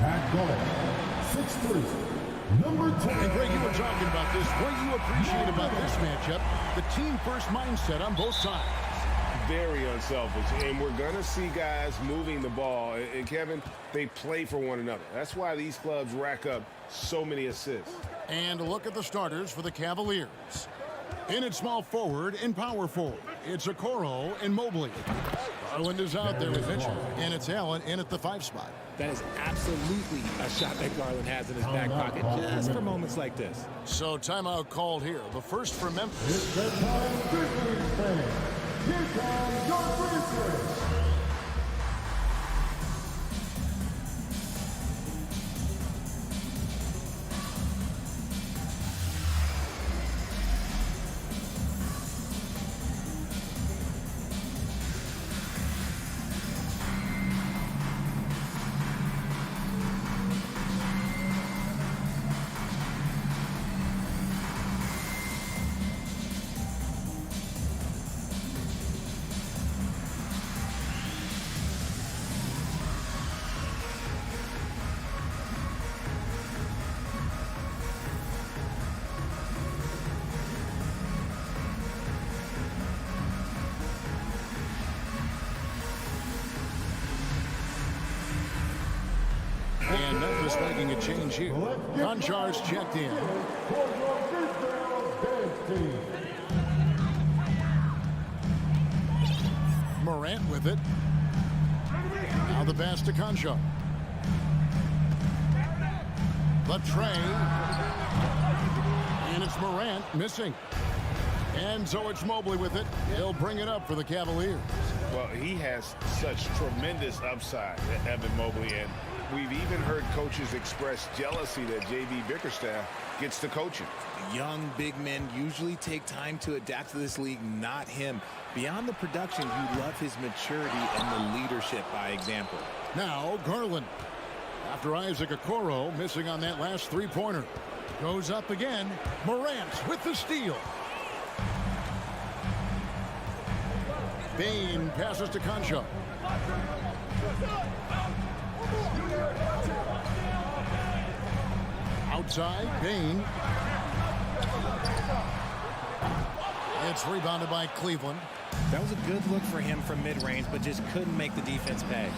At guard, 6'3", number 10. And Greg, you were talking about this. What you appreciate about this matchup, the team-first mindset on both sides. Very unselfish, and we're going to see guys moving the ball. And Kevin, they play for one another. That's why these clubs rack up so many assists. And a look at the starters for the Cavaliers. In at small forward and power forward, it's Okoro and Mobley. Garland is out there with Mitchell, and it's Allen in at the 5 spot. That is absolutely a shot that Garland has in his back pocket just for moments like this. So timeout called here. The first for Memphis. It's the time Grizzlies fan. Here comes your Grizzlies. And Memphis making a change here. Conjar's checked in. Morant with it. Now the pass to Conjar. The tray. And it's Morant missing. And so it's Mobley with it. He'll bring it up for the Cavaliers. Well, he has such tremendous upside, Evan Mobley, and we've even heard coaches express jealousy that J.B. Bickerstaff gets to coaching. Young big men usually take time to adapt to this league, not him. Beyond the production, you love his maturity and the leadership by example. Now Garland. After Isaac Okoro missing on that last three-pointer. Goes up again. Morant with the steal. Bain passes to Concha. Outside, Bain. It's rebounded by Cleveland. That was a good look for him from mid-range, but just couldn't make the defense pay.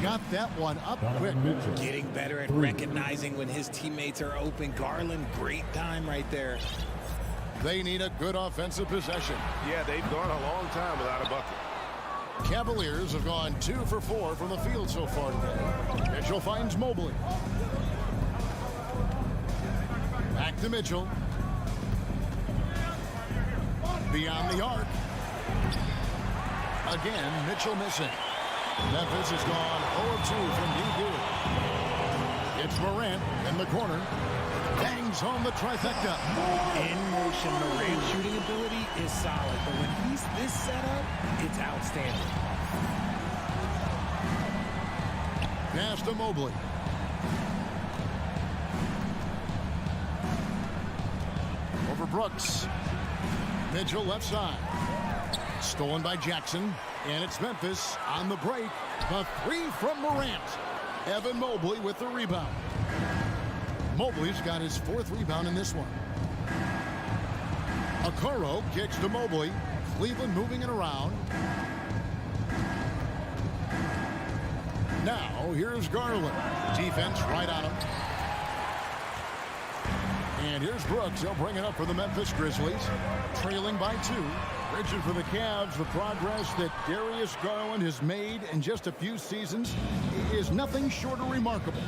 Got that one up quick. Getting better at recognizing when his teammates are open. Garland, great time right there. They need a good offensive possession. Yeah, they've gone a long time without a bucket. Cavaliers have gone 2 for 4 from the field so far today. Mitchell finds Mobley. Back to Mitchell. Beyond the arc. Again, Mitchell missing. Memphis has gone 0-2 from deep. It's Morant in the corner. Bangs home the trifecta. In motion, Morant's shooting ability is solid, but when he's this set up, it's outstanding. Pass to Mobley. Over Brooks. Mitchell left side. Stolen by Jackson. And it's Memphis on the break. The three from Morant. Evan Mobley with the rebound. Mobley's got his 4th rebound in this one. Okoro kicks to Mobley. Cleveland moving it around. Now, here's Garland. Defense right on him. And here's Brooks. He'll bring it up for the Memphis Grizzlies. Trailing by 2. Richard, for the Cavs, the progress that Darius Garland has made in just a few seasons is nothing short of remarkable.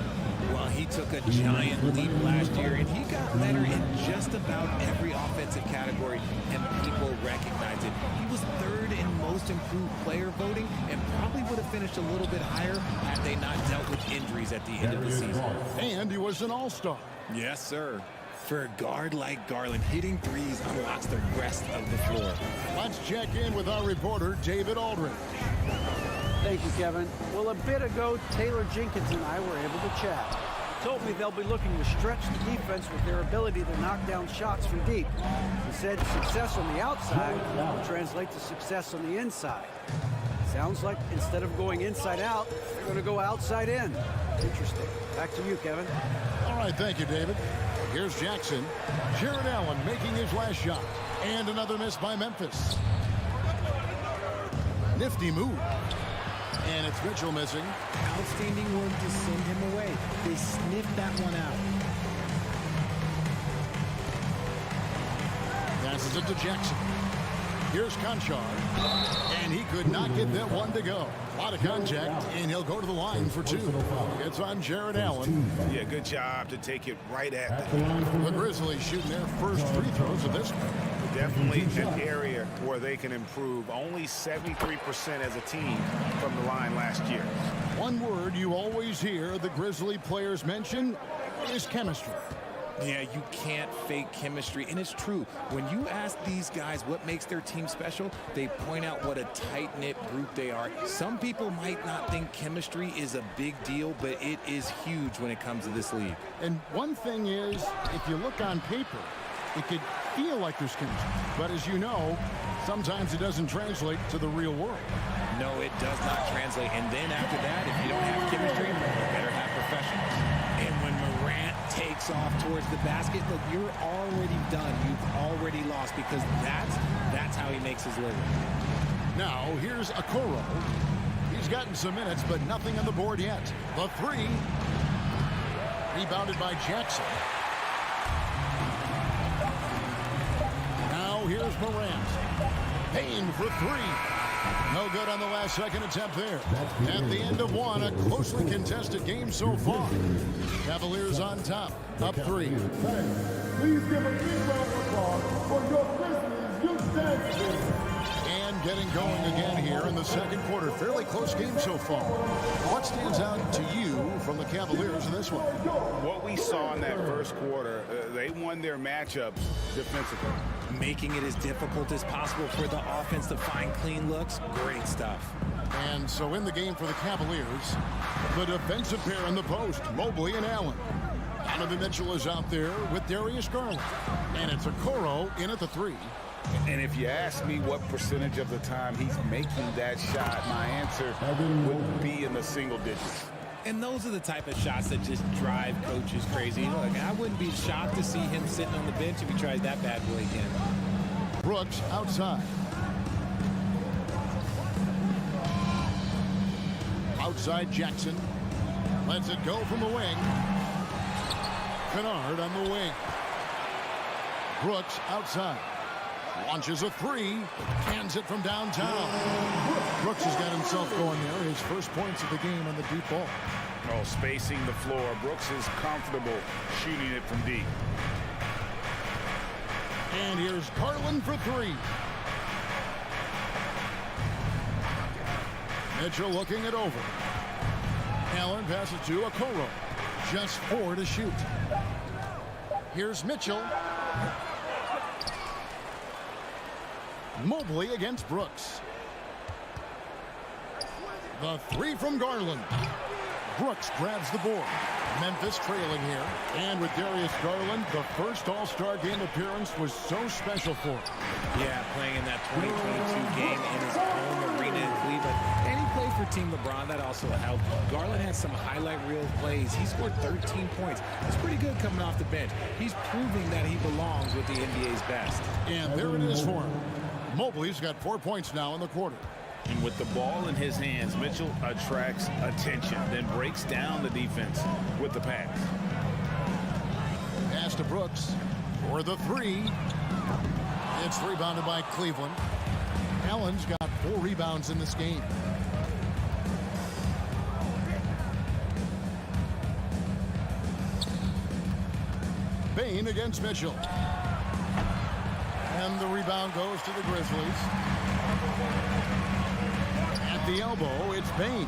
Well, he took a giant leap last year, and he got better in just about every offensive category, and people recognize it. He was 3rd in most improved player voting, and probably would have finished a little bit higher had they not dealt with injuries at the end of the season. And he was an all-star. Yes, sir. For a guard like Garland, hitting threes unlocks the rest of the floor. Let's check in with our reporter, David Aldridge. Thank you, Kevin. Well, a bit ago, Taylor Jenkins and I were able to chat. He told me they'll be looking to stretch the defense with their ability to knock down shots from deep. He said success on the outside will translate to success on the inside. Sounds like instead of going inside out, they're going to go outside in. Interesting. Back to you, Kevin. All right, thank you, David. Here's Jackson. Jared Allen making his last shot. And another miss by Memphis. Nifty move. And it's Mitchell missing. Outstanding work to send him away. They sniffed that one out. Passes it to Jackson. Here's Conchar. And he could not get that one to go. A lot of contact, and he'll go to the line for two. It's on Jared Allen. Yeah, good job to take it right at them. The Grizzlies shooting their first free throws of this one. Definitely an area where they can improve. Only 73% as a team from the line last year. One word you always hear the Grizzly players mention is chemistry. Yeah, you can't fake chemistry, and it's true. When you ask these guys what makes their team special, they point out what a tight-knit group they are. Some people might not think chemistry is a big deal, but it is huge when it comes to this league. And one thing is, if you look on paper, it could feel like there's chemistry. But as you know, sometimes it doesn't translate to the real world. No, it does not translate. And then after that, if you don't have chemistry, you better have professionals. And when Morant takes off towards the basket, look, you're already done. You've already lost because that's how he makes his living. Now, here's Okoro. He's gotten some minutes, but nothing on the board yet. The three. Rebounded by Jackson. Now, here's Morant. Payne for three. No good on the last second attempt there. At the end of one, a closely contested game so far. Cavaliers on top, up three. Please give a big round of applause for your Grizzlies youth dance team. And getting going again here in the second quarter. Fairly close game so far. What stands out to you from the Cavaliers in this one? What we saw in that first quarter, they won their matchups defensively. Making it as difficult as possible for the offense to find clean looks. Great stuff. And so in the game for the Cavaliers, the defensive pair in the post, Mobley and Allen. Donovan Mitchell is out there with Darius Garland. And it's Okoro in at the three. And if you ask me what percentage of the time he's making that shot, my answer would be in the single digits. And those are the type of shots that just drive coaches crazy. Look, I wouldn't be shocked to see him sitting on the bench if he tries that bad boy again. Brooks outside. Outside Jackson. Lets it go from the wing. Kennard on the wing. Brooks outside. Launches a three. Cans it from downtown. Brooks has got himself going there. His first points of the game on the deep ball. Oh, spacing the floor. Brooks is comfortable shooting it from deep. And here's Garland for three. Mitchell looking it over. Allen passes to Okoro. Just four to shoot. Here's Mitchell. Mobley against Brooks. The three from Garland. Brooks grabs the board. Memphis trailing here. And with Darius Garland, the first All-Star game appearance was so special for him. Yeah, playing in that 2022 game in his home arena in Cleveland. And he played for Team LeBron. That also helped. Garland had some highlight reel plays. He scored 13 points. That's pretty good coming off the bench. He's proving that he belongs with the NBA's best. And there it is for him. Mobley's got 4 points now in the quarter. And with the ball in his hands, Mitchell attracts attention, then breaks down the defense with the pass. Pass to Brooks for the three. It's rebounded by Cleveland. Allen's got 4 rebounds in this game. Bain against Mitchell. And the rebound goes to the Grizzlies. At the elbow, it's Bain.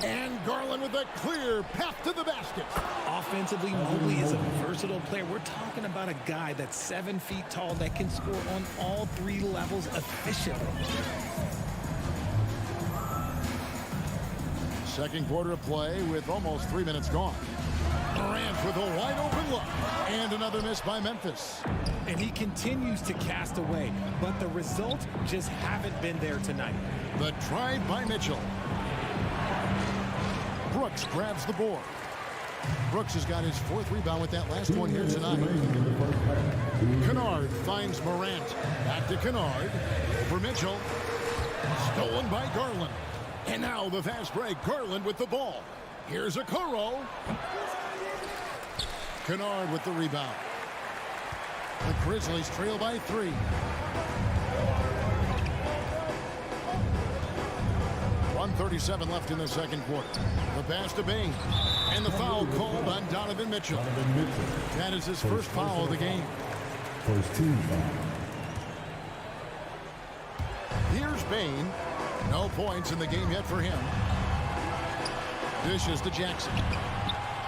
And Garland with a clear path to the basket. Offensively, Mobley is a versatile player. We're talking about a guy that's 7 feet tall that can score on all 3 levels efficiently. Second quarter of play with almost 3 minutes gone. Morant with a wide open look. And another miss by Memphis. And he continues to cast away, but the results just haven't been there tonight. The drive by Mitchell. Brooks grabs the board. Brooks has got his 4th rebound with that last one here tonight. Kennard finds Morant. Back to Kennard. Over Mitchell. Stolen by Garland. And now the fast break. Garland with the ball. Here's Okoro. Kennard with the rebound. The Grizzlies trail by 3. .137 left in the second quarter. The pass to Bain. And the foul called on Donovan Mitchell. That is his first foul of the game. First team foul. Here's Bain. No points in the game yet for him. Dishes to Jackson.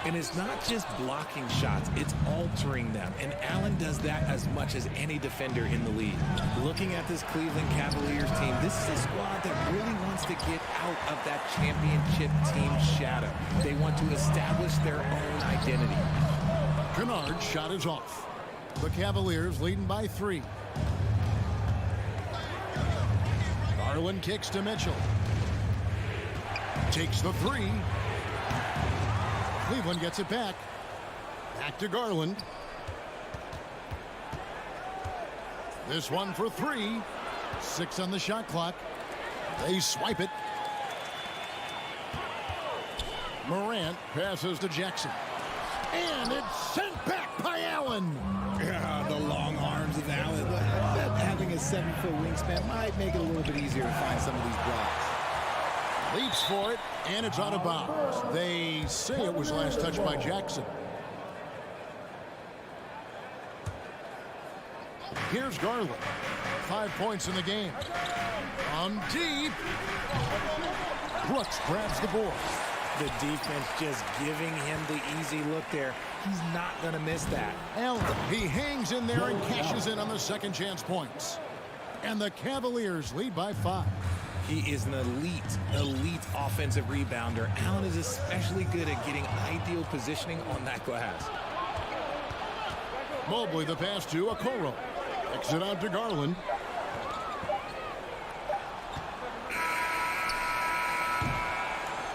And it's not just blocking shots, it's altering them. And Allen does that as much as any defender in the league. Looking at this Cleveland Cavaliers team, this is a squad that really wants to get out of that championship team shadow. They want to establish their own identity. Kennard's shot is off. The Cavaliers leading by 3. Garland kicks to Mitchell. Takes the 3. Cleveland gets it back. Back to Garland. This one for 3. 6 on the shot clock. They swipe it. Morant passes to Jackson. And it's sent back by Allen. Yeah, the long arms of Allen. Having a 7-foot wingspan might make it a little bit easier to find some of these blocks. Leaps for it, and it's out of bounds. They say it was last touched by Jackson. Here's Garland. 5 points in the game. On deep. Brooks grabs the board. The defense just giving him the easy look there. He's not going to miss that. Allen, he hangs in there and cashes in on the second chance points. And the Cavaliers lead by 5. He is an elite offensive rebounder. Allen is especially good at getting ideal positioning on that glass. Mobley the pass to Okoro. Kicks it out to Garland.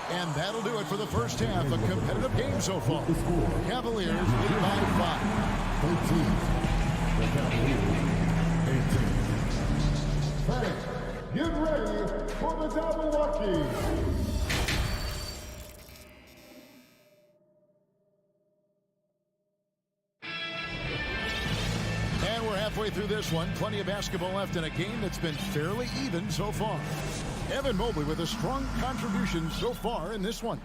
And that'll do it for the first half. A competitive game so far. Cavaliers lead by 5. 13. The Cavaliers 18. Fans, get ready for the double lucky. And we're halfway through this one. Plenty of basketball left in a game that's been fairly even so far. Evan Mobley with a strong contribution so far in this one.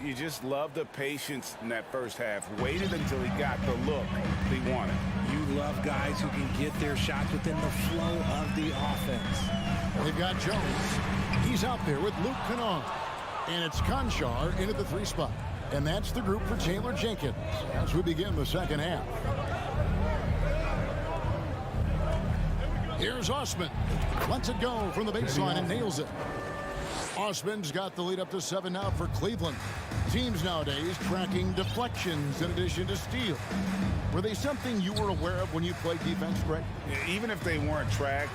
You just love the patience in that first half. Waited until he got the look he wanted. You love guys who can get their shots within the flow of the offense. They've got Jones. He's out there with Luke Kennard. And it's Conchar into the 3 spot. And that's the group for Taylor Jenkins as we begin the second half. Here's Osman. Lets it go from the baseline and nails it. Osman's got the lead up to 7 now for Cleveland. Teams nowadays tracking deflections in addition to steals. Were they something you were aware of when you played defense, Greg? Even if they weren't tracked,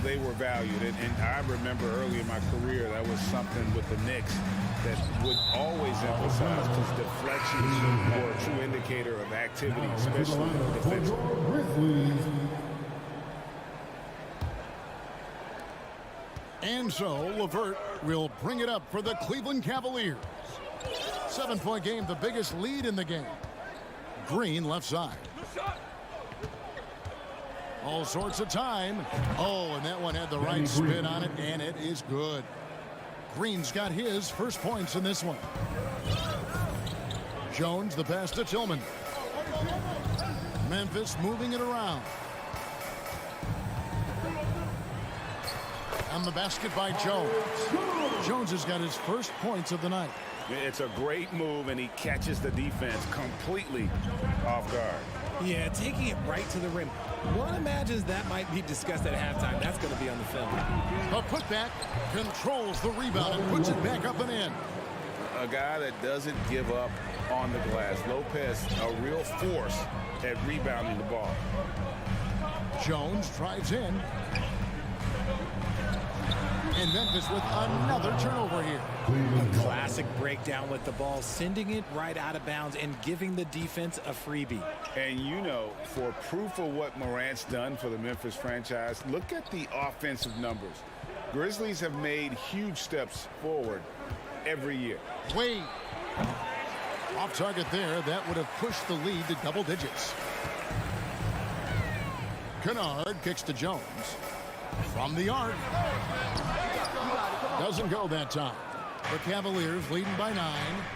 they were valued. And I remember early in my career, that was something with the Knicks that would always emphasize, because deflections were a true indicator of activity, especially defensively. Grizzlies. And so, LeVert will bring it up for the Cleveland Cavaliers. 7-point game, the biggest lead in the game. Green left side. All sorts of time. Oh, and that one had the right spin on it, and it is good. Green's got his first points in this one. Jones, the pass to Tillman. Memphis moving it around. On the basket by Jones. Jones has got his first points of the night. It's a great move, and he catches the defense completely off guard. Yeah, taking it right to the rim. One imagines that might be discussed at halftime. That's going to be on the film. A putback controls the rebound and puts it back up and in. a guy that doesn't give up on the glass. Lopez, a real force at rebounding the ball. Jones drives in. And Memphis with another turnover here. A classic breakdown with the ball, sending it right out of bounds and giving the defense a freebie. And you know, for proof of what Morant's done for the Memphis franchise, look at the offensive numbers. Grizzlies have made huge steps forward every year. Wade. Off target there. That would have pushed the lead to double digits. Kennard kicks to Jones. From the arc. Doesn't go that time. The Cavaliers leading by 9.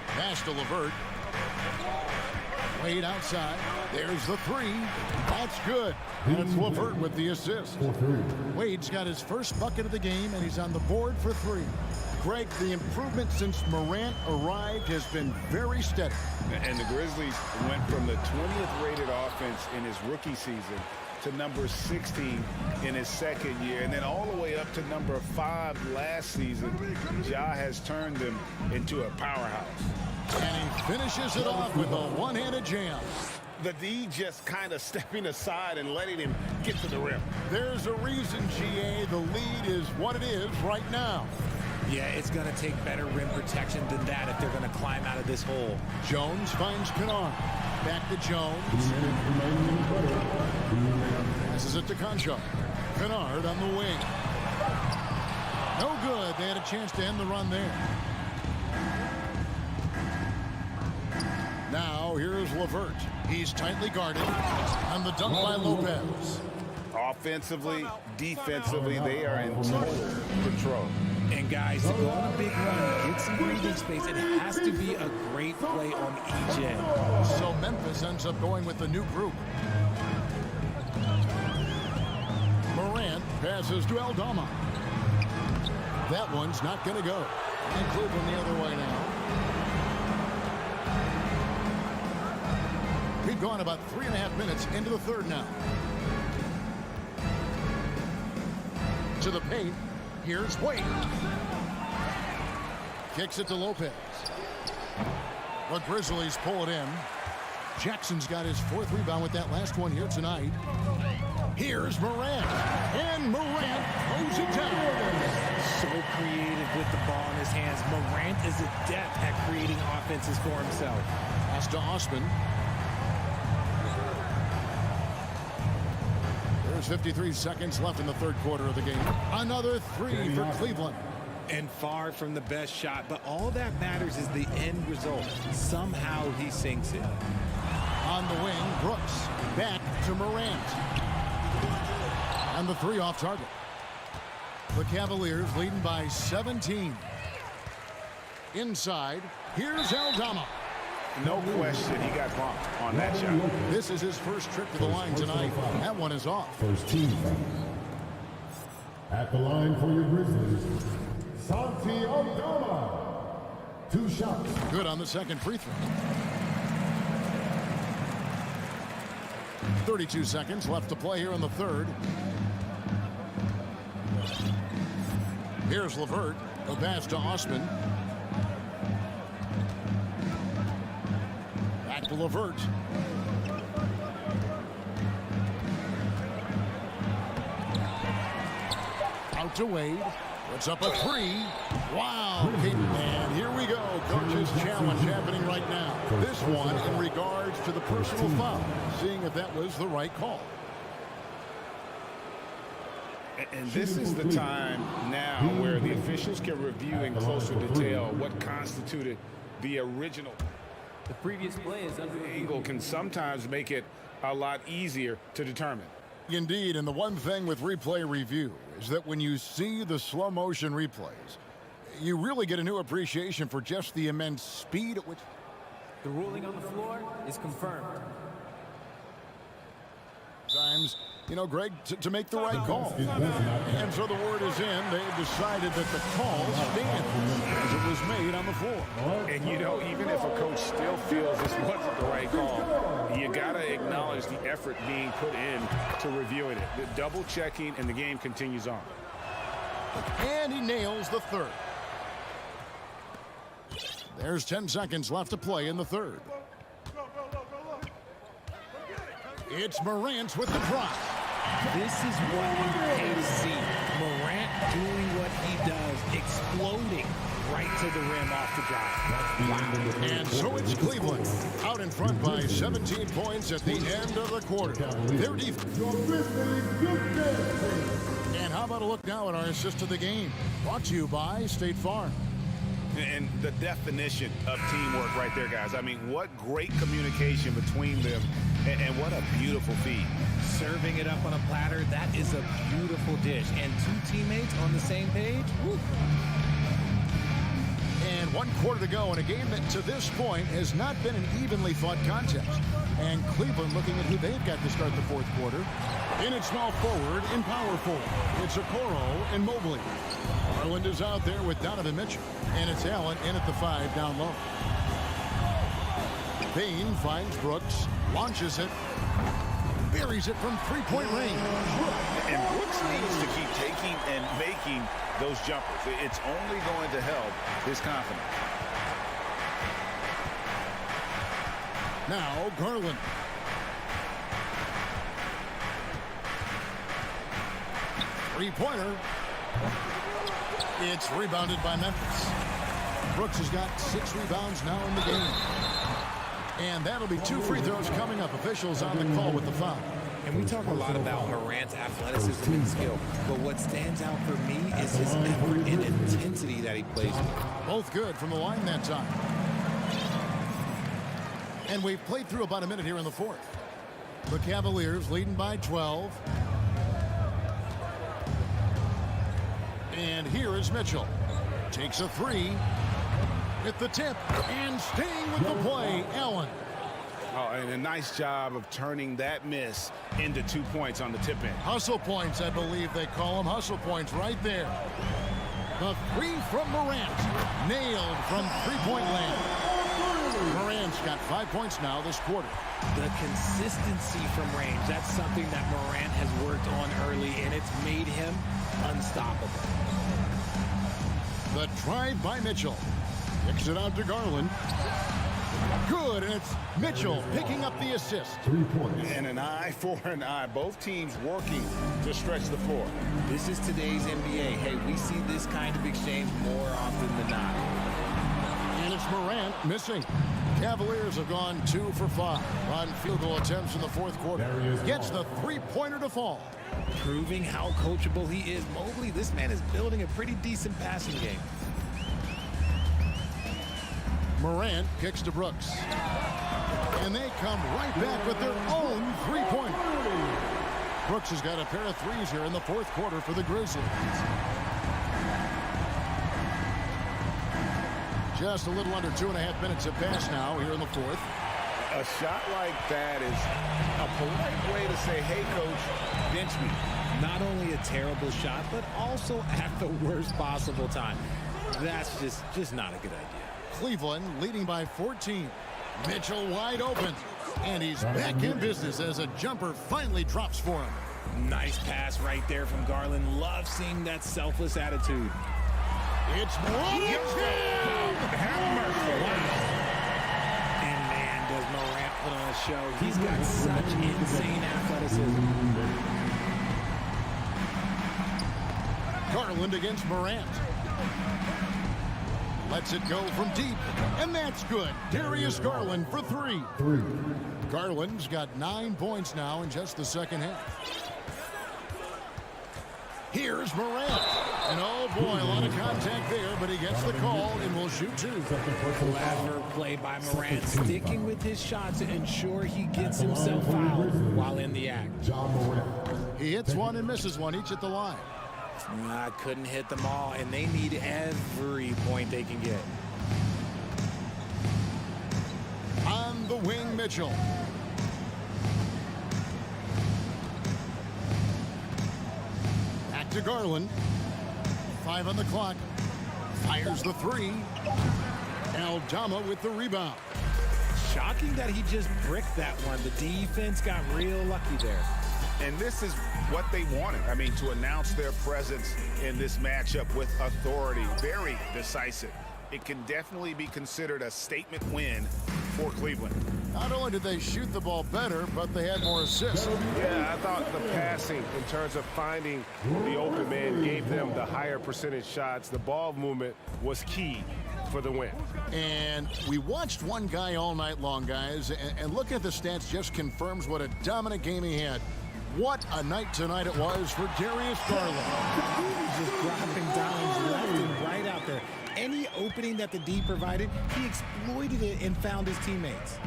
Pass to LeVert. Wade outside. There's the 3. That's good. That's LeVert with the assist. Wade's got his first bucket of the game, and he's on the board for 3. Greg, the improvement since Morant arrived has been very steady. And the Grizzlies went from the 20th rated offense in his rookie season to number 16 in his second year, and then all the way up to number 5 last season. Ja has turned them into a powerhouse. And he finishes it off with a one-handed jam. The D just kind of stepping aside and letting him get to the rim. There's a reason, GA, the lead is what it is right now. Yeah, it's going to take better rim protection than that if they're going to climb out of this hole. Jones finds Kennard. Back to Jones. Passes it to Concho. Kennard on the wing. No good. They had a chance to end the run there. Now here's LeVert. He's tightly guarded. And the dunk by Lopez. Offensively, defensively, they are in total control. And guys, to go on a big run, get some breathing space, it has to be a great play on each end. So Memphis ends up going with the new group. Morant passes to Aldama. That one's not going to go. And Cleveland the other way now. We've gone about 3.5 minutes into the third now. To the paint. Here's Wade. Kicks it to Lopez. The Grizzlies pull it in. Jackson's got his 4th rebound with that last one here tonight. Here's Morant. And Morant throws it down. So creative with the ball in his hands. Morant is adept at creating offenses for himself. Pass to Osman. There's 53 seconds left in the third quarter of the game. Another 3 for Cleveland. And far from the best shot, but all that matters is the end result. Somehow he sinks it. On the wing, Brooks. Back to Morant. And the 3 off target. The Cavaliers leading by 17. Inside, here's Aldama. No question, he got bumped on that shot. This is his first trip to the line tonight. That one is off. First team foul. At the line for your Grizzlies, Santi Aldama. 2 shots. Good on the second free throw. 32 seconds left to play here in the third. Here's LeVert. A pass to Osman. Back to LeVert. Out to Wade. Puts up a 3. Wow. And here we go. Coach's challenge happening right now. This one in regards to the personal foul. Seeing if that was the right call. And this is the time now where the officials can review in closer detail what constituted the original. The previous play is under Angle can sometimes make it a lot easier to determine. Indeed, and the one thing with replay review is that when you see the slow motion replays, you really get a new appreciation for just the immense speed at which the ruling on the floor is confirmed. Times, you know, Greg, to make the right call. And so the word is in. They've decided that the call stands as it was made on the floor. And, you know, even if a coach still feels this wasn't the right call, you got to acknowledge the effort being put in to reviewing it. The double checking, and the game continues on. And he nails the third. There's 10 seconds left to play in the third. It's Morant with the drive. This is what you pay to see. Morant doing what he does, exploding right to the rim off the drive. Wow. And so it's Cleveland out in front by 17 points at the end of the quarter. Their defense. And how about a look now at our assist of the game? Brought to you by State Farm. And the definition of teamwork right there, guys. I mean, what great communication between them, and what a beautiful feed. Serving it up on a platter, that is a beautiful dish. And two teammates on the same page. Woo. And 1 quarter to go in a game that to this point has not been an evenly fought contest. And Cleveland looking at who they've got to start the fourth quarter. In at small forward, in power forward, it's Okoro and Mobley. Garland is out there with Donovan Mitchell. And it's Allen in at the 5 down low. Payne finds Brooks, launches it, buries it from three-point range. And Brooks needs to keep taking and making those jumpers. It's only going to help his confidence. Now Garland. Three-pointer. It's rebounded by Memphis. Brooks has got 6 rebounds now in the game. And that'll be 2 free throws coming up. Officials on the call with the foul. And we talk a lot about Morant's athleticism and skill, but what stands out for me is his effort and intensity that he plays with. Both good from the line that time. And we've played through about a minute here in the fourth. The Cavaliers leading by 12. And here is Mitchell. Takes a 3. At the tip. And staying with the play, Allen. Oh, and a nice job of turning that miss into 2 points on the tip end. Hustle points, I believe they call them. Hustle points right there. The 3 from Morant. Nailed from three-point land. Morant's got 5 points now this quarter. The consistency from range, that's something that Morant has worked on early, and it's made him unstoppable. The drive by Mitchell. Kicks it out to Garland. Good, and it's Mitchell picking up the assist. 3 points. And an eye for an eye. Both teams working to stretch the floor. This is today's NBA. Hey, we see this kind of exchange more often than not. And it's Morant missing. Cavaliers have gone 2 for 5 on field goal attempts in the fourth quarter. Gets the three-pointer to fall. Proving how coachable he is. Mobley, this man is building a pretty decent passing game. Morant kicks to Brooks. And they come right back with their own three-pointer. Brooks has got a pair of threes here in the fourth quarter for the Grizzlies. Just a little under 2.5 minutes have passed now here in the fourth. A shot like that is a polite way to say, hey, coach, bench me. Not only a terrible shot, but also at the worst possible time. That's just not a good idea. Cleveland leading by 14. Mitchell wide open. And he's back in business as a jumper finally drops for him. Nice pass right there from Garland. Love seeing that selfless attitude. It's Morant. Have mercy. And man, does Morant put on a show. He's got such insane athleticism. Garland against Morant. Lets it go from deep. And that's good. Darius Garland for 3. Garland's got 9 points now in just the second half. Here's Morant. And oh boy, a lot of contact there, but he gets the call and will shoot 2. Clever play by Morant, sticking with his shot to ensure he gets himself fouled while in the act. He hits one and misses one, each at the line. Couldn't hit them all, and they need every point they can get. On the wing, Mitchell. Back to Garland. 5 on the clock. Fires the 3. Aldama with the rebound. Shocking that he just bricked that one. The defense got real lucky there. And this is what they wanted. I mean, to announce their presence in this matchup with authority. Very decisive. it can definitely be considered a statement win for Cleveland. Not only did they shoot the ball better, but they had more assists. Yeah, I thought the passing in terms of finding the open man gave them the higher percentage shots. The ball movement was key for the win. And we watched one guy all night long, guys, and looking at the stats just confirms what a dominant game he had. What a night tonight it was for Darius Garland. He was just dropping dimes left and right out there. Any opening that the D provided, he exploited it and found his teammates.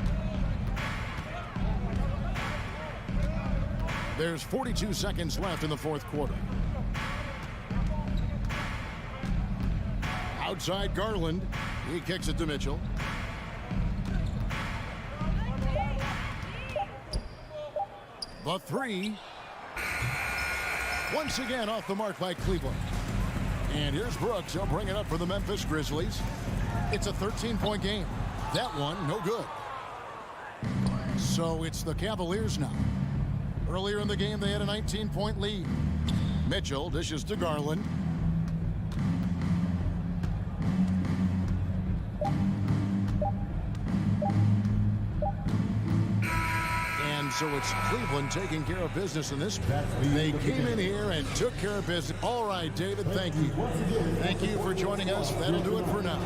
There's 42 seconds left in the fourth quarter. Outside Garland. He kicks it to Mitchell. The three. Once again off the mark by Cleveland. And here's Brooks. He'll bring it up for the Memphis Grizzlies. It's a 13-point game. That one, no good. So it's the Cavaliers now. Earlier in the game, they had a 19-point lead. Mitchell dishes to Garland. And so it's Cleveland taking care of business in this. They came in here and took care of business. All right, David, thank you. Thank you for joining us. That'll do it for now.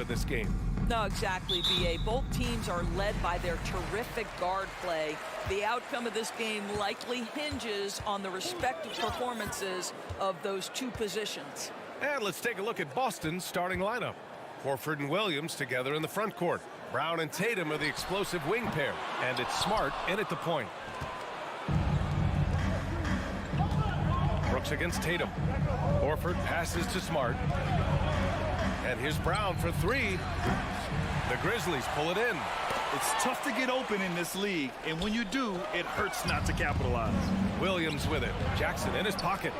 of this game. No, exactly, B.A. Both teams are led by their terrific guard play. The outcome of this game likely hinges on the respective performances of those two positions. And let's take a look at Boston's starting lineup. Horford and Williams together in the front court. Brown and Tatum are the explosive wing pair. And it's Smart in at the point. Brooks against Tatum. Horford passes to Smart. And here's Brown for three. The Grizzlies pull it in. It's tough to get open in this league, and when you do, it hurts not to capitalize. Williams with it. Jackson in his pocket.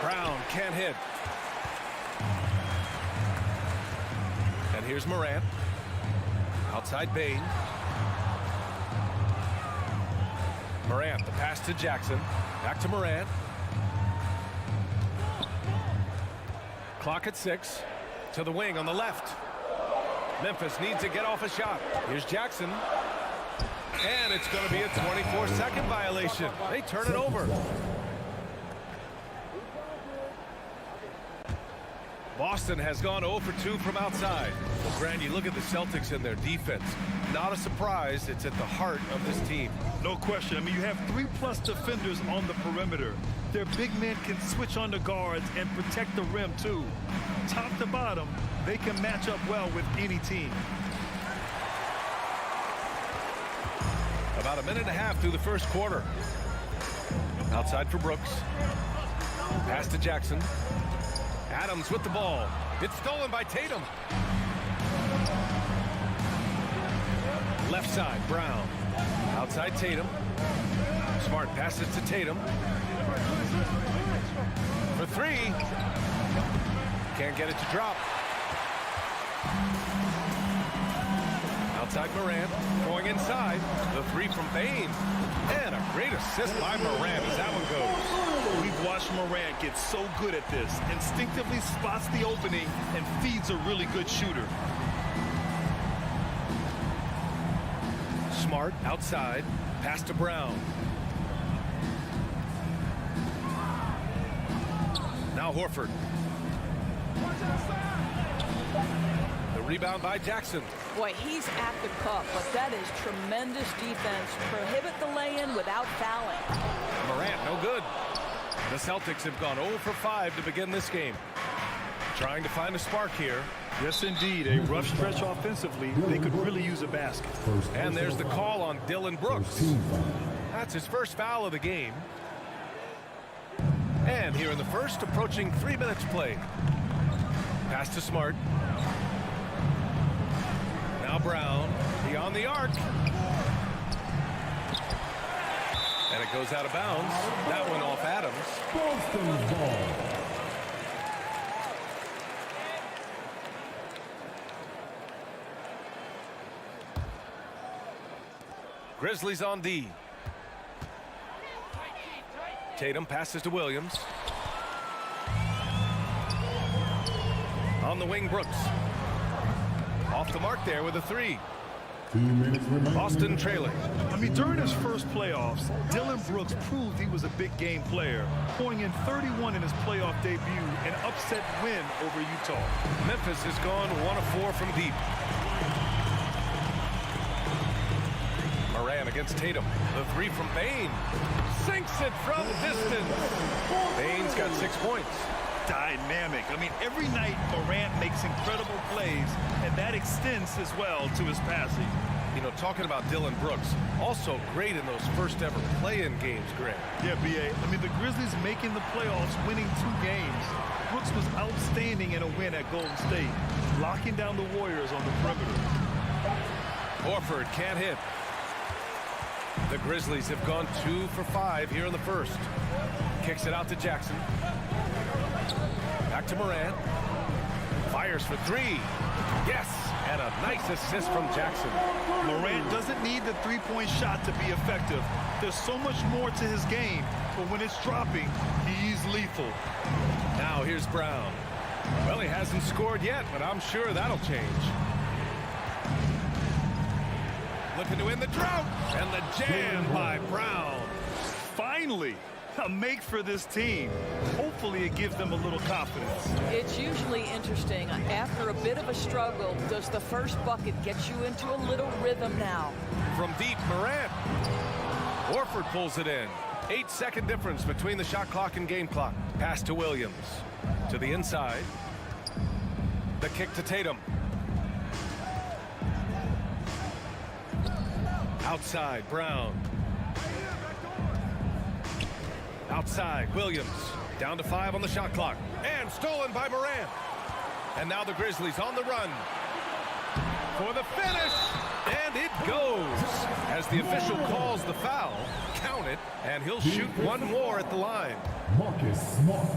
Brown can't hit. And here's Morant. Outside Bane. Morant, the pass to Jackson. Back to Morant. Clock at 6. To the wing on the left. Memphis needs to get off a shot. Here's Jackson. And it's going to be a 24-second violation. They turn it over. Boston has gone 0 for 2 from outside. Well, Grant, you look at the Celtics and their defense. Not a surprise. It's at the heart of this team. No question. I mean, you have 3+ defenders on the perimeter. Their big men can switch on the guards and protect the rim, too. Top to bottom, they can match up well with any team. About a minute and a half through the first quarter. Outside for Brooks. Pass to Jackson. Adams with the ball. It's stolen by Tatum. Left side, Brown. Outside Tatum. Smart passes to Tatum. For three. Can't get it to drop. Outside Morant. Going inside. The three from Bane. And a great assist by Morant as that one goes. We've watched Morant get so good at this. Instinctively spots the opening and feeds a really good shooter. Smart outside. Pass to Brown. Now Horford. The rebound by Jackson. Boy, he's at the cup, but that is tremendous defense. Prohibit the lay-in without fouling. Morant, no good. The Celtics have gone 0 for 5 to begin this game. Trying to find a spark here. Yes, indeed. A rough stretch offensively. They could really use a basket. And there's the call on Dillon Brooks. That's his first foul of the game. And here in the first, approaching 3 minutes played. Pass to Smart. Now Brown, beyond the arc. And it goes out of bounds. That one off Adams. Boston's ball. Grizzlies on D. Tatum passes to Williams. On the wing, Brooks. Off the mark there with a three. 2 minutes remaining. Boston trailing. I mean, during his first playoffs, Dillon Brooks proved he was a big game player, pouring in 31 in his playoff debut, an upset win over Utah. Memphis has gone 1 of 4 from deep. Morant against Tatum. The three from Bane. Sinks it from distance. Bane's got 6 points. Dynamic. I mean, every night Morant makes incredible plays, and that extends as well to his passing. You know, talking about Dillon Brooks, also great in those first ever play-in games, Grant. Yeah, B.A. I mean, the Grizzlies making the playoffs, winning 2 games. Brooks was outstanding in a win at Golden State, locking down the Warriors on the perimeter. Horford can't hit. The Grizzlies have gone 2 for 5 here in the first. Kicks it out to Jackson. Back to Morant. Fires for 3. Yes! And a nice assist from Jackson. Morant doesn't need the three-point shot to be effective. There's so much more to his game, but when it's dropping, he's lethal. Now here's Brown. Well, he hasn't scored yet, but I'm sure that'll change. Looking to win the drought. And the jam by Brown. Finally, a make for this team. Hopefully it gives them a little confidence. It's usually interesting. After a bit of a struggle, does the first bucket get you into a little rhythm now? From deep, Morant. Horford pulls it in. 8-second difference between the shot clock and game clock. Pass to Williams. To the inside. The kick to Tatum. Outside, Brown. Outside, Williams. Down to 5 on the shot clock. And stolen by Morant. And now the Grizzlies on the run. For the finish. And it goes. As the official calls the foul, count it, and he'll shoot one more at the line. Marcus Smart.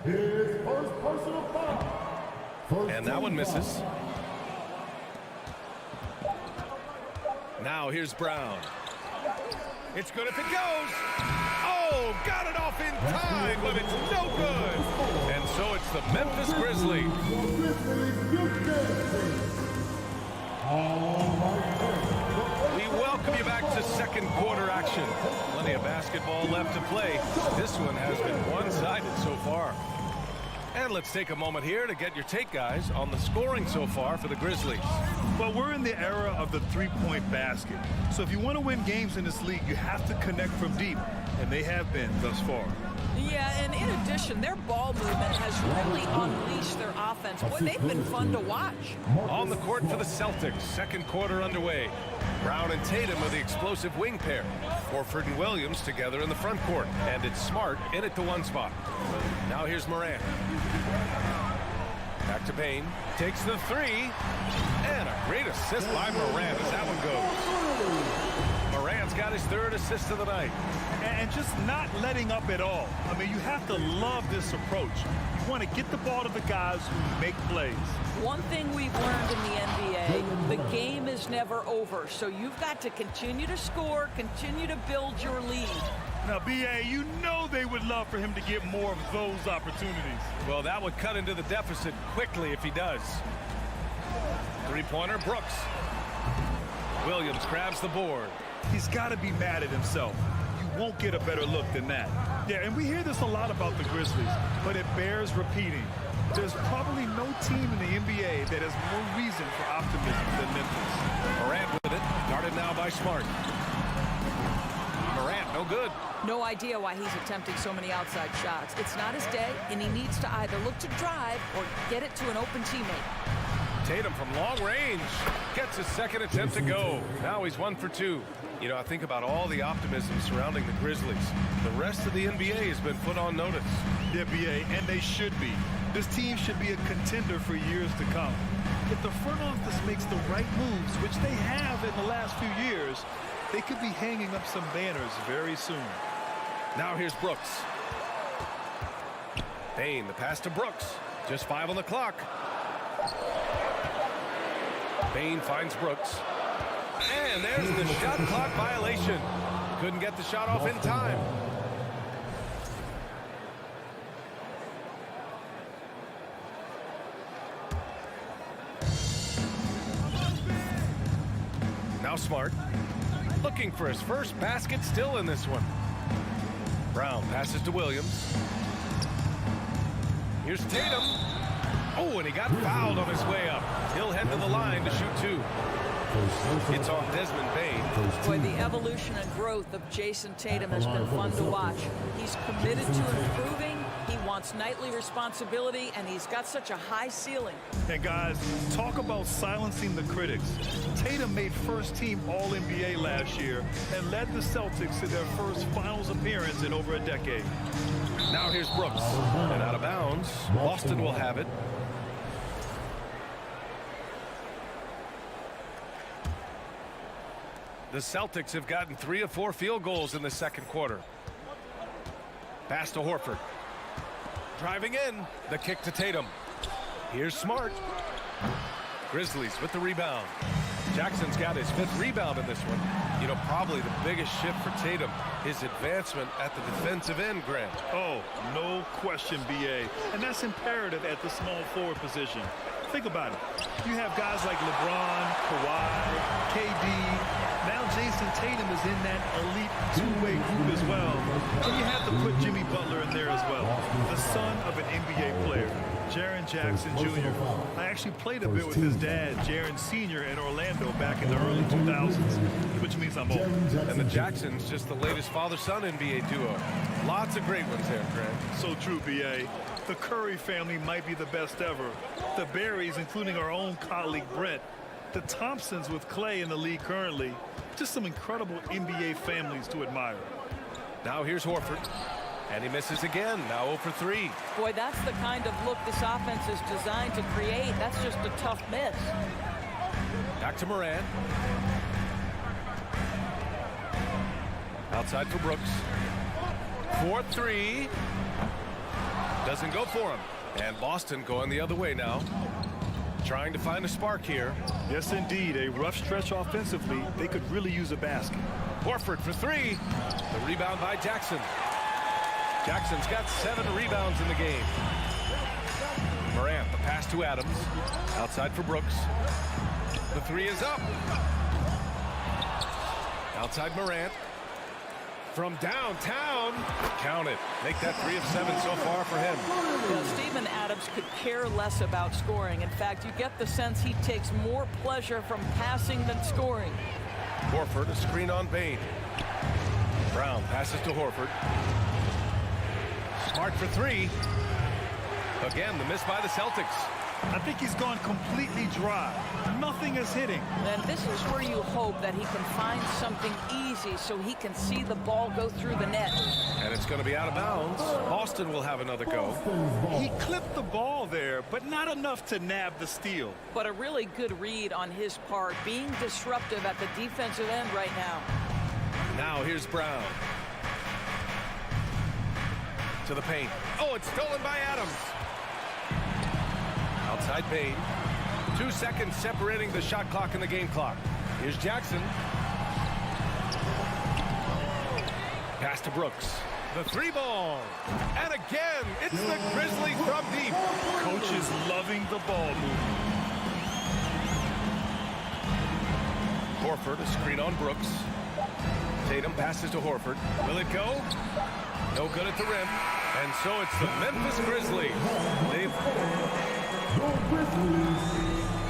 His first personal foul. And that one misses. Now here's Brown. It's good if it goes. Oh, got it off in time, but it's no good. And so it's the Memphis Grizzlies. We welcome you back to second quarter action. Plenty of basketball left to play. This one has been one-sided so far. And let's take a moment here to get your take, guys, on the scoring so far for the Grizzlies. Well, we're in the era of the three-point basket. So if you want to win games in this league, you have to connect from deep, and they have been thus far. Yeah, and in addition, their ball movement has really unleashed their offense. Boy, they've been fun to watch. On the court for the Celtics, second quarter underway. Brown and Tatum are the explosive wing pair. Horford and Williams together in the front court. And it's Smart in at the one spot. Now here's Morant. Back to Payne. Takes the three. And a great assist by Morant as that one goes. Morant's got his third assist of the night. And just not letting up at all. I mean, you have to love this approach. You want to get the ball to the guys who make plays. One thing we've learned in the NBA, the game is never over. So you've got to continue to score, continue to build your lead. Now, B.A., you know they would love for him to get more of those opportunities. Well, that would cut into the deficit quickly if he does. Three-pointer, Brooks. Williams grabs the board. He's got to be mad at himself. You won't get a better look than that. Yeah, and we hear this a lot about the Grizzlies, but it bears repeating. There's probably no team in the NBA that has more reason for optimism than Memphis. Morant with it. Guarded now by Smart. Morant, no good. No idea why he's attempting so many outside shots. It's not his day, and he needs to either look to drive or get it to an open teammate. Tatum from long range gets his second attempt to go. Now he's 1 for 2. You know, I think about all the optimism surrounding the Grizzlies. The rest of the NBA has been put on notice. Yeah, B.A., and they should be. This team should be a contender for years to come. If the front office makes the right moves, which they have in the last few years, they could be hanging up some banners very soon. Now here's Brooks. Payne, the pass to Brooks. Just 5 on the clock. Payne finds Brooks. And there's the shot clock violation. Couldn't get the shot off in time. Now Smart. Looking for his first basket, still in this one. Brown passes to Williams. Here's Tatum. Oh, and he got fouled on his way up. He'll head to the line to shoot 2. It's on Desmond Bane. Boy, the evolution and growth of Jason Tatum has been fun to watch. He's committed to improving. He wants nightly responsibility, and he's got such a high ceiling. And guys, talk about silencing the critics. Tatum made first-team All-NBA last year and led the Celtics to their first finals appearance in over a decade. Now here's Brooks. And out of bounds. Boston will have it. The Celtics have gotten 3 of 4 field goals in the second quarter. Pass to Horford. Driving in. The kick to Tatum. Here's Smart. Grizzlies with the rebound. Jackson's got his 5th rebound in this one. You know, probably the biggest shift for Tatum, his advancement at the defensive end, Grant. Oh, no question, B.A. And that's imperative at the small forward position. Think about it. You have guys like LeBron, Kawhi, KD, Now Jason Tatum is in that elite two-way group as well. And you have to put Jimmy Butler in there as well. The son of an NBA player, Jaren Jackson Jr. I actually played a bit with his dad, Jaren Sr. in Orlando back in the early 2000s, which means I'm old. And the Jacksons, just the latest father-son NBA duo. Lots of great ones there, Grant. So true, B.A. The Curry family might be the best ever. The Berrys, including our own colleague Brett. The Thompsons with Clay in the league currently. Just some incredible NBA families to admire. Now here's Horford. And he misses again. Now 0 for 3. Boy, that's the kind of look this offense is designed to create. That's just a tough miss. Back to Morant. Outside for Brooks. 4-3. Doesn't go for him. And Boston going the other way now. Trying to find a spark here. Yes, indeed. A rough stretch offensively. They could really use a basket. Horford for 3. The rebound by Jackson. Jackson's got 7 rebounds in the game. Morant, the pass to Adams. Outside for Brooks. The 3 is up. Outside Morant. From downtown. Count it. Make that 3 of 7 so far for him. Well, Steven Adams could care less about scoring. In fact, you get the sense he takes more pleasure from passing than scoring. Horford, a screen on Bane. Brown passes to Horford. Smart for 3. Again, the miss by the Celtics. I think he's gone completely dry. Nothing is hitting. And this is where you hope that he can find something easy so he can see the ball go through the net. And it's going to be out of bounds. Boston will have another go. He clipped the ball there, but not enough to nab the steal. But a really good read on his part, being disruptive at the defensive end right now. Now here's Brown. To the paint. Oh, it's stolen by Adams. Outside Bane. 2 seconds separating the shot clock and the game clock. Here's Jackson. Pass to Brooks. The 3 ball. And again, it's the Grizzlies from deep. Coach is loving the ball movement. Horford, a screen on Brooks. Tatum passes to Horford. Will it go? No good at the rim. And so it's the Memphis Grizzlies. The Grizzlies,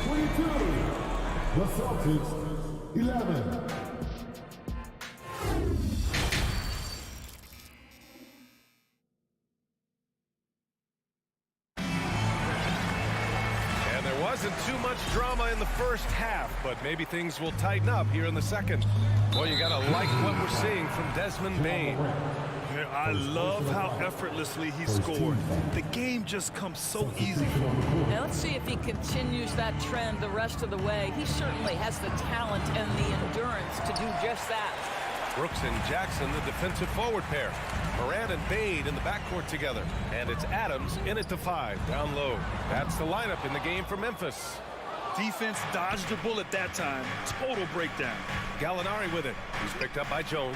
22. The Celtics, 11. And there wasn't too much drama in the first half, but maybe things will tighten up here in the second. Boy, you gotta like what we're seeing from Desmond Bane. I love how effortlessly he scored. The game just comes so easy for him. Now let's see if he continues that trend the rest of the way. He certainly has the talent and the endurance to do just that. Brooks and Jackson, the defensive forward pair. Morant and Bane in the backcourt together. And it's Adams in it to 5, down low. That's the lineup in the game for Memphis. Defense dodged the bullet that time. Total breakdown. Gallinari with it. He's picked up by Jones.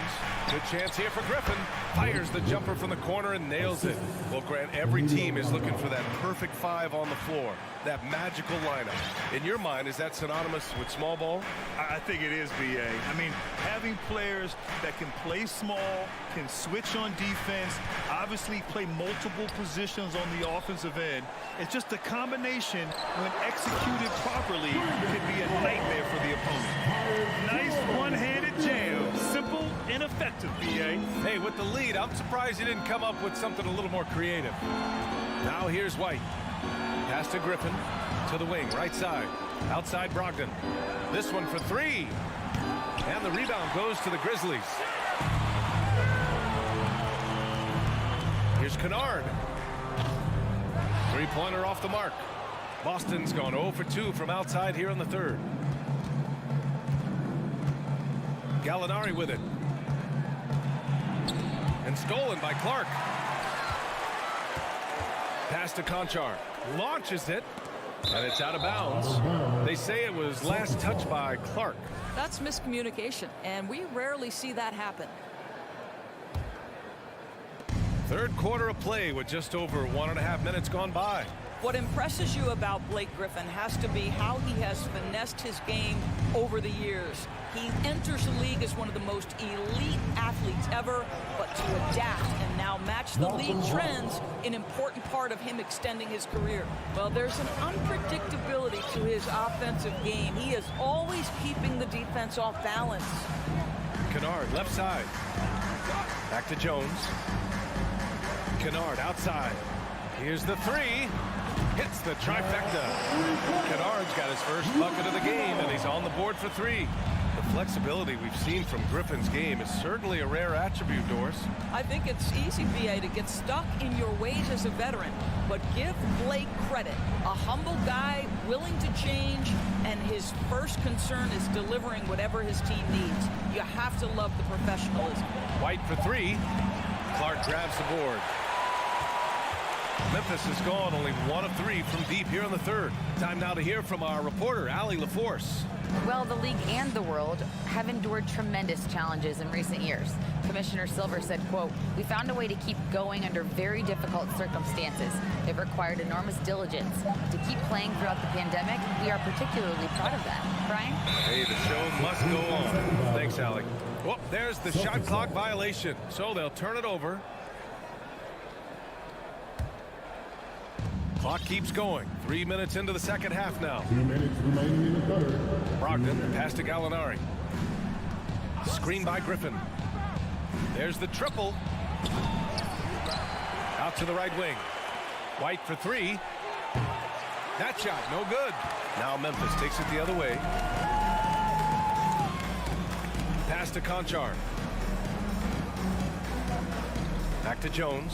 Good chance here for Griffin. Fires the jumper from the corner and nails it. Well, Grant, every team is looking for that perfect 5 on the floor. That magical lineup. In your mind, is that synonymous with small ball? I think it is, B.A. I mean, having players that can play small, can switch on defense, obviously play multiple positions on the offensive end. It's just a combination, when executed properly, can be a nightmare for the opponent. Nice one-handed jam. Simple and effective, B.A. Hey, with the lead, I'm surprised he didn't come up with something a little more creative. Now here's White. Pass to Griffin. To the wing, right side. Outside Brogdon. This one for 3. And the rebound goes to the Grizzlies. Here's Kennard. 3-pointer off the mark. Boston's gone 0 for 2 from outside here in the third. Gallinari with it. And stolen by Clark. Pass to Conchar. Launches it. And it's out of bounds. They say it was last touched by Clark. That's miscommunication, and we rarely see that happen. Third quarter of play with just over 1.5 minutes gone by. What impresses you about Blake Griffin has to be how he has finessed his game over the years. He enters the league as one of the most elite athletes ever, but to adapt and now match the league trends, an important part of him extending his career. Well, there's an unpredictability to his offensive game. He is always keeping the defense off balance. Kennard, left side. Back to Jones. Kennard outside. Here's the three. Hits the trifecta. Kennard's got his first bucket of the game, and he's on the board for three. The flexibility we've seen from Griffin's game is certainly a rare attribute, Doris. I think it's easy, BA, to get stuck in your ways as a veteran, but give Blake credit. A humble guy, willing to change, and his first concern is delivering whatever his team needs. You have to love the professionalism. White for three. Clark grabs the board. Memphis is gone, only 1 of 3 from deep here in the third. Time now to hear from our reporter, Allie LaForce. Well, the league and the world have endured tremendous challenges in recent years. Commissioner Silver said, quote, "We found a way to keep going under very difficult circumstances. It required enormous diligence. To keep playing throughout the pandemic, we are particularly proud of that." Brian? Hey, the show must go on. Thanks, Allie. Well, there's the shot clock violation, so they'll turn it over. Clock keeps going. 3 minutes into the second half now. 2 minutes remaining in the third. Brogdon pass to Gallinari. Screen by Griffin. There's the triple. Out to the right wing. White for three. That shot, no good. Now Memphis takes it the other way. Pass to Conchar. Back to Jones.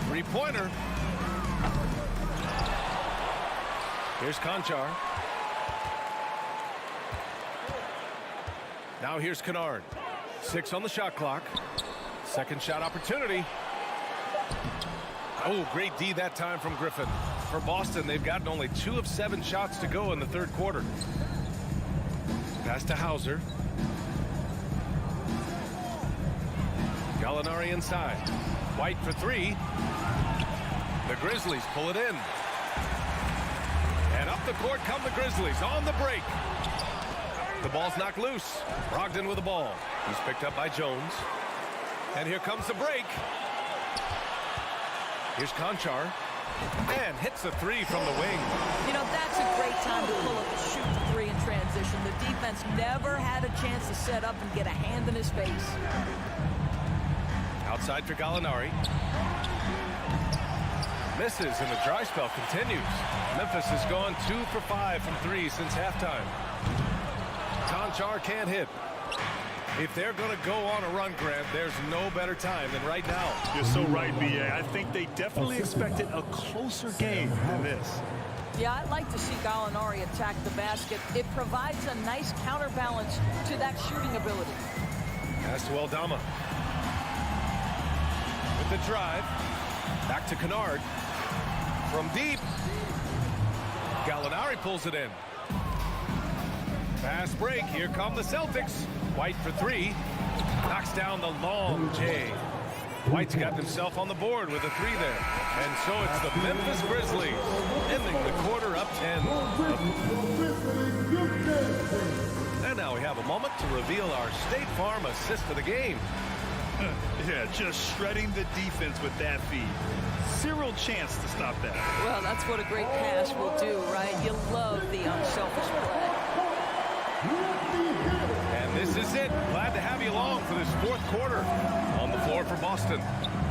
Three-pointer. Here's Conchar. Now here's Kennard. 6 on the shot clock. Second shot opportunity. Oh, great D that time from Griffin. For Boston, they've gotten only 2 of 7 shots to go in the third quarter. Pass to Hauser. Gallinari inside. White for three. The Grizzlies pull it in. And up the court come the Grizzlies on the break. The ball's knocked loose. Brogdon with the ball. He's picked up by Jones. And here comes the break. Here's Conchar. And hits the three from the wing. You know, that's a great time to pull up a shoot three in transition. The defense never had a chance to set up and get a hand in his face. Outside for Gallinari. Misses, and the dry spell continues. Memphis has gone 2 for 5 from 3 since halftime. Conchar can't hit. If they're going to go on a run, Grant, there's no better time than right now. You're so right, B.A. I think they definitely expected a closer game than this. Yeah, I'd like to see Gallinari attack the basket. It provides a nice counterbalance to that shooting ability. Pass to Aldama. With the drive. Back to Kennard. From deep. Gallinari pulls it in. Fast break. Here come the Celtics. White for three. Knocks down the long J. White's got himself on the board with a three there. And so it's the Memphis Grizzlies ending the quarter up 10. And now we have a moment to reveal our State Farm assist of the game. Yeah, just shredding the defense with that feed. Zero chance to stop that. Well, that's what a great pass will do, right? You love the unselfish play. And this is it. Glad to have you along for this fourth quarter. On the floor for Boston,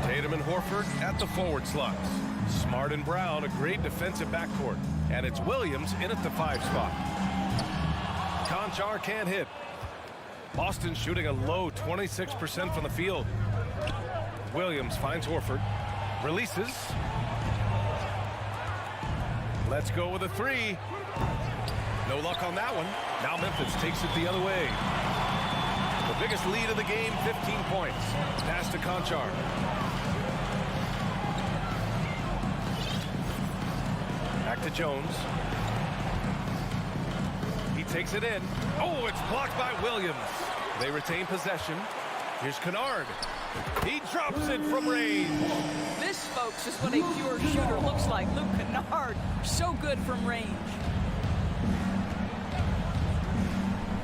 Tatum and Horford at the forward slots. Smart and Brown, a great defensive backcourt. And it's Williams in at the 5 spot. Conchar can't hit. Boston shooting a low 26% from the field. Williams finds Horford. Releases. Let's go with a three. No luck on that one. Now Memphis takes it the other way. The biggest lead of the game, 15 points. Pass to Conchar. Back to Jones. He takes it in. Oh, it's blocked by Williams. They retain possession. Here's Kennard. He drops it from range. This, folks, is what a pure shooter looks like. Luke Kennard, so good from range.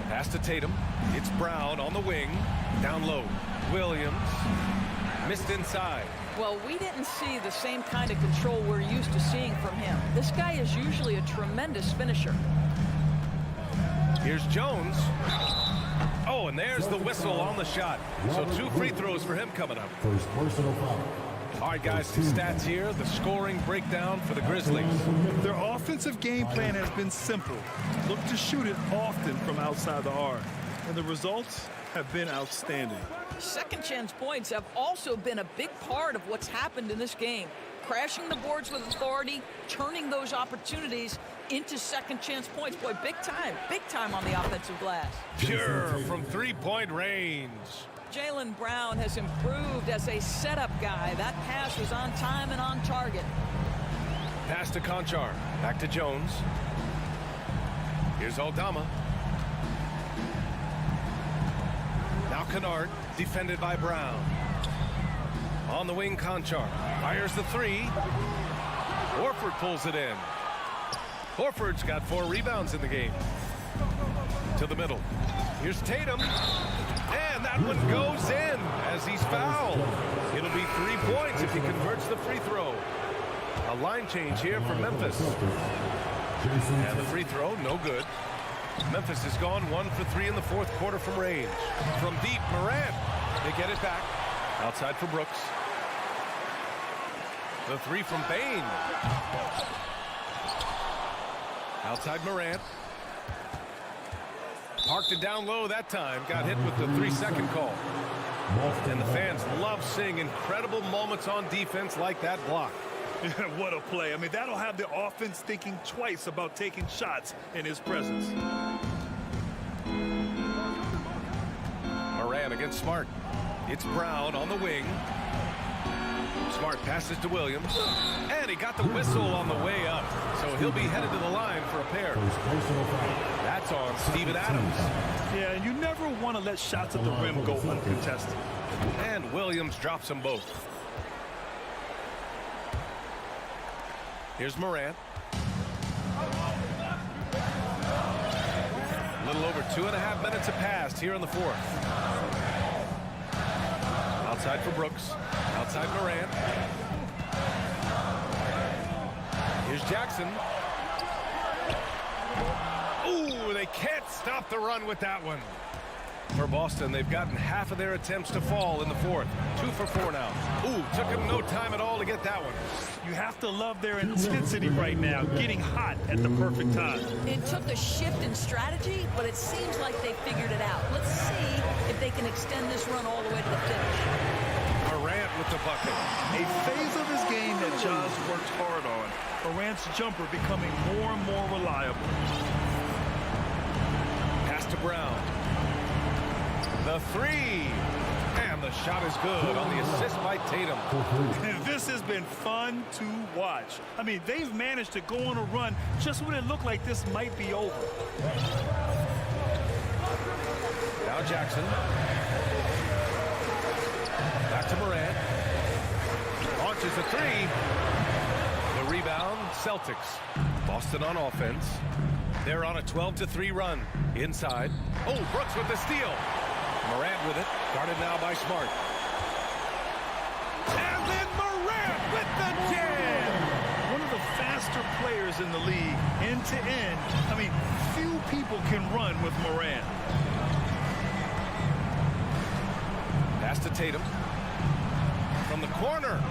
Pass to Tatum. It's Brown on the wing. Down low. Williams. Missed inside. Well, we didn't see the same kind of control we're used to seeing from him. This guy is usually a tremendous finisher. Here's Jones. Oh, and there's the whistle on the shot. So 2 free throws for him coming up. First personal foul. All right, guys, some stats here. The scoring breakdown for the Grizzlies. Their offensive game plan has been simple. Look to shoot it often from outside the arc. And the results have been outstanding. Second chance points have also been a big part of what's happened in this game. Crashing the boards with authority, turning those opportunities into second chance points. Boy, big time on the offensive glass. Pure from 3-point range. Jaylen Brown has improved as a setup guy. That pass was on time and on target. Pass to Conchar. Back to Jones. Here's Aldama. Now Kennard, defended by Brown. On the wing, Conchar. Fires the 3. Horford pulls it in. Horford's got 4 rebounds in the game. To the middle. Here's Tatum. And that one goes in as he's fouled. It'll be 3 points if he converts the free throw. A line change here for Memphis. And the free throw, no good. Memphis has gone 1 for 3 in the fourth quarter from range. From deep, Morant. They get it back. Outside for Brooks. The 3 from Bain. Outside Morant. Parked it down low that time. Got hit with the 3-second call. And the fans love seeing incredible moments on defense like that block. What a play. I mean, that'll have the offense thinking twice about taking shots in his presence. Morant against Smart. It's Brown on the wing. Smart passes to Williams. And he got the whistle on the way up. So he'll be headed to the line for a pair. That's on Steven Adams. Yeah, and you never want to let shots at the rim go uncontested. And Williams drops them both. Here's Morant. A little over 2.5 minutes have passed here in the fourth. Outside for Brooks. Outside Morant. Here's Jackson. Ooh, they can't stop the run with that one. For Boston, they've gotten half of their attempts to fall in the fourth. 2 for 4 now. Ooh, took him no time at all to get that one. You have to love their intensity right now, getting hot at the perfect time. It took a shift in strategy, but it seems like they figured it out. Let's see if they can extend this run all the way to the finish. Morant with the bucket. A phase of his game that Jaws worked hard on. Morant's jumper becoming more and more reliable. Pass to Brown. The 3. And the shot is good on the assist by Tatum. This has been fun to watch. I mean, they've managed to go on a run just when it looked like this might be over. Now Jackson. Back to Morant. Launches a 3. The rebound, Celtics. Boston on offense. They're on a 12-3 run. Inside. Oh, Brooks with the steal. Morant with it. Guarded now by Smart. And then Morant with the jam. One of the faster players in the league, end to end. I mean, few people can run with Morant. Pass to Tatum. From the corner.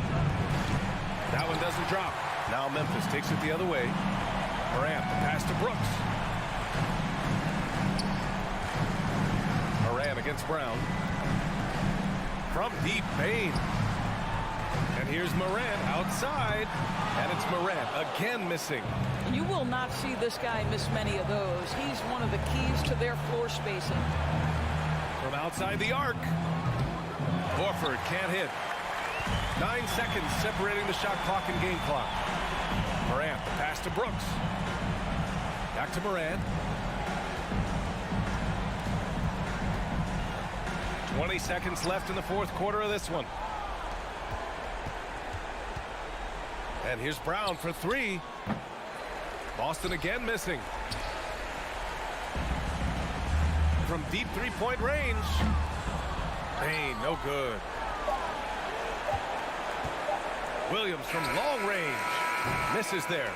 That one doesn't drop. Now Memphis takes it the other way. Morant, the pass to Brooks. Morant against Brown. From deep, Bain. And here's Morant outside. And it's Morant again missing. You will not see this guy miss many of those. He's one of the keys to their floor spacing. From outside the arc. Horford can't hit. 9 seconds separating the shot clock and game clock. Morant, the pass to Brooks. Back to Morant. 20 seconds left in the fourth quarter of this one. And here's Brown for three. Boston again missing. From deep three-point range. Payne, no good. Williams from long range. Misses there.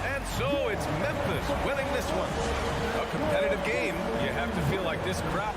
And so it's Memphis winning this one. A competitive game. You have to feel like this crowd.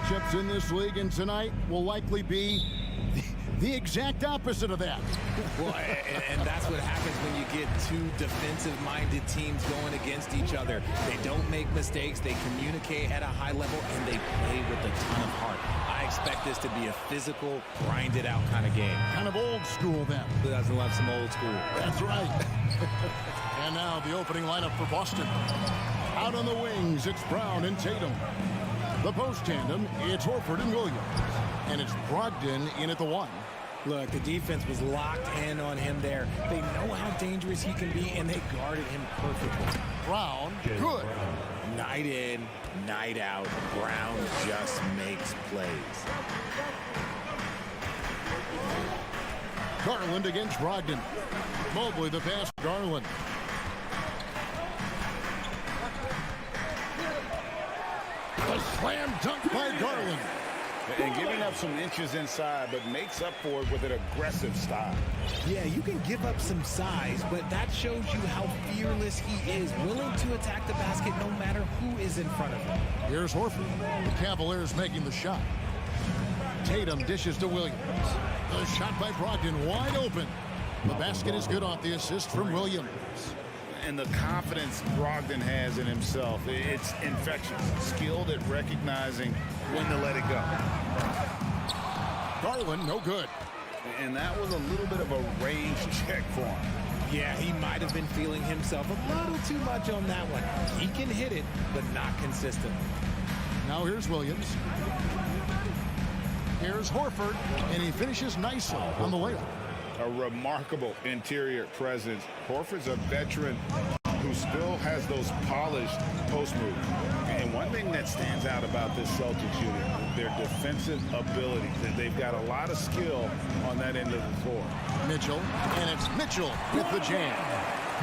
matchups in this league, and tonight will likely be the exact opposite of that. Well, and that's what happens when you get two defensive-minded teams going against each other. They don't make mistakes, they communicate at a high level, and they play with a ton of heart. I expect this to be a physical, grinded-out kind of game. Kind of old school, then. Who doesn't love some old school? That's right. And now the opening lineup for Boston. Out on the wings, it's Brown and Tatum. The post tandem, it's Horford and Williams. And it's Brogdon in at the 1. Look, the defense was locked in on him there. They know how dangerous he can be, and they guarded him perfectly. Brown, good. Night in, night out, Brown just makes plays. Garland against Brogdon. Mobley the pass, Garland. A slam dunk by Garland. And giving up some inches inside, but makes up for it with an aggressive style. Yeah, you can give up some size, but that shows you how fearless he is, willing to attack the basket no matter who is in front of him. Here's Horford. The Cavaliers making the shot. Tatum dishes to Williams. The shot by Brogdon wide open. The basket is good off the assist from Williams. And the confidence Brogdon has in himself, it's infectious. Skilled at recognizing when to let it go. Garland, no good. And that was a little bit of a range check for him. Yeah, he might have been feeling himself a little too much on that one. He can hit it, but not consistent. Now here's Williams. Here's Horford, and he finishes nicely on the layup. A remarkable interior presence. Horford's a veteran who still has those polished post moves. And one thing that stands out about this Celtics unit, their defensive ability. They've got a lot of skill on that end of the floor. Mitchell, and it's Mitchell with the jam.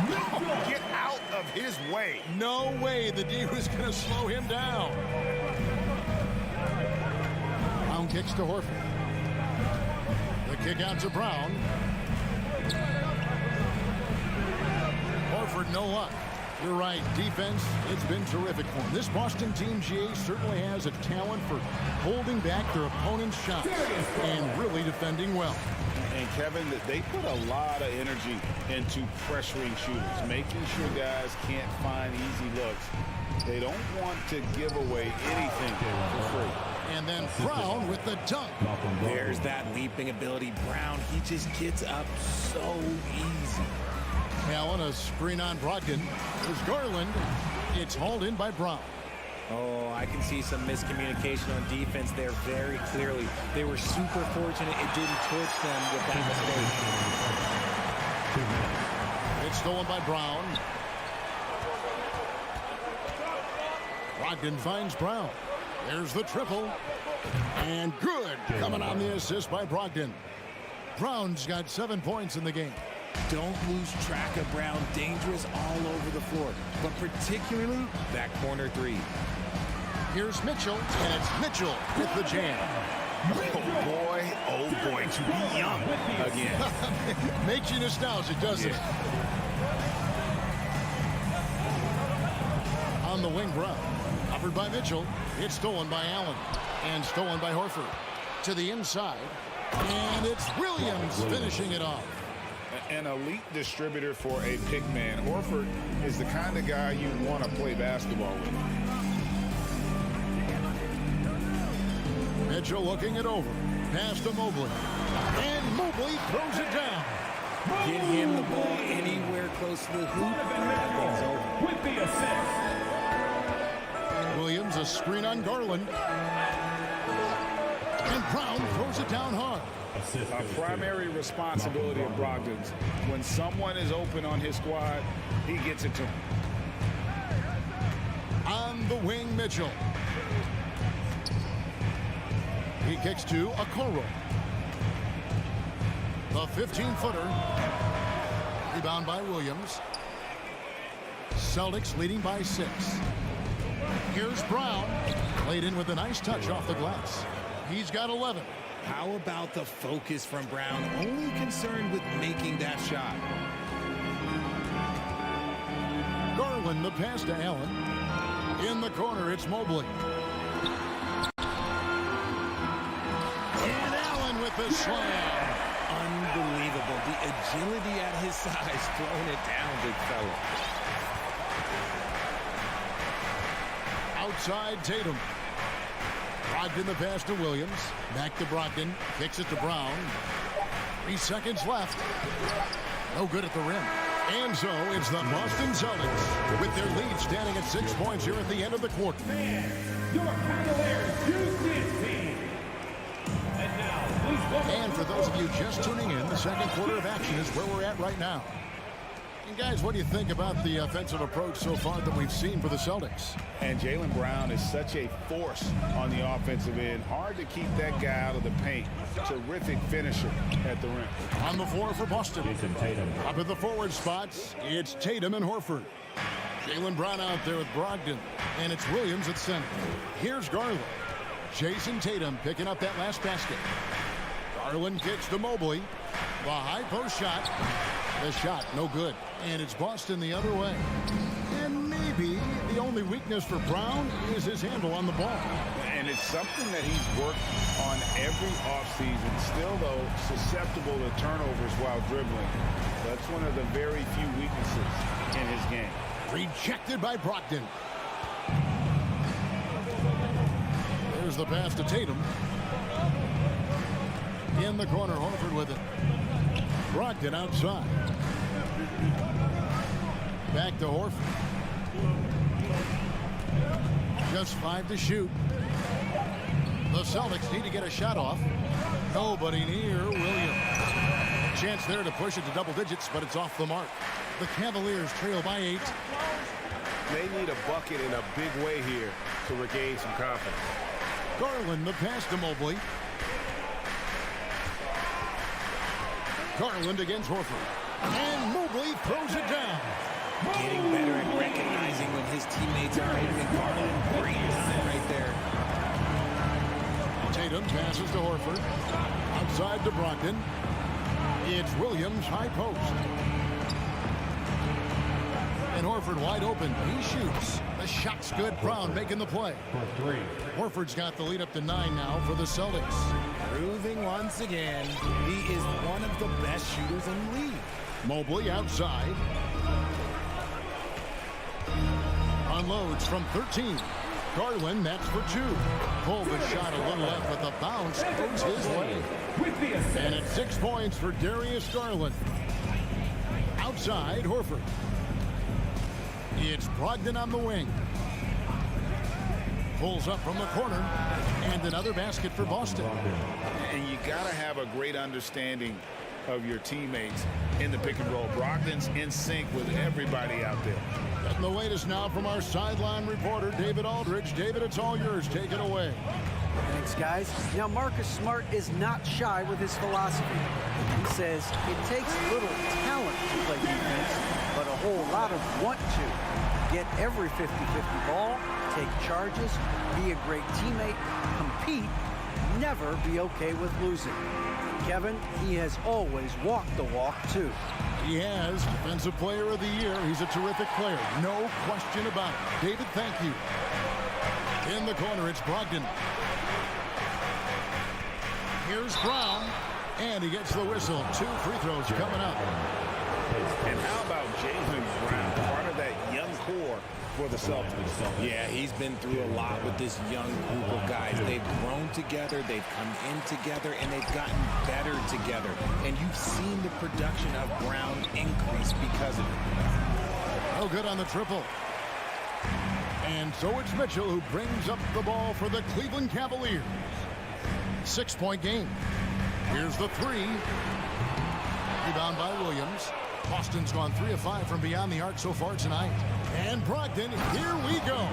No, get out of his way. No way the D was going to slow him down. Brown kicks to Horford. The kick out to Brown. Horford, no luck. You're right. Defense, it's been terrific for him. This Boston team, GA, certainly has a talent for holding back their opponent's shots and really defending well. And Kevin, they put a lot of energy into pressuring shooters, making sure guys can't find easy looks. They don't want to give away anything for free. And then Brown with the dunk. There's that leaping ability. Brown, he just gets up so easy. Allen, a screen on Brogdon. There's Garland. It's hauled in by Brown. Oh, I can see some miscommunication on defense there very clearly. They were super fortunate it didn't torch them with that mistake. It's stolen by Brown. Brogdon finds Brown. There's the triple. And good. Coming on the assist by Brogdon. Brown's got 7 points in the game. Don't lose track of Brown. Dangerous all over the floor, but particularly that corner three. Here's Mitchell, and it's Mitchell with the jam. Oh boy, to be young again. Makes you nostalgic, doesn't it? On the wing, Brown. Offered by Mitchell. It's stolen by Allen. And stolen by Horford. To the inside. And it's Williams finishing it off. An elite distributor for a pick man. Horford is the kind of guy you want to play basketball with. Mitchell looking it over. Pass to Mobley. And Mobley throws it down. Get him the ball anywhere close to the hoop. That thing's over. With the assist. Williams, a screen on Garland. And Brown throws it down hard. A primary responsibility of Brogdon's. When someone is open on his squad, he gets it to him. On the wing, Mitchell. He kicks to Okoro. The 15-footer. Rebound by Williams. Celtics leading by 6. Here's Brown. Laid in with a nice touch off the glass. He's got 11. How about the focus from Brown? Only concerned with making that shot. Garland, the pass to Allen. In the corner, it's Mobley. the slam. Unbelievable. The agility at his size, throwing it down, big fella. Outside Tatum. Brogdon the pass to Williams. Back to Brogdon. Kicks it to Brown. 3 seconds left. No good at the rim. And so it's the Boston Celtics with their lead standing at 6 points here at the end of the quarter. Your Cavaliers use this team. And now, please welcome. And for those of you just tuning in, the second quarter of action is where we're at right now. And guys, what do you think about the offensive approach so far that we've seen for the Celtics? And Jaylen Brown is such a force on the offensive end. Hard to keep that guy out of the paint. Terrific finisher at the rim. On the floor for Boston. Up at the forward spots, it's Tatum and Horford. Jaylen Brown out there with Brogdon. And it's Williams at center. Here's Garland. Jason Tatum picking up that last basket. Garland kicks to Mobley. The high post shot. The shot, no good. And it's Boston the other way. And maybe the only weakness for Brown is his handle on the ball. And it's something that he's worked on every offseason. Still, though, susceptible to turnovers while dribbling. That's one of the very few weaknesses in his game. Rejected by Brogdon. There's the pass to Tatum. In the corner, Horford with it. Brogdon outside. Back to Horford. Just 5 to shoot. The Celtics need to get a shot off. Nobody near Williams. Chance there to push it to double digits, but it's off the mark. The Cavaliers trail by 8. They need a bucket in a big way here to regain some confidence. Garland the pass to Mobley. Garland against Horford. And Mobley throws it down. Getting better at recognizing when his teammates are open. Garland, great time right there. Tatum passes to Horford. Outside to Brogdon. It's Williams, high post. And Horford wide open. He shoots. The shot's good. Brown making the play. Horford's got the lead up to 9 now for the Celtics. Proving once again, he is one of the best shooters in the league. Mobley outside. Unloads from 13. Garland, that's for 2. Pulled the shot a little left, but the bounce goes his way. And it's 6 points for Darius Garland. Outside, Horford. It's Brogdon on the wing. Pulls up from the corner. And another basket for Boston. And you got to have a great understanding of your teammates in the pick and roll. Brogdon's in sync with everybody out there. Getting the latest now from our sideline reporter, David Aldridge. David, it's all yours. Take it away. Thanks, guys. Now, Marcus Smart is not shy with his philosophy. He says it takes little talent to play defense, but a whole lot of want to. Get every 50-50 ball, take charges, be a great teammate, compete, never be okay with losing. Kevin, he has always walked the walk, too. He has Defensive Player of the Year. He's a terrific player. No question about it. David, thank you. In the corner, it's Brogdon. Here's Brown. And he gets the whistle. 2 free throws coming up. And how about Jaylen Brown, part of that young core for the Celtics? Yeah, he's been through a lot with this young group of guys. They've grown together, they've come in together, and they've gotten better together. And you've seen the production of Brown increase because of it. No good on the triple. And so it's Mitchell who brings up the ball for the Cleveland Cavaliers. 6-point game. Here's the 3. Rebound by Williams. Boston's gone 3 of 5 from beyond the arc so far tonight. And Brogdon, here we go.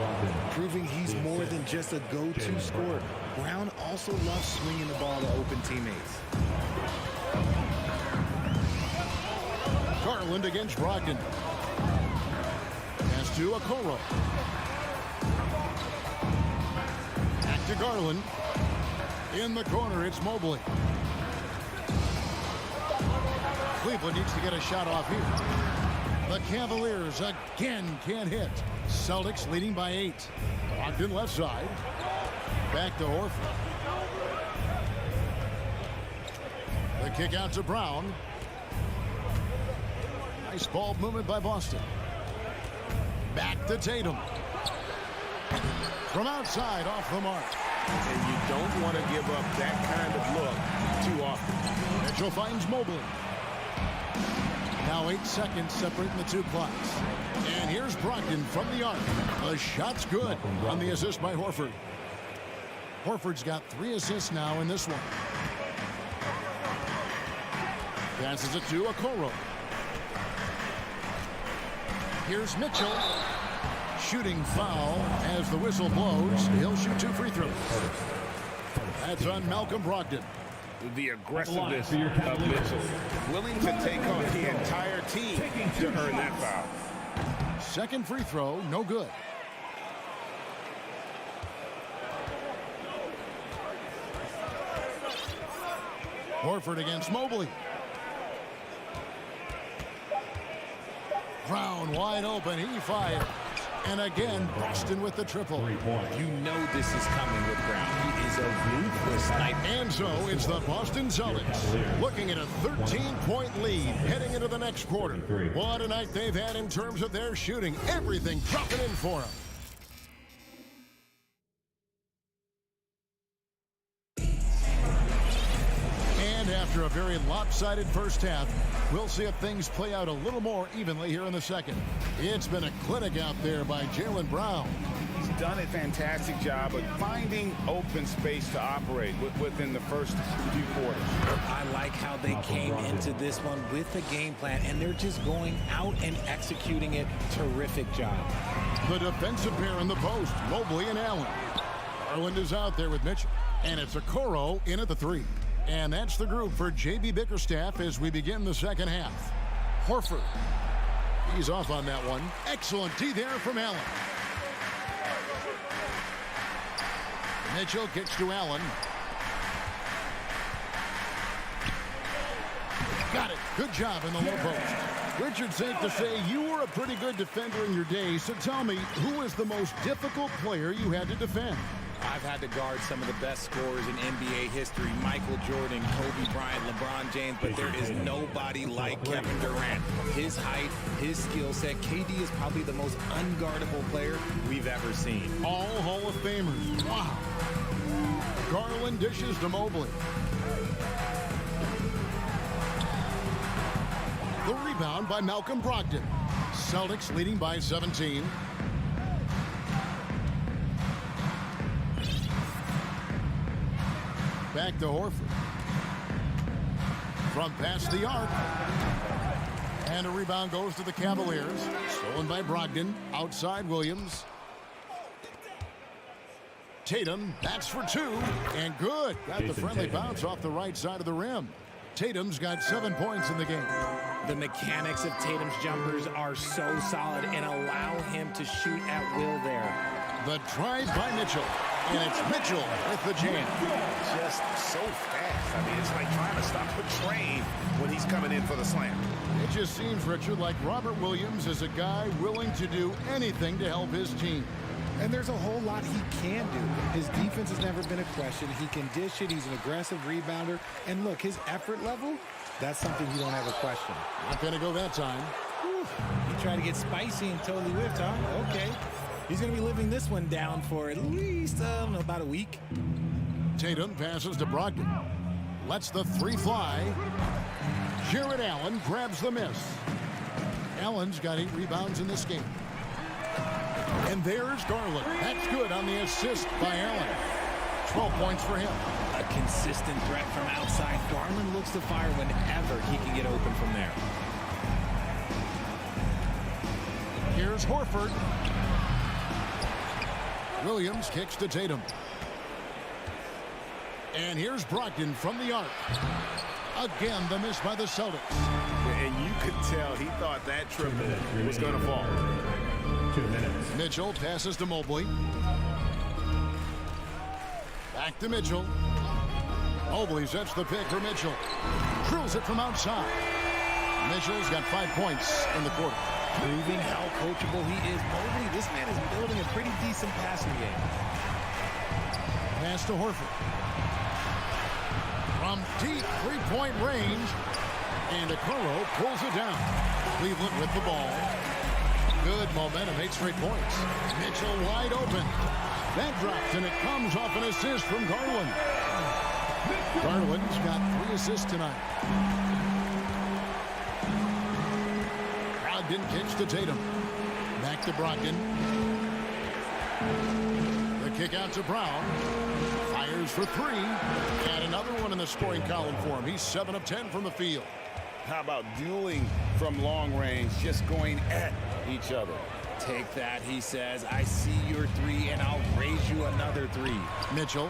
Proving he's more than just a go-to scorer. Brown also loves swinging the ball to open teammates. Garland against Brogdon. Pass to Okoro. Back to Garland. In the corner, it's Mobley. Cleveland needs to get a shot off here. The Cavaliers again can't hit. Celtics leading by 8. Brogdon left side. Back to Horford. The kick out to Brown. Nice ball movement by Boston. Back to Tatum. From outside, off the mark. And you don't want to give up that kind of look too often. Mitchell finds Mobley. Now 8 seconds separating the two clocks. And here's Brogdon from the arc. The shot's good on the assist by Horford. Horford's got 3 assists now in this one. Passes it to Okoro. Here's Mitchell. Shooting foul as the whistle blows. He'll shoot 2 free throws. That's on Malcolm Brogdon. The aggressiveness of Mitchell. Willing to take on the entire team to earn that foul. Second free throw, no good. Horford against Mobley. Brown wide open. He fires. And again, Boston with the triple. You know this is coming with Brown. He is a ruthless sniper. And so it's the Boston Celtics looking at a 13-point lead heading into the next quarter. What a night they've had in terms of their shooting. Everything dropping in for them. And after a very lopsided first half, we'll see if things play out a little more evenly here in the second. It's been a clinic out there by Jaylen Brown. He's done a fantastic job of finding open space to operate within the first few quarters. I like how they came into this one with a game plan, and they're just going out and executing it. Terrific job. The defensive pair in the post, Mobley and Allen. Garland is out there with Mitchell, and it's Okoro in at the 3. And that's the group for J.B. Bickerstaff as we begin the second half. Horford. He's off on that one. Excellent D there from Allen. Mitchell kicks to Allen. Got it. Good job in the low post. Richard, safe to say you were a pretty good defender in your day, so tell me, who was the most difficult player you had to defend? I've had to guard some of the best scorers in NBA history. Michael Jordan, Kobe Bryant, LeBron James, but there is nobody like Kevin Durant. His height, his skill set. KD is probably the most unguardable player we've ever seen. All Hall of Famers. Wow. Garland dishes to Mobley. The rebound by Malcolm Brogdon. Celtics leading by 17. Back to Horford. From past the arc. And a rebound goes to the Cavaliers. Stolen by Brogdon. Outside Williams. Tatum bats for 2. And good. Got the friendly bounce off the right side of the rim. Tatum's got 7 points in the game. The mechanics of Tatum's jumpers are so solid and allow him to shoot at will there. The drive by Mitchell. And it's Mitchell with the jam. Just so fast. I mean, it's like trying to stop a train when he's coming in for the slam. It just seems, Richard, like Robert Williams is a guy willing to do anything to help his team. And there's a whole lot he can do. His defense has never been a question. He can dish it. He's an aggressive rebounder. And look, his effort level, that's something you don't have a question. Not going to go that time. Whew. He tried to get spicy and totally whiffed, huh? Okay. He's going to be living this one down for at least, about a week. Tatum passes to Brogdon. Lets the 3 fly. Jared Allen grabs the miss. Allen's got 8 rebounds in this game. And there's Garland. That's good on the assist by Allen. 12 points for him. A consistent threat from outside. Garland looks to fire whenever he can get open from there. Here's Horford. Williams kicks to Tatum. And here's Brogdon from the arc. Again, the miss by the Celtics. And you could tell he thought that triple was going to fall. 2 minutes. Mitchell passes to Mobley. Back to Mitchell. Mobley sets the pick for Mitchell. Drills it from outside. Mitchell's got 5 points in the quarter. Proving how coachable he is. Mobley, this man is building a pretty decent passing game. Pass to Horford. from deep three-point range. And Okoro pulls it down. Cleveland with the ball. Good momentum, 8 straight points. Mitchell wide open. That drops, and it comes off an assist from Garland. Garland's got 3 assists tonight. Brogdon kicks to Tatum. Back to Brogdon. The kick out to Brown. Fires for 3. And another one in the scoring column for him. He's 7 of 10 from the field. How about dueling from long range, just going at each other? Take that, he says. I see your 3, and I'll raise you another 3. Mitchell.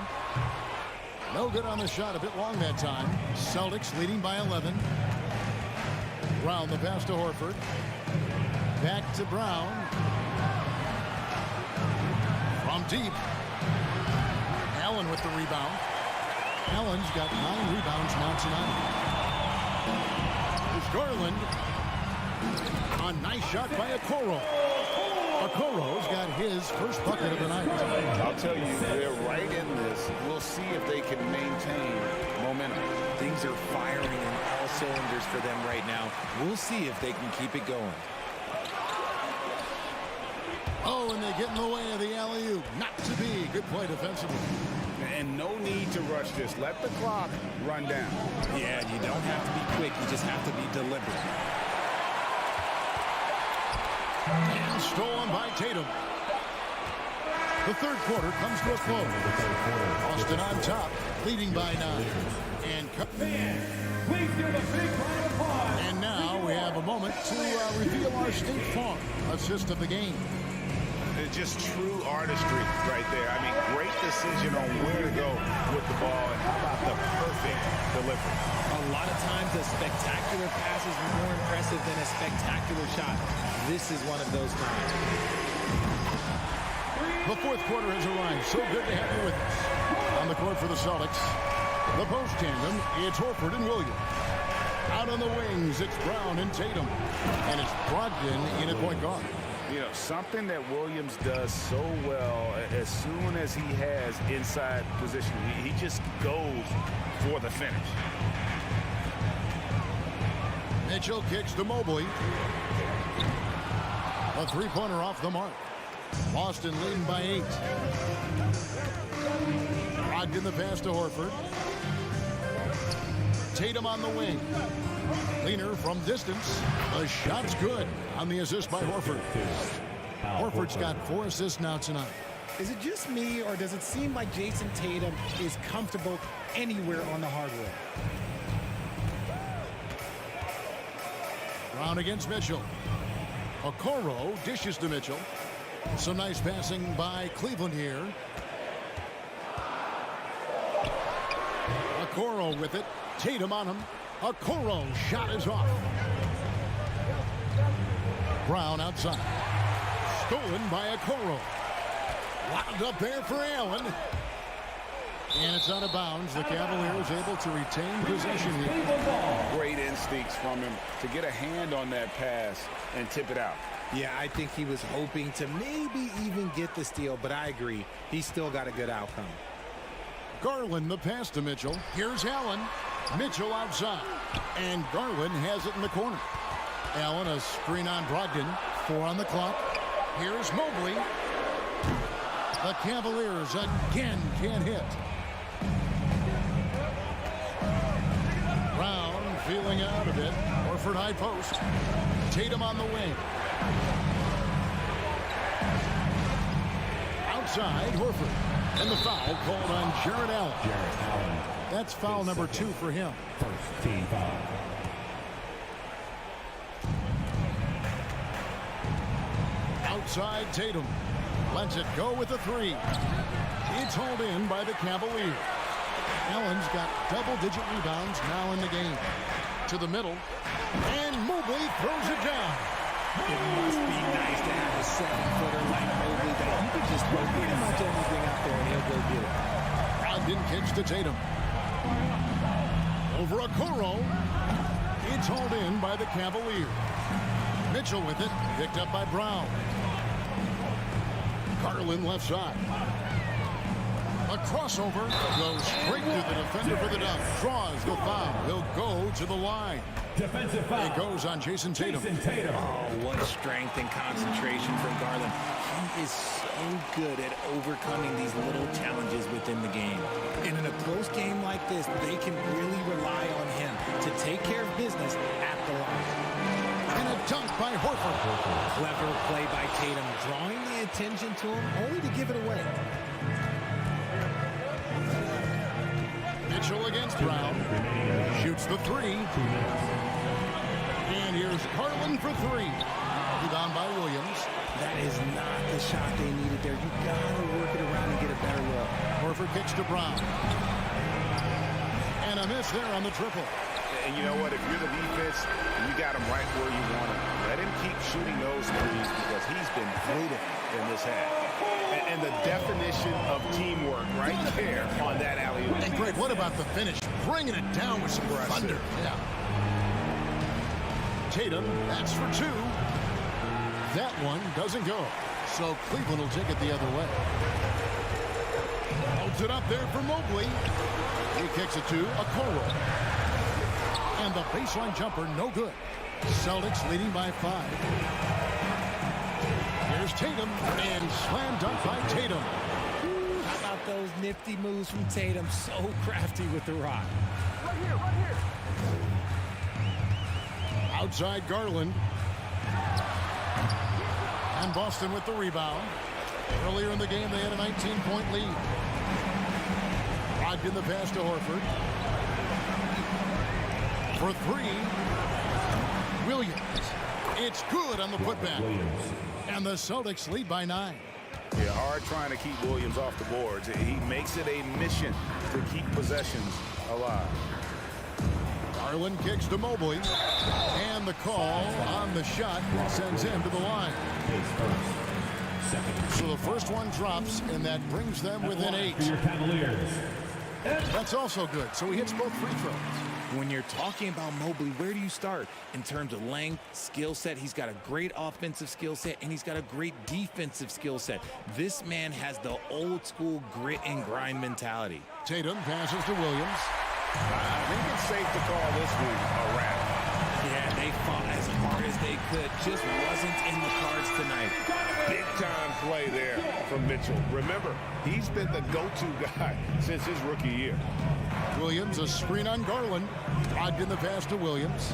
No good on the shot, a bit long that time. Celtics leading by 11. Brown the pass to Horford. Back to Brown. From deep. Allen with the rebound. Allen's got 9 rebounds now tonight. Here's Garland. A nice shot by Okoro. Okoro's got his first bucket of the night. I'll tell you, they're right in this. We'll see if they can maintain momentum. Things are firing on all cylinders for them right now. We'll see if they can keep it going. Oh, and they get in the way of the alley-oop. Not to be. Good play defensively. And no need to rush this. Let the clock run down. Yeah, you don't have to be quick. You just have to be deliberate. And stolen by Tatum. The third quarter comes to a close. Austin on top, leading by 9. And now we have a moment to reveal our State Farm assist of the game. It's just true artistry right there. I mean, great decision on where to go with the ball, and how about the perfect delivery. A lot of times a spectacular pass is more impressive than a spectacular shot. This is one of those times. The fourth quarter has arrived. So good to have you with us. On the court for the Celtics, the post tandem, it's Horford and Williams. Out on the wings, it's Brown and Tatum. And it's Brogdon in at point guard. You know, something that Williams does so well, as soon as he has inside position, he just goes for the finish. Mitchell kicks to Mobley. A three-pointer off the mark. Boston leading by 8. Brogdon the pass to Horford. Tatum on the wing. Leaner from distance. The shot's good on the assist by Horford. Horford's got 4 assists now tonight. Is it just me, or does it seem like Jason Tatum is comfortable anywhere on the hardwood? Brown against Mitchell. Okoro dishes to Mitchell. Some nice passing by Cleveland here. Okoro with it. Tatum on him. Okoro shot is off. Brown outside. Stolen by Okoro. Wound up there for Allen. And it's out of bounds. The Cavaliers able to retain possession here. Great instincts from him to get a hand on that pass and tip it out. Yeah, I think he was hoping to maybe even get the steal, but I agree. He still got a good outcome. Garland the pass to Mitchell. Here's Allen. Mitchell outside. And Garland has it in the corner. Allen a screen on Brogdon. 4 on the clock. Here's Mobley. The Cavaliers again can't hit. Brown feeling out a bit. Horford high post. Tatum on the wing. Outside, Horford. And the foul called on Jarrett Allen. That's foul number 2 for him. First team foul. Outside Tatum. Lets it go with a 3. It's hauled in by the Cavaliers. Allen's got double-digit rebounds now in the game. To the middle. And Mobley throws it down. It must be nice to have a 7-footer like Mobley that you can just throw pretty much anything out there and he'll go get it. Brogdon kicks to Tatum. Over Okoro. It's hauled in by the Cavaliers. Mitchell with it. Picked up by Brown. Garland left side. A crossover goes straight to the defender for the Ducks draws the foul. He'll go to the line. Defensive foul. It goes on Jason Tatum. Oh, what strength and concentration from Garland. He is so good at overcoming these little challenges within the game. And in a close game like this, they can really rely on him to take care of business at the line. And a dunk by Horford. Clever play by Tatum, drawing the attention to him, only to give it away. Mitchell against Brown. Shoots the three. And here's Garland for three. Rebound by Williams. That is not the shot they needed there. You gotta work it around and get a better look. Horford kicks to Brown. And a miss there on the triple. And you know what? If you're the defense, you got him right where you want him. Let him keep shooting those threes because he's been brutal in this half. And the definition of teamwork right there on that alley-oop. And Greg, what about the finish? Bringing it down with some thunder. Yeah. Tatum, that's for two. That one doesn't go. So Cleveland will take it the other way. Holds it up there for Mobley. He kicks it to Okoro. And the baseline jumper, no good. Celtics leading by 5. Here's Tatum, and slam dunk by Tatum. How about those nifty moves from Tatum? So crafty with the rock. Right here. Outside Garland. And Boston with the rebound. Earlier in the game, they had a 19-point lead. Brogdon the pass to Horford. For three. Williams. It's good on the putback. And the Celtics lead by 9. Yeah, hard trying to keep Williams off the boards. He makes it a mission to keep possessions alive. Garland kicks to Mobley. And the call on the shot sends him to the line. So the first one drops, and that brings them within 8. Cavaliers. That's also good. So he hits both free throws. When you're talking about Mobley, where do you start? In terms of length, skill set, he's got a great offensive skill set, and he's got a great defensive skill set. This man has the old school grit and grind mentality. Tatum passes to Williams. I think it's safe to call this one a wrap. Yeah, they fought as hard as they could. Just wasn't in the cards tonight. Big time play there from Mitchell. Remember, he's been the go-to guy since his rookie year. Williams, a screen on Garland. Brogdon the pass to Williams.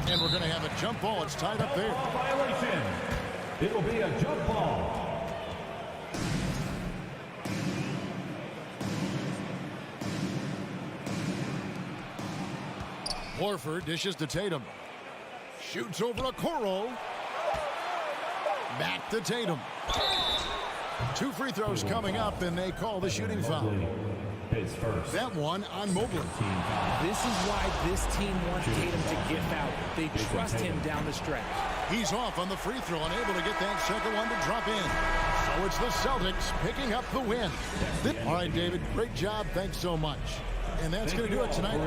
And we're going to have a jump ball. It's tied up there. Violation. It will be a jump ball. Horford dishes to Tatum. Shoots over Okoro. Back to Tatum. 2 free throws coming up, and they call the shooting foul. His first. That one on Mobley. This is why this team wants Tatum to get out. They trust him down the stretch. He's off on the free throw, unable to get that second one to drop in. So it's the Celtics picking up the win. All right, David, great job. Thanks so much. And that's going to do it tonight.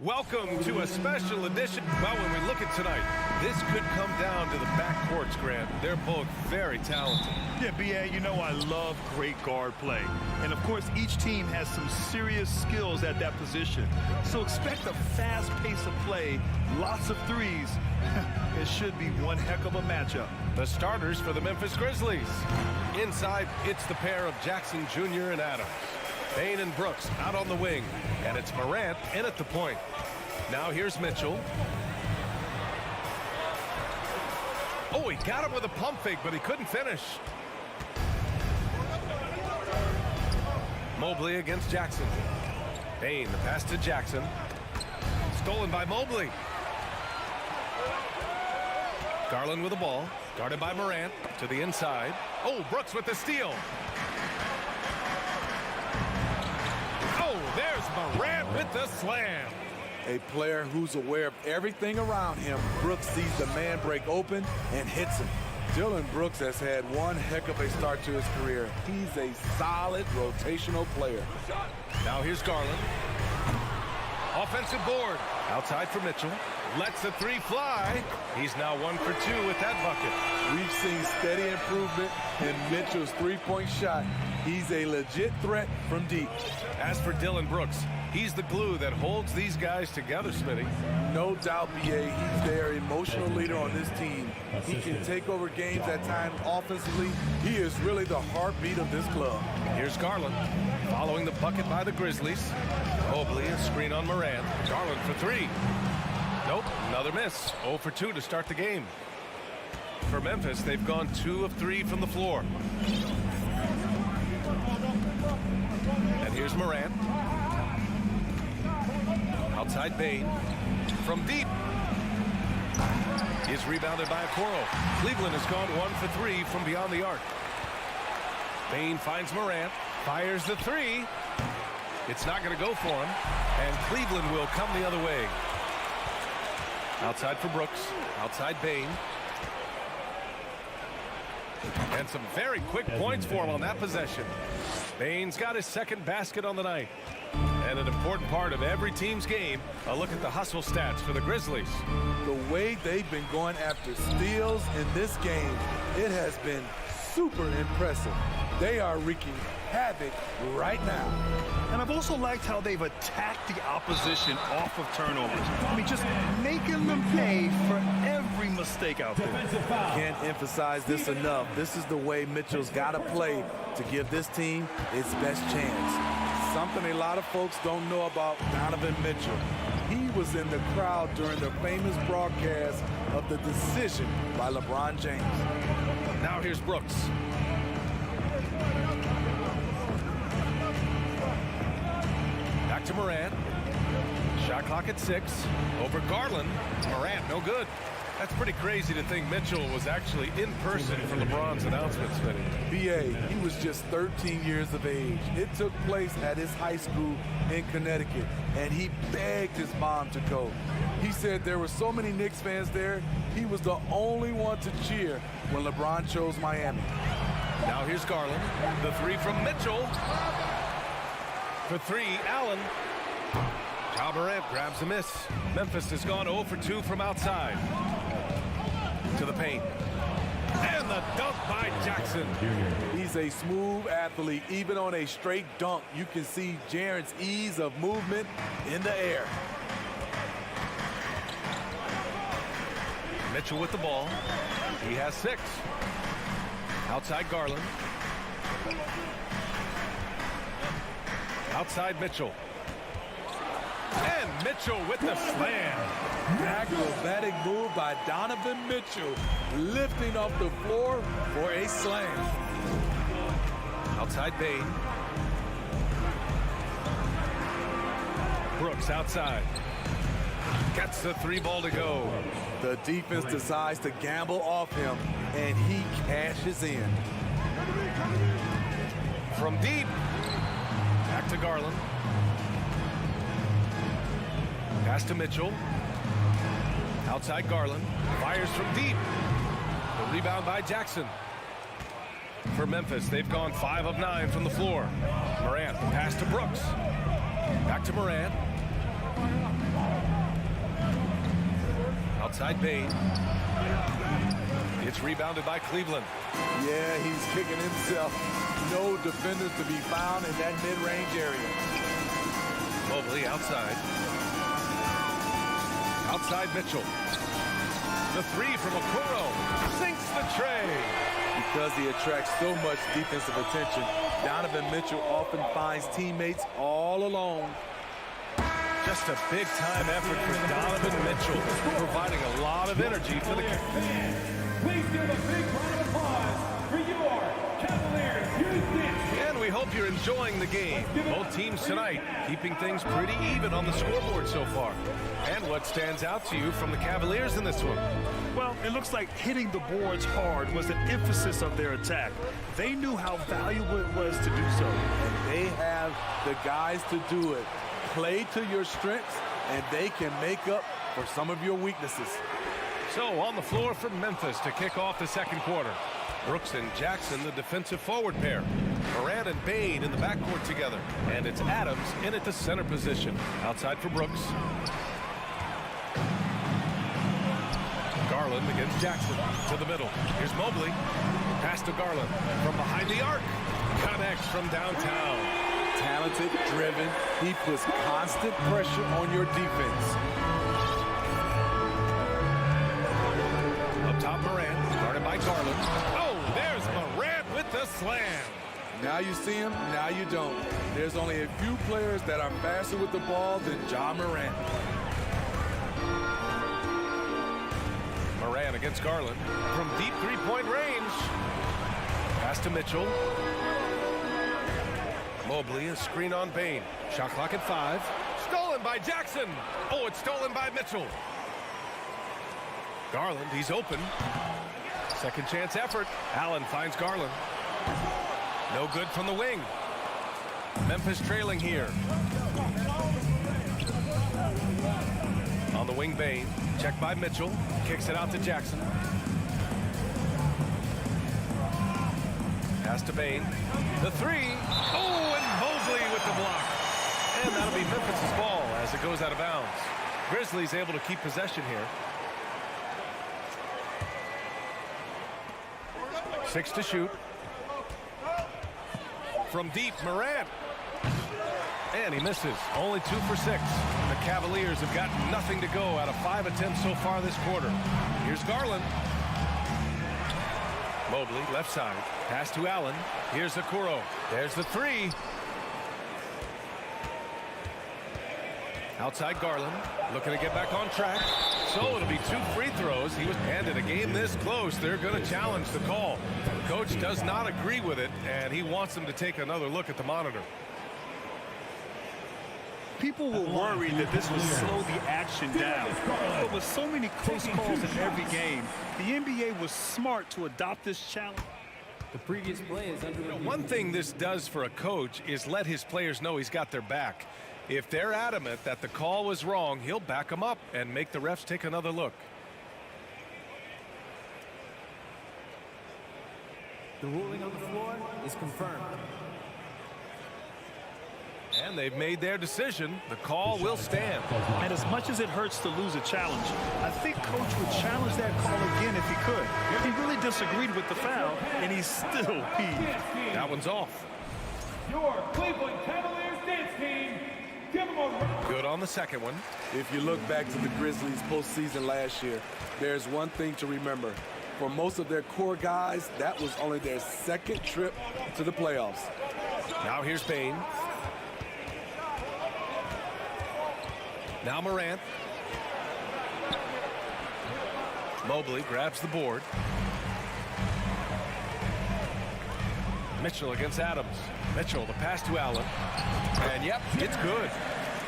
Welcome to a special edition. Well, when we look at tonight, this could come down to the backcourts, Grant. They're both very talented. Yeah, B.A., you know I love great guard play. And, of course, each team has some serious skills at that position. So expect a fast pace of play, lots of threes. It should be one heck of a matchup. The starters for the Memphis Grizzlies. Inside, it's the pair of Jackson Jr. and Adams. Payne and Brooks out on the wing, and it's Morant in at the point. Now here's Mitchell. Oh, he got him with a pump fake, but he couldn't finish. Mobley against Jackson. Payne, the pass to Jackson. Stolen by Mobley. Garland with the ball, guarded by Morant to the inside. Oh, Brooks with the steal. There's Morant with the slam. A player who's aware of everything around him. Brooks sees the man break open and hits him. Dylan Brooks has had one heck of a start to his career. He's a solid rotational player. Now here's Garland. Offensive board. Outside for Mitchell. Lets the three fly. He's now 1 for 2 with that bucket. We've seen steady improvement in Mitchell's three-point shot. He's a legit threat from deep. As for Dylan Brooks, he's the glue that holds these guys together, Smitty. No doubt, B.A., he's their emotional leader on this team. He can take over games at times offensively. He is really the heartbeat of this club. Here's Garland, following the bucket by the Grizzlies. Mobley, a screen on Morant. Garland for three. Nope, another miss. 0 for 2 to start the game. For Memphis, they've gone 2 of 3 from the floor. And here's Morant. Outside Payne. From deep. Is rebounded by Okoro. Cleveland has gone 1 for 3 from beyond the arc. Payne finds Morant. Fires the three. It's not going to go for him. And Cleveland will come the other way. Outside for Brooks. Outside Payne. And some very quick points for him on that possession. Payne's got his second basket on the night. And an important part of every team's game, a look at the hustle stats for the Grizzlies. The way they've been going after steals in this game, it has been super impressive. They are wreaking havoc right now. And I've also liked how they've attacked the opposition off of turnovers. I mean, just making them pay for every mistake out there. Can't emphasize this enough. This is the way Mitchell's got to play to give this team its best chance. Something a lot of folks don't know about Donovan Mitchell. He was in the crowd during the famous broadcast of the decision by LeBron James. Now here's Brooks. Back to Morant. Shot clock at 6. Over Garland. Morant, no good. That's pretty crazy to think Mitchell was actually in person for LeBron's announcements. B.A., he was just 13 years of age. It took place at his high school in Connecticut, and he begged his mom to go. He said there were so many Knicks fans there, he was the only one to cheer when LeBron chose Miami. Now here's Garland. The three from Mitchell. For three, Allen. Ja Morant grabs a miss. Memphis has gone 0 for 2 from outside. To the paint. And the dunk by Jackson. He's a smooth athlete. Even on a straight dunk, you can see Jaren's ease of movement in the air. Mitchell with the ball. He has 6. Outside Garland. Outside Mitchell. And Mitchell with the slam. Acrobatic move by Donovan Mitchell, lifting off the floor for a slam. Outside Payne. Brooks outside. Gets the 3 ball to go. The defense decides to gamble off him, and he cashes in. From deep. Back to Garland. Pass to Mitchell. Outside Garland. Fires from deep. The rebound by Jackson. For Memphis, they've gone 5 of 9 from the floor. Morant, pass to Brooks. Back to Morant. Outside Bain. It's rebounded by Cleveland. Yeah, he's kicking himself. No defenders to be found in that mid-range area. Mobley outside. Outside Mitchell. The three from Okoro sinks the tray. Because he attracts so much defensive attention, Donovan Mitchell often finds teammates all alone. Just a big-time effort for Donovan Mitchell, providing a lot of energy for the Cavaliers. Please give a big round of applause for your Cavaliers. And we hope you're enjoying the game. Both teams tonight keeping things pretty even on the scoreboard so far. And what stands out to you from the Cavaliers in this one? Well, it looks like hitting the boards hard was an emphasis of their attack. They knew how valuable it was to do so. And they have the guys to do it. Play to your strengths, and they can make up for some of your weaknesses. So on the floor for Memphis to kick off the second quarter. Brooks and Jackson, the defensive forward pair. Morant and Bain in the backcourt together. And it's Adams in at the center position. Outside for Brooks. Garland against Jackson to the middle. Here's Mobley. Pass to Garland from behind the arc. Connects from downtown. Talented, driven. He puts constant pressure on your defense. Up top, Morant, guarded by Garland. Oh, there's Morant with the slam. Now you see him, now you don't. There's only a few players that are faster with the ball than Ja Morant. Morant against Garland from deep three-point range. Pass to Mitchell. Mobley, a screen on Bain. Shot clock at 5. Stolen by Jackson. Oh, it's stolen by Mitchell. Garland, he's open. Second chance effort. Allen finds Garland. No good from the wing. Memphis trailing here. On the wing, Bain. Checked by Mitchell. Kicks it out to Jackson. Pass to Bain. The three. Oh, and Mobley with the block. And that'll be Memphis' ball as it goes out of bounds. Grizzlies able to keep possession here. 6 to shoot. From deep, Morant. And he misses. Only 2 for 6. The Cavaliers have got nothing to go out of 5 attempts so far this quarter. Here's Garland. Mobley, left side. Pass to Allen. Here's Okoro. There's the three. Outside Garland. Looking to get back on track. So it'll be 2 free throws. He was handed a game this close. They're going to challenge the call. The coach does not agree with it, and he wants them to take another look at the monitor. People were worried that this would slow the action down. But with so many close calls in every game, the NBA was smart to adopt this challenge. The previous play is under review. One thing this does for a coach is let his players know he's got their back. If they're adamant that the call was wrong, he'll back them up and make the refs take another look. The ruling on the floor is confirmed. And they've made their decision. The call will stand. And as much as it hurts to lose a challenge, I think Coach would challenge that call again if he could. He really disagreed with the foul, and he's still peeved. That one's off. Your Cleveland Cavaliers dance team. Give them a round. Good on the second one. If you look back to the Grizzlies postseason last year, there's one thing to remember. For most of their core guys, that was only their second trip to the playoffs. Now here's Bain. Now Morant. Mobley grabs the board. Mitchell against Adams. Mitchell, the pass to Allen. And yep, it's good.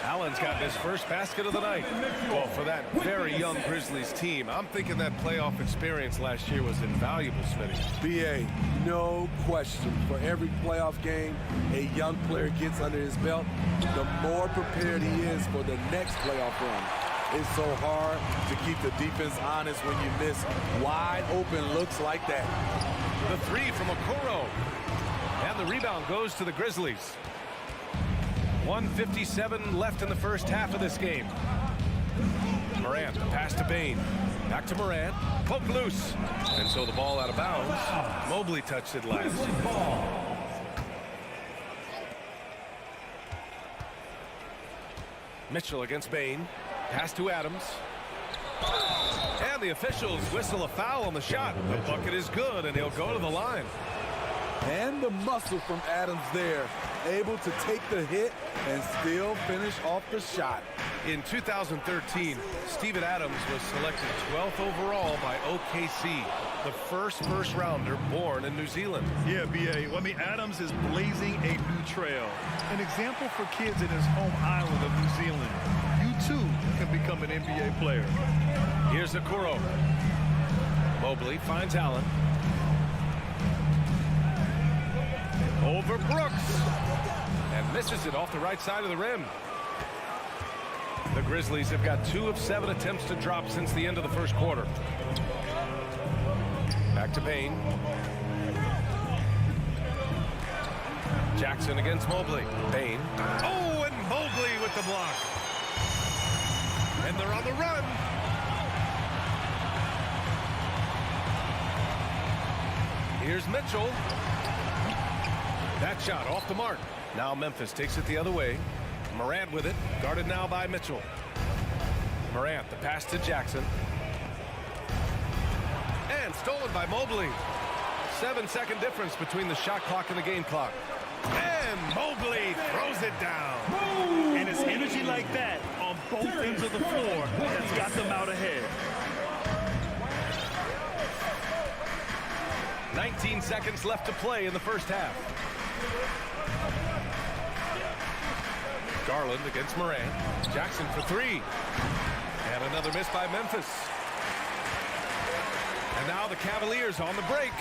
Allen's got his first basket of the night. Well, for that very young Grizzlies team, I'm thinking that playoff experience last year was invaluable, Smitty. BA, no question. For every playoff game a young player gets under his belt, the more prepared he is for the next playoff run. It's so hard to keep the defense honest when you miss wide open looks like that. The three from Okoro. And the rebound goes to the Grizzlies. 1:57 left in the first half of this game. Morant, the pass to Bane. Back to Morant. Poked loose. And so the ball out of bounds. Mobley touched it last. Mitchell against Bane. Pass to Adams. And the officials whistle a foul on the shot. The bucket is good, and he'll go to the line. And the muscle from Adams there. Able to take the hit and still finish off the shot. In 2013, Steven Adams was selected 12th overall by OKC, the first rounder born in New Zealand. Yeah, B.A. Well, I mean, Adams is blazing a new trail. An example for kids in his home island of New Zealand. You, too, can become an NBA player. Here's Okoro. Mobley finds Allen. Over Brooks. And misses it off the right side of the rim. The Grizzlies have got 2 of 7 attempts to drop since the end of the first quarter. Back to Payne. Jackson against Mobley. Payne. Oh, and Mobley with the block. And they're on the run. Here's Mitchell. That shot off the mark. Now Memphis takes it the other way. Morant with it, guarded now by Mitchell. Morant, the pass to Jackson. And stolen by Mobley. 7-second difference between the shot clock and the game clock. And Mobley throws it down. And it's energy like that on both ends of the floor that's got them out ahead. 19 seconds left to play in the first half. Garland against Morant. Jackson for 3. And another miss by Memphis. And now the Cavaliers on the break.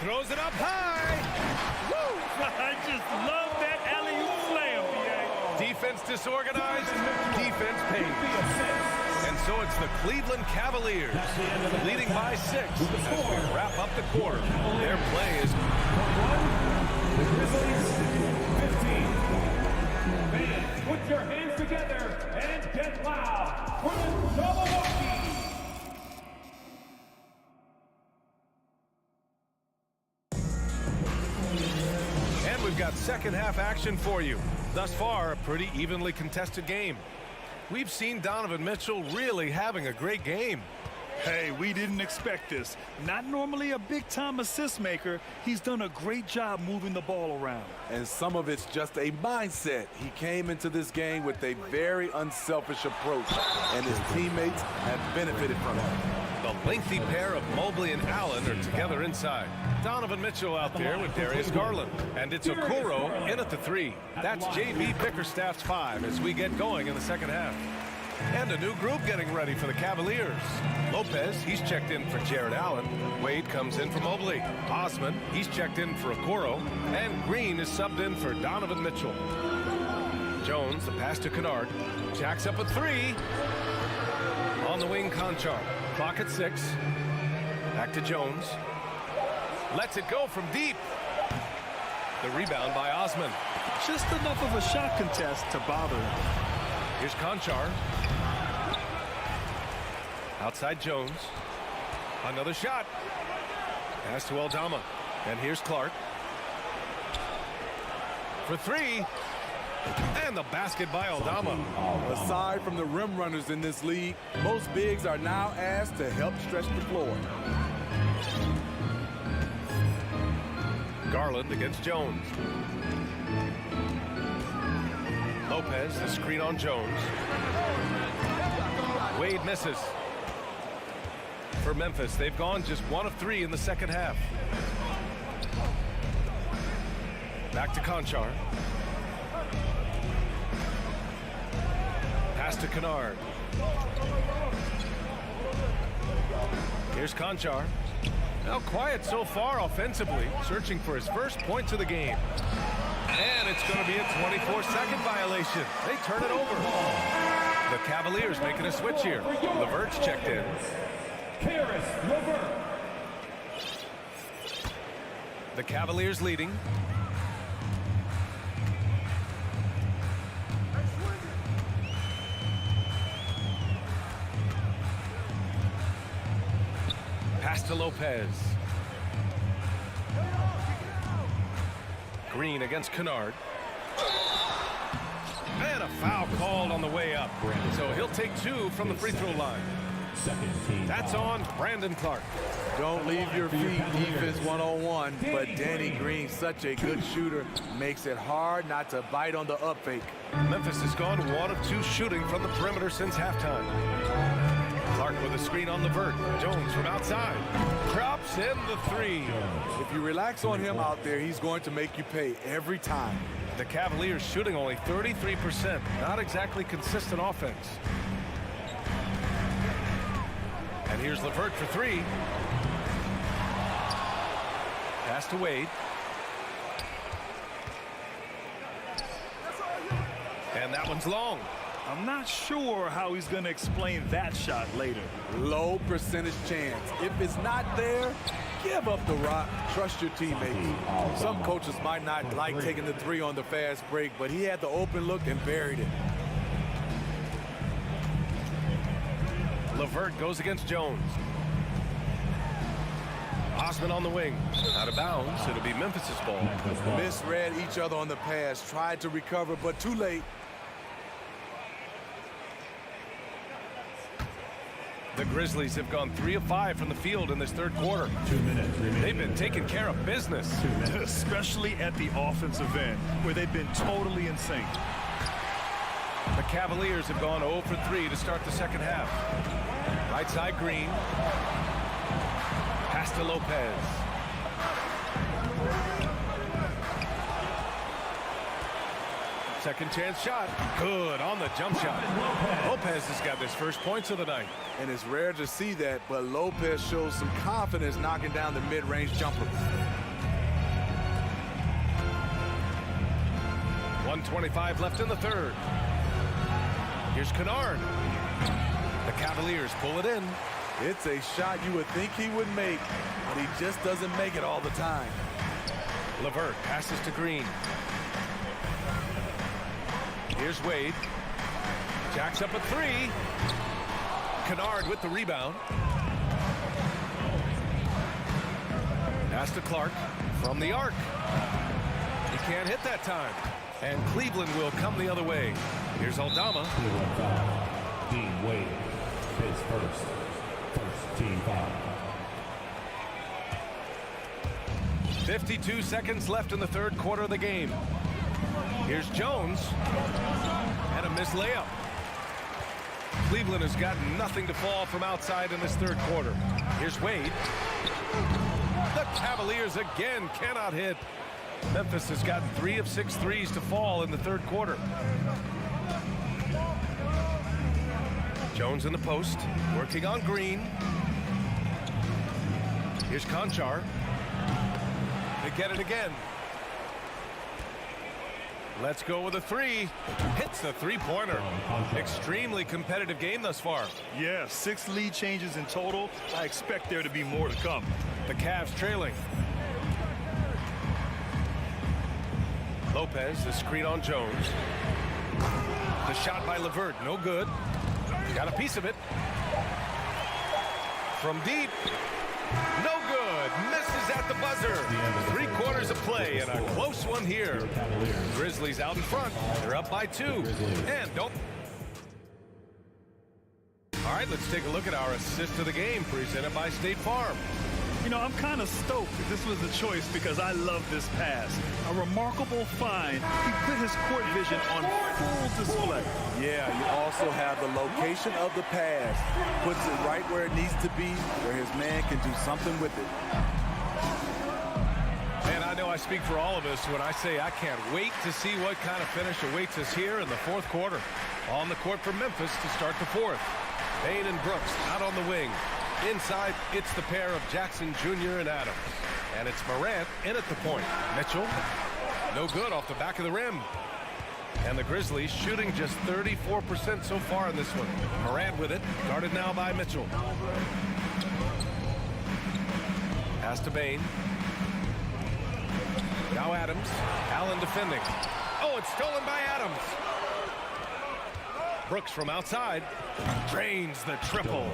Throws it up high. Woo! I just love that alley-oop slam, B.A. Defense disorganized, defense paid. And so it's the Cleveland Cavaliers leading by 6 as we wrap up the quarter. Their play is the Grizzlies 15. Fans, put your hands together and get loud for the Milwaukee. And we've got second half action for you. Thus far, a pretty evenly contested game. We've seen Donovan Mitchell really having a great game. Hey, we didn't expect this. Not normally a big-time assist maker. He's done a great job moving the ball around. And some of it's just a mindset. He came into this game with a very unselfish approach, and his teammates have benefited from it. The lengthy pair of Mobley and Allen are together inside. Donovan Mitchell out there with Darius Garland. And it's Okoro in at the 3. That's J.B. Bickerstaff's 5 as we get going in the second half. And a new group getting ready for the Cavaliers. Lopez, he's checked in for Jared Allen. Wade comes in for Mobley. Osman, he's checked in for Okoro. And Green is subbed in for Donovan Mitchell. Jones, the pass to Kennard. Jacks up a 3. On the wing, Conchar. Clock at 6. Back to Jones. Lets it go from deep. The rebound by Osman. Just enough of a shot contest to bother him. Here's Conchar. Outside Jones. Another shot. Pass to Aldama. And here's Clark. For 3. And the basket by Aldama. Aside from the rim runners in this league, most bigs are now asked to help stretch the floor. Garland against Jones. Lopez, the screen on Jones. Wade misses. For Memphis, they've gone just 1 of 3 in the second half. Back to Conchar. Pass to Kennard. Here's Conchar. Now quiet so far offensively, searching for his first points of the game. And it's going to be a 24-second violation. They turn it over. The Cavaliers making a switch here. LeVert's checked in. The Cavaliers leading. to Lopez. Green against Kennard. And a foul called on the way up. So he'll take 2 from the free throw line. That's on Brandon Clark. Don't leave your feet, defense one-on-one, but Danny Green, such a good shooter, makes it hard not to bite on the up fake. Memphis has gone 1 of 2 shooting from the perimeter since halftime. Clark with a screen on Levert. Jones from outside. Drops in the 3. If you relax on him out there, he's going to make you pay every time. The Cavaliers shooting only 33%. Not exactly consistent offense. And here's Levert for 3. Pass to Wade. And that one's long. I'm not sure how he's going to explain that shot later. Low percentage chance. If it's not there, give up the rock. Trust your teammates. Some coaches might not like taking the 3 on the fast break, but he had the open look and buried it. Levert goes against Jones. Osman on the wing. Out of bounds. It'll be Memphis's ball. Misread each other on the pass. Tried to recover, but too late. The Grizzlies have gone 3 of 5 from the field in this third quarter. 2 minutes remaining. They've been taking care of business. Especially at the offensive end, where they've been totally in sync. The Cavaliers have gone 0 for 3 to start the second half. Right side Green. Pass to Lopez. Second chance shot. Good on the jump shot. Lopez has got his first points of the night. And it's rare to see that, but Lopez shows some confidence knocking down the mid-range jumper. 1:25 left in the third. Here's Kennard. The Cavaliers pull it in. It's a shot you would think he would make, but he just doesn't make it all the time. Levert passes to Green. Here's Wade. Jacks up a 3. Kennard with the rebound. Pass to Clark from the arc. He can't hit that time. And Cleveland will come the other way. Here's Aldama. Dean Wade, his first team foul. 52 seconds left in the third quarter of the game. Here's Jones. And a missed layup. Cleveland has got nothing to fall from outside in this third quarter. Here's Wade. The Cavaliers again cannot hit. Memphis has got 3 of 6 threes to fall in the third quarter. Jones in the post, working on Green. Here's Conchar. They get it again. Let's go with a 3. Hits the 3-pointer. Extremely competitive game thus far. Yeah, 6 lead changes in total. I expect there to be more to come. The Cavs trailing. Lopez, the screen on Jones. The shot by Levert, no good. Got a piece of it. From deep. No good. Misses at the buzzer. 3 quarters of play and a close one here. Grizzlies out in front. They're up by 2. And don't. All right, let's take a look at our assist of the game presented by State Farm. You know, I'm kind of stoked that this was the choice because I love this pass. A remarkable find. He put his court vision on full display. Yeah, you also have the location of the pass. Puts it right where it needs to be, where his man can do something with it. And I know I speak for all of us when I say I can't wait to see what kind of finish awaits us here in the fourth quarter. On the court for Memphis to start the fourth. Payne and Brooks out on the wing. Inside, it's the pair of Jackson Jr. and Adams. And it's Morant in at the point. Mitchell, no good off the back of the rim. And the Grizzlies shooting just 34% so far in this one. Morant with it, guarded now by Mitchell. Pass to Payne. Now Adams, Allen defending. Oh, it's stolen by Adams. Brooks from outside, drains the triple.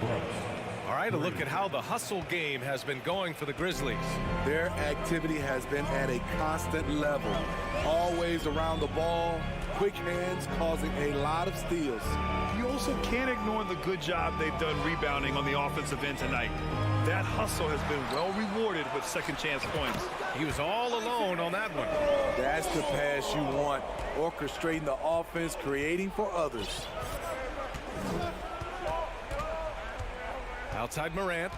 All right, a look at how the hustle game has been going for the Grizzlies. Their activity has been at a constant level. Always around the ball, quick hands causing a lot of steals. You also can't ignore the good job they've done rebounding on the offensive end tonight. That hustle has been well rewarded with second chance points. He was all alone on that one. That's the pass you want. Orchestrating the offense, creating for others. Outside Morant.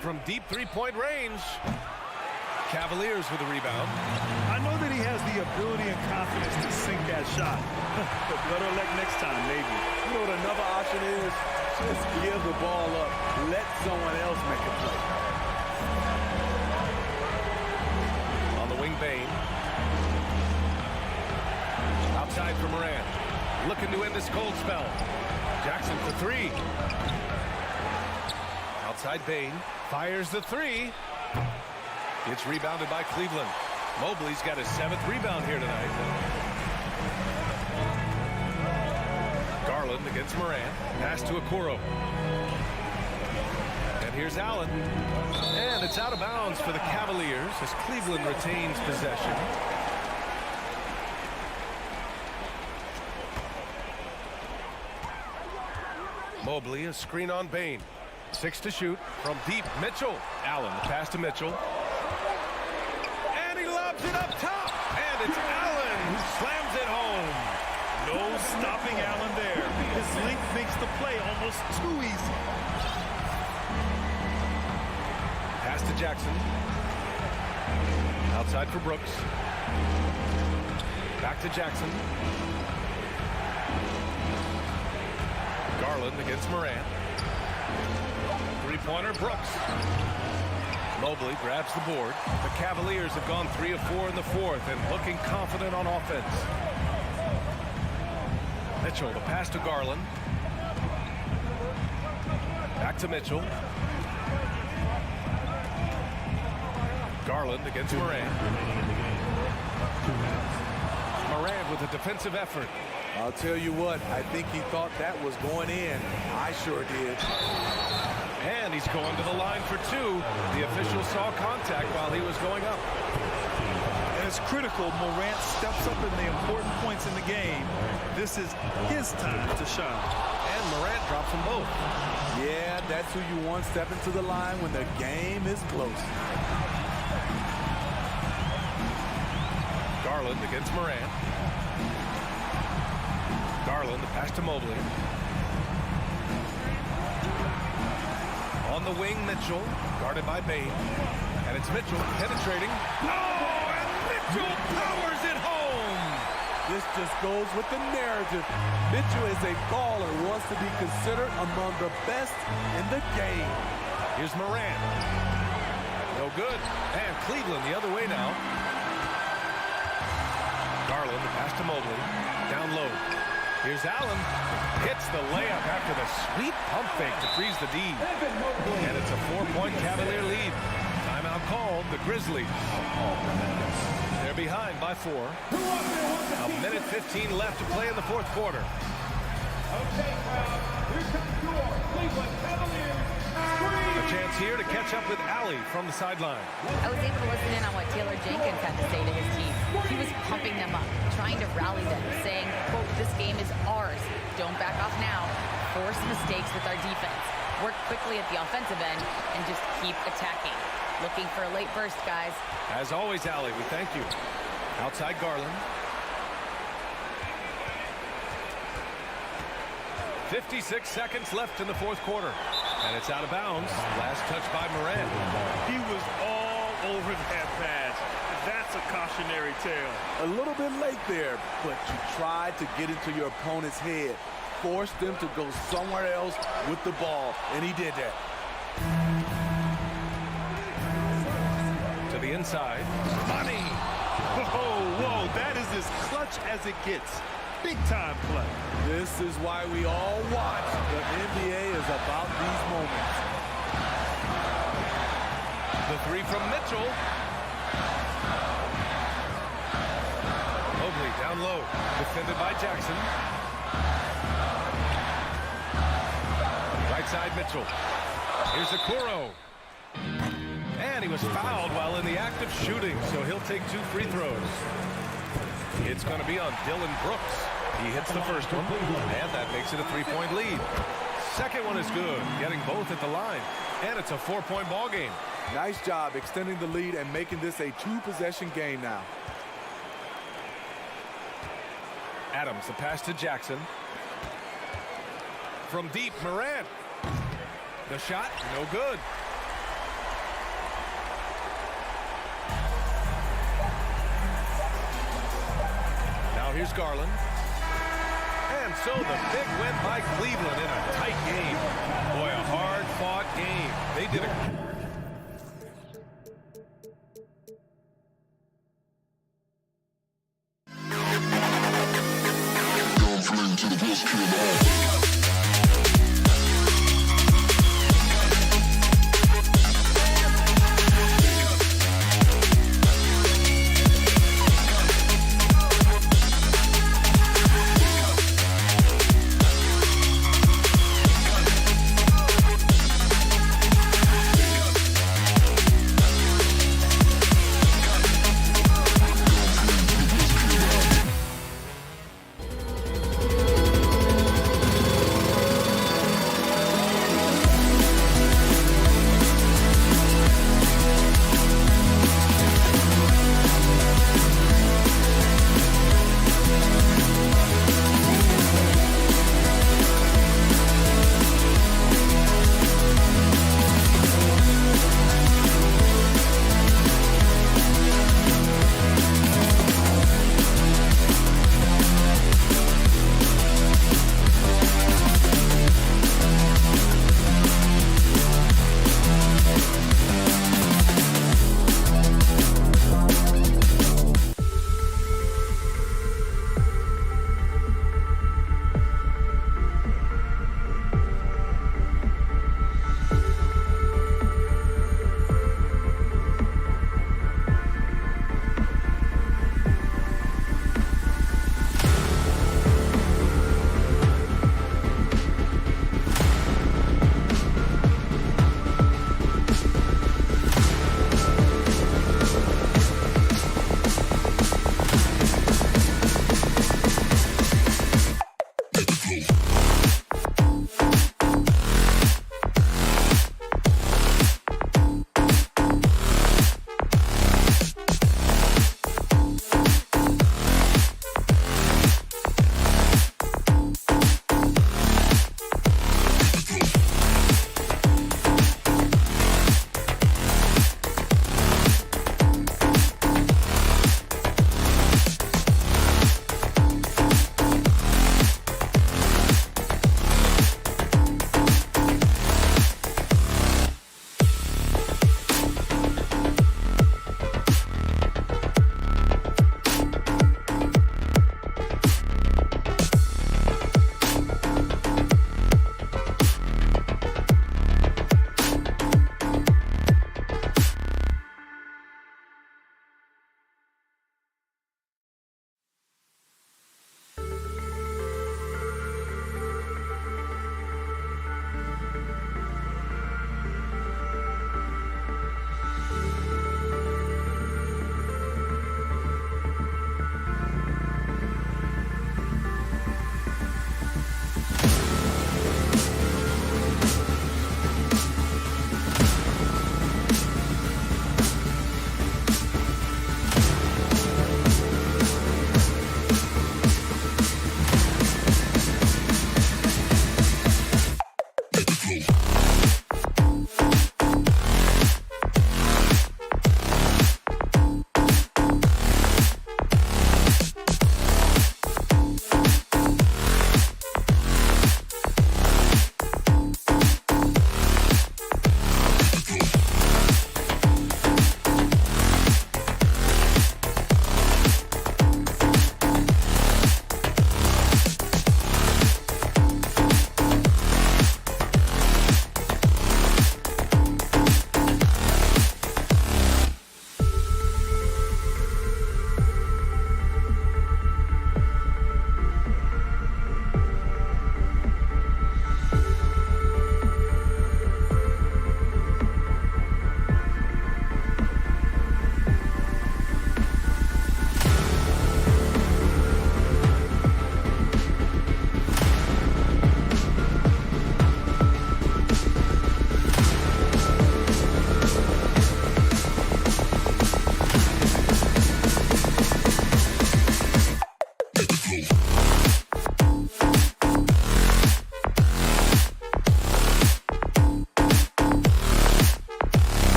From deep three-point range. Cavaliers with a rebound. I know that he has the ability and confidence to sink that shot. But better luck next time, maybe. You know what another option is? Just give the ball up. Let someone else make a play. On the wing, Bane. Outside for Morant. Looking to end this cold spell. Jackson for three. Outside Bane. Fires the three. It's rebounded by Cleveland. Mobley's got his 7th rebound here tonight. Garland against Morant. Pass to Okoro. And here's Allen. And it's out of bounds for the Cavaliers as Cleveland retains possession. Mobley, a screen on Bane. 6 to shoot from deep. Mitchell. Allen, the pass to Mitchell. And he lobs it up top. And it's Allen who slams it home. No stopping Allen there. His length makes the play almost too easy. Pass to Jackson. Outside for Brooks. Back to Jackson. Garland against Morant. Three-pointer, Brooks. Mobley grabs the board. The Cavaliers have gone 3 of 4 in the fourth and looking confident on offense. Mitchell, the pass to Garland. Back to Mitchell. Garland against Morant. Morant with a defensive effort. I'll tell you what, I think he thought that was going in. I sure did. And he's going to the line for 2. The official saw contact while he was going up. And it's critical Morant steps up in the important points in the game. This is his time to shine. And Morant drops them both. Yeah, that's who you want stepping to the line when the game is close. Garland against Morant. Garland, the pass to Mobley. On the wing, Mitchell, guarded by Bane. And it's Mitchell penetrating. Oh, and Mitchell powers it home. This just goes with the narrative. Mitchell is a baller, wants to be considered among the best in the game. Here's Morant. No good. And Cleveland the other way now. Garland, the pass to Mobley. Down low. Here's Allen. Hits the layup after the sweet pump fake to freeze the D. And it's a 4-point Cavalier lead. Timeout called. The Grizzlies. They're behind by 4. A minute 15 left to play in the fourth quarter. Okay, crowd. Here comes your Cleveland Cavaliers. A chance here to catch up with Allie from the sideline. I was able to listen in on what Taylor Jenkins had to say to his team. He was pumping them up, trying to rally them, saying, quote, this game is ours. Don't back off now. Force mistakes with our defense. Work quickly at the offensive end and just keep attacking. Looking for a late burst, guys. As always, Allie, we thank you. Outside Garland. 56 seconds left in the fourth quarter. And it's out of bounds. Last touch by Morant. He was all over that pass. That's a cautionary tale. A little bit late there, but you tried to get into your opponent's head. Forced them to go somewhere else with the ball, and he did that. To the inside. Money! Whoa, that is as clutch as it gets. Big time play. This is why we all watch. The NBA is about these moments. The three from Mitchell. Mobley down low. Defended by Jackson. inside Mitchell. Here's Okoro. And he was fouled while in the act of shooting, so he'll take 2 free throws. It's going to be on Dylan Brooks. He hits the first one, and that makes it a 3-point lead. Second one is good, getting both at the line. And it's a 4-point ball game. Nice job extending the lead and making this a 2-possession game now. Adams, the pass to Jackson. From deep, Morant. The shot, no good. Now here's Garland. And so the big win by Cleveland in a tight game. Boy, a hard-fought game. They did it.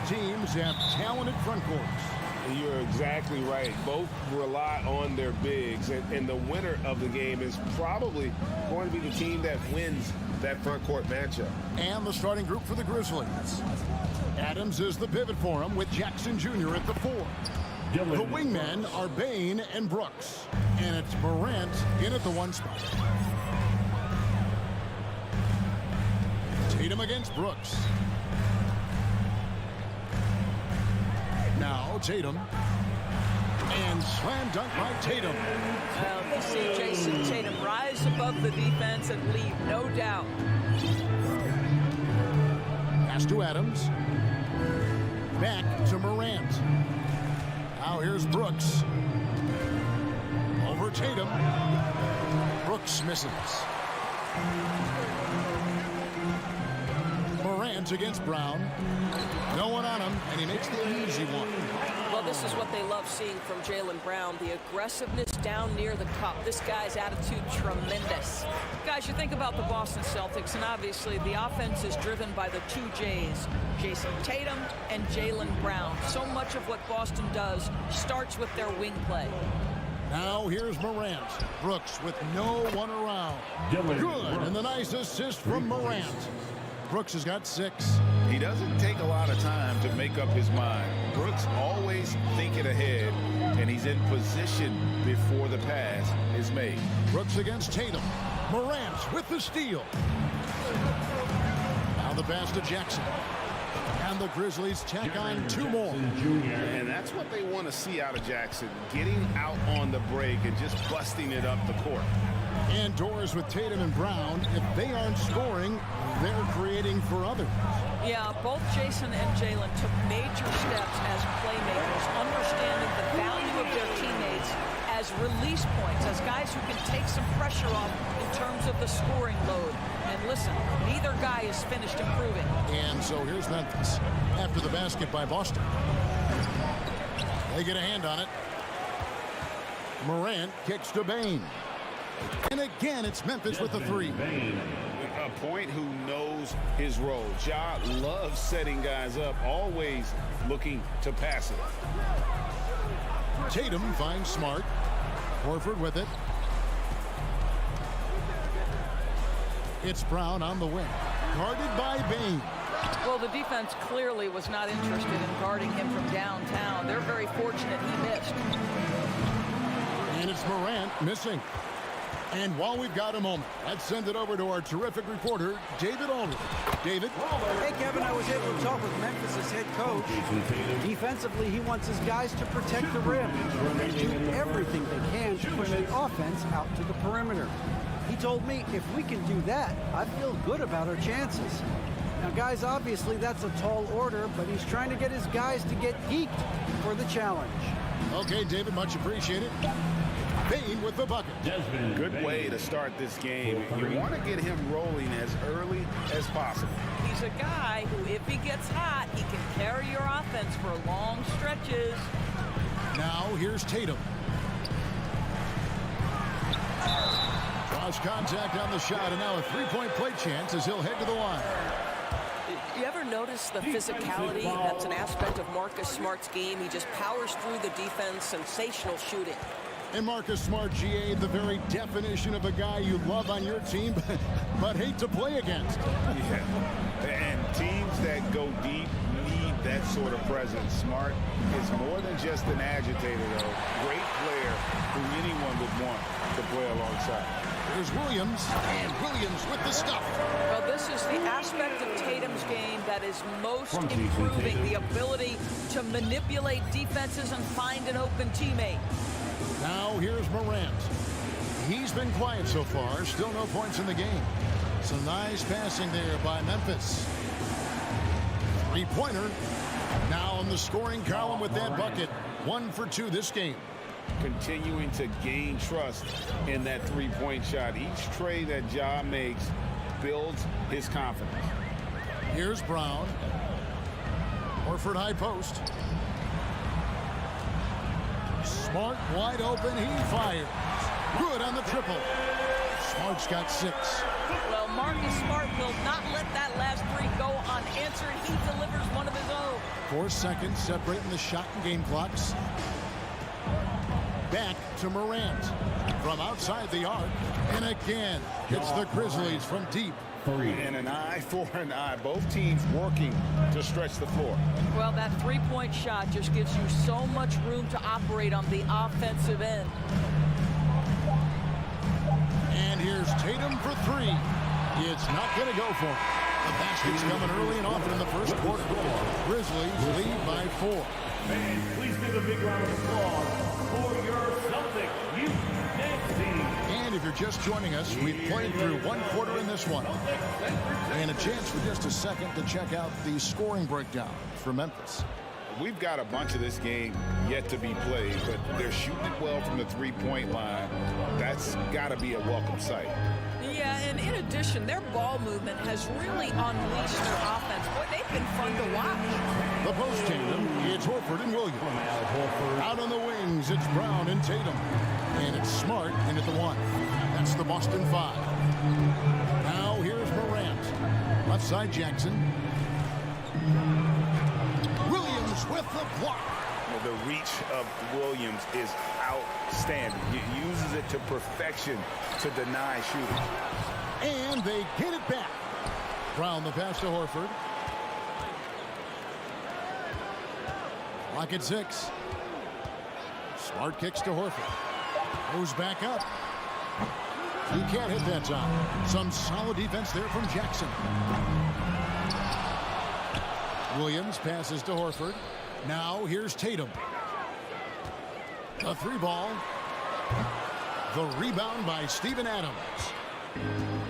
teams have talented front courts. You're exactly right. Both rely on their bigs, and the winner of the game is probably going to be the team that wins that front court matchup. And the starting group for the Grizzlies. Adams is the pivot for him with Jackson Jr. at the 4. The wingmen are Bain and Brooks. And it's Morant in at the 1 spot. Tatum against Brooks. Now Tatum. And slam dunk by Tatum. Well, you see Jason Tatum rise above the defense and lead, no doubt. Pass to Adams. Back to Morant. Now here's Brooks. Over Tatum. Brooks misses. Morant against Brown. No one on him, and he makes the easy one. Well, this is what they love seeing from Jaylen Brown, the aggressiveness down near the cup. This guy's attitude, tremendous. Guys, you think about the Boston Celtics, and obviously the offense is driven by the 2 J's, Jason Tatum and Jaylen Brown. So much of what Boston does starts with their wing play. Now here's Morant. Brooks with no one around. Good, and the nice assist from Morant. Brooks has got 6. He doesn't take a lot of time to make up his mind. Brooks always thinking ahead, and he's in position before the pass is made. Brooks against Tatum. Morant with the steal. Now the pass to Jackson. And the Grizzlies tack on 2 more. And that's what they want to see out of Jackson, getting out on the break and just busting it up the court. And doors with Tatum and Brown. If they aren't scoring, they're creating for others. Yeah, both Jason and Jaylen took major steps as playmakers, understanding the value of their teammates as release points, as guys who can take some pressure off in terms of the scoring load. And listen, neither guy is finished improving. And so here's Memphis after the basket by Boston. They get a hand on it. Morant kicks to Bain. And again, it's Memphis with the 3. A point who knows his role. Ja loves setting guys up, always looking to pass it. Tatum finds Smart. Horford with it. It's Brown on the wing. Guarded by Bain. Well, the defense clearly was not interested in guarding him from downtown. They're very fortunate he missed. And it's Morant missing. And while we've got a moment, let's send it over to our terrific reporter, David Aldridge. David? Hey, Kevin, I was able to talk with Memphis' head coach. Defensively, he wants his guys to protect the rim and do everything they can to push the offense out to the perimeter. He told me if we can do that, I feel good about our chances. Now, guys, obviously that's a tall order, but he's trying to get his guys to get geeked for the challenge. Okay, David, much appreciated. Bain with the bucket. Good way to start this game. You want to get him rolling as early as possible. He's a guy who, if he gets hot, he can carry your offense for long stretches. Now here's Tatum. Cross contact on the shot, and now a 3-point play chance as he'll head to the line. You ever notice the physicality? That's an aspect of Marcus Smart's game. He just powers through the defense, sensational shooting. And Marcus Smart, GA, the very definition of a guy you love on your team, but hate to play against. Yeah, and teams that go deep need that sort of presence. Smart is more than just an agitator, though. Great player who anyone would want to play alongside. There's Williams, and Williams with the stuff. Well, this is the aspect of Tatum's game that is most improving, the ability to manipulate defenses and find an open teammate. Now here's Morant. He's been quiet so far, still no points in the game. Some nice passing there by Memphis. 3-pointer. Now in the scoring column with that bucket. 1 for 2 this game. Continuing to gain trust in that 3-point shot. Each tray that Ja makes builds his confidence. Here's Brown. Horford high post. Smart wide open. He fires. Good on the triple. Smart's got 6. Well, Marcus Smart will not let that last three go unanswered. He delivers one of his own. 4 seconds separating the shot and game clocks. Back to Morant from outside the arc. And again, it's the Grizzlies from deep. And an eye for an eye. Both teams working to stretch the floor. Well, that three-point shot just gives you so much room to operate on the offensive end. And here's Tatum for three. It's not going to go for him. The basket's coming early and often in the first quarter. Grizzlies lead by 4. Fans, please give a big round of applause for your Celtics next team. And if you're just joining us, we've played through one quarter in this one. And a chance for just a second to check out the scoring breakdown for Memphis. We've got a bunch of this game yet to be played, but they're shooting it well from the three-point line. That's got to be a welcome sight. Yeah, and in addition, their ball movement has really unleashed their offense. Boy, they've been fun to watch. The post tandem, it's Horford and Williams. Out on the wings, it's Brown and Tatum. And it's Smart in at the 1. That's the Boston 5. Now here's Morant. Left side Jackson. Williams with the block. The reach of Williams is outstanding. He uses it to perfection to deny shooting. And they get it back. Brown the pass to Horford. Clock at 6. Smart kicks to Horford. Goes back up. He can't hit that time. Some solid defense there from Jackson. Williams passes to Horford. Now here's Tatum. A 3-ball. The rebound by Steven Adams.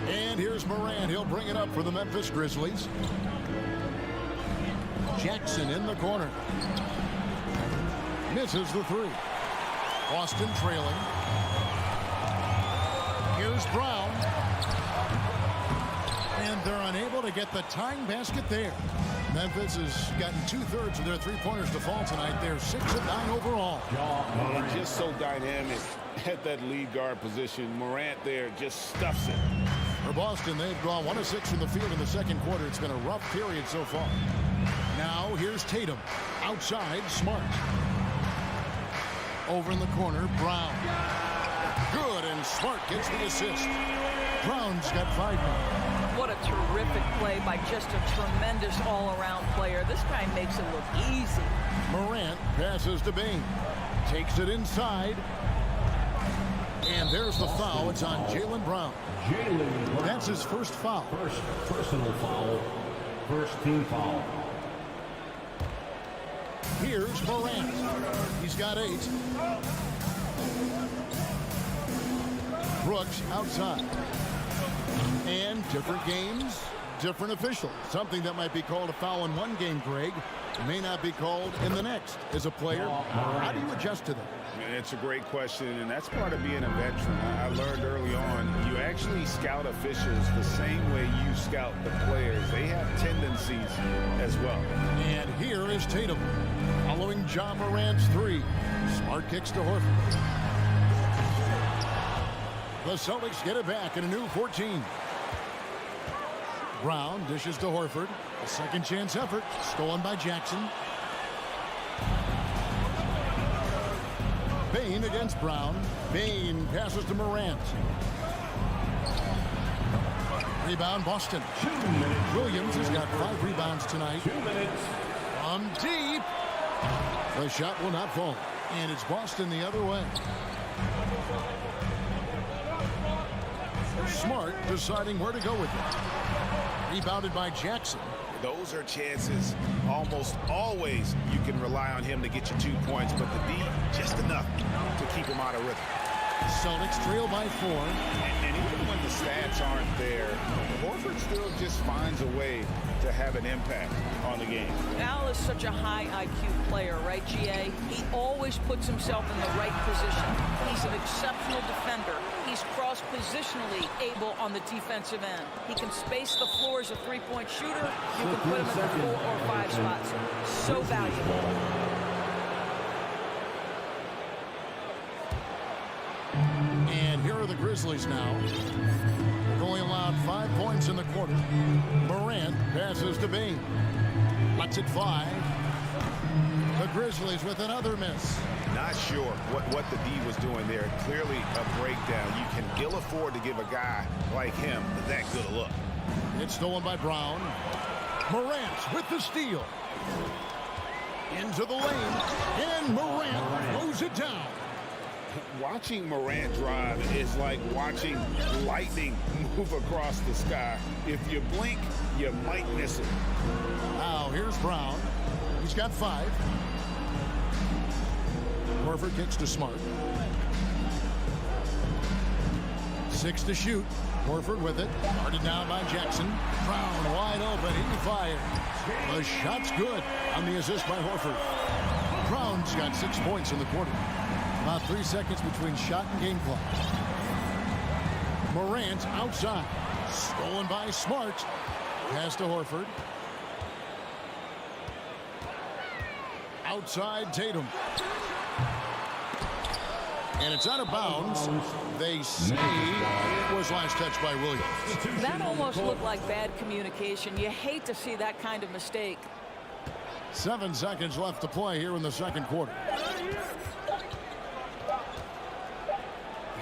And here's Morant. He'll bring it up for the Memphis Grizzlies. Jackson in the corner. Misses the 3. Boston trailing. Here's Brown. And they're unable to get the tying basket there. Memphis has gotten 2/3 of their three-pointers to fall tonight. They're 6 of 9 overall. And just so dynamic at that lead guard position. Morant there just stuffs it. For Boston, they've gone 1 of 6 from the field in the second quarter. It's been a rough period so far. Now here's Tatum. Outside, Smart. Over in the corner, Brown. Good, and Smart gets the assist. Brown's got 5 now. What a terrific play by just a tremendous all-around player. This guy makes it look easy. Morant passes to Bain. Takes it inside. And there's the foul. It's on Jaylen Brown. That's his first foul. First personal foul. First team foul. Here's Morant. He's got 8. Brooks outside. And different games, different officials. Something that might be called a foul in one game, Greg, may not be called in the next. As a player, how do you adjust to that? It's a great question, and that's part of being a veteran. I learned early on, you actually scout officials the same way you scout the players. They have tendencies as well. And here is Tatum, following John Morant's 3. Smart kicks to Horford. The Celtics get it back in a new 14. Brown dishes to Horford. A second chance effort, stolen by Jackson. Bain against Brown. Bain passes to Morant. Rebound Boston. Williams has got 5 rebounds tonight. 2 minutes. From deep. The shot will not fall. And it's Boston the other way. Smart deciding where to go with it. Rebounded by Jackson. Those are chances almost always you can rely on him to get you 2 points, but the D just enough to keep him out of rhythm. Celtics trail by 4. And even when the stats aren't there, Horford still just finds a way to have an impact on the game. Al is such a high IQ player, right, GA? He always puts himself in the right position. He's an exceptional defender. He's cross-positionally able on the defensive end. He can space the floor as a three-point shooter. You can put him in the 4 or 5 spots. So valuable. And here are the Grizzlies. Grizzlies now. They've only allowed 5 points in the quarter. Morant passes to Bain. Lets it fly. The Grizzlies with another miss. Not sure what the D was doing there. Clearly a breakdown. You can ill afford to give a guy like him that good a look. It's stolen by Brown. Morant with the steal. Into the lane. And Morant throws it down. Watching Morant drive is like watching lightning move across the sky. If you blink, you might miss it. Now here's Brown. He's got 5. Horford kicks to Smart. 6 to shoot. Horford with it. Guarded down by Jackson. Brown wide open. He fires. The shot's good on the assist by Horford. Brown's got 6 points in the quarter. About 3 seconds between shot and game clock. Morant outside. Stolen by Smart. Pass to Horford. Outside Tatum. And it's out of bounds. They say it was last touched by Williams. That almost looked like bad communication. You hate to see that kind of mistake. 7 seconds left to play here in the second quarter.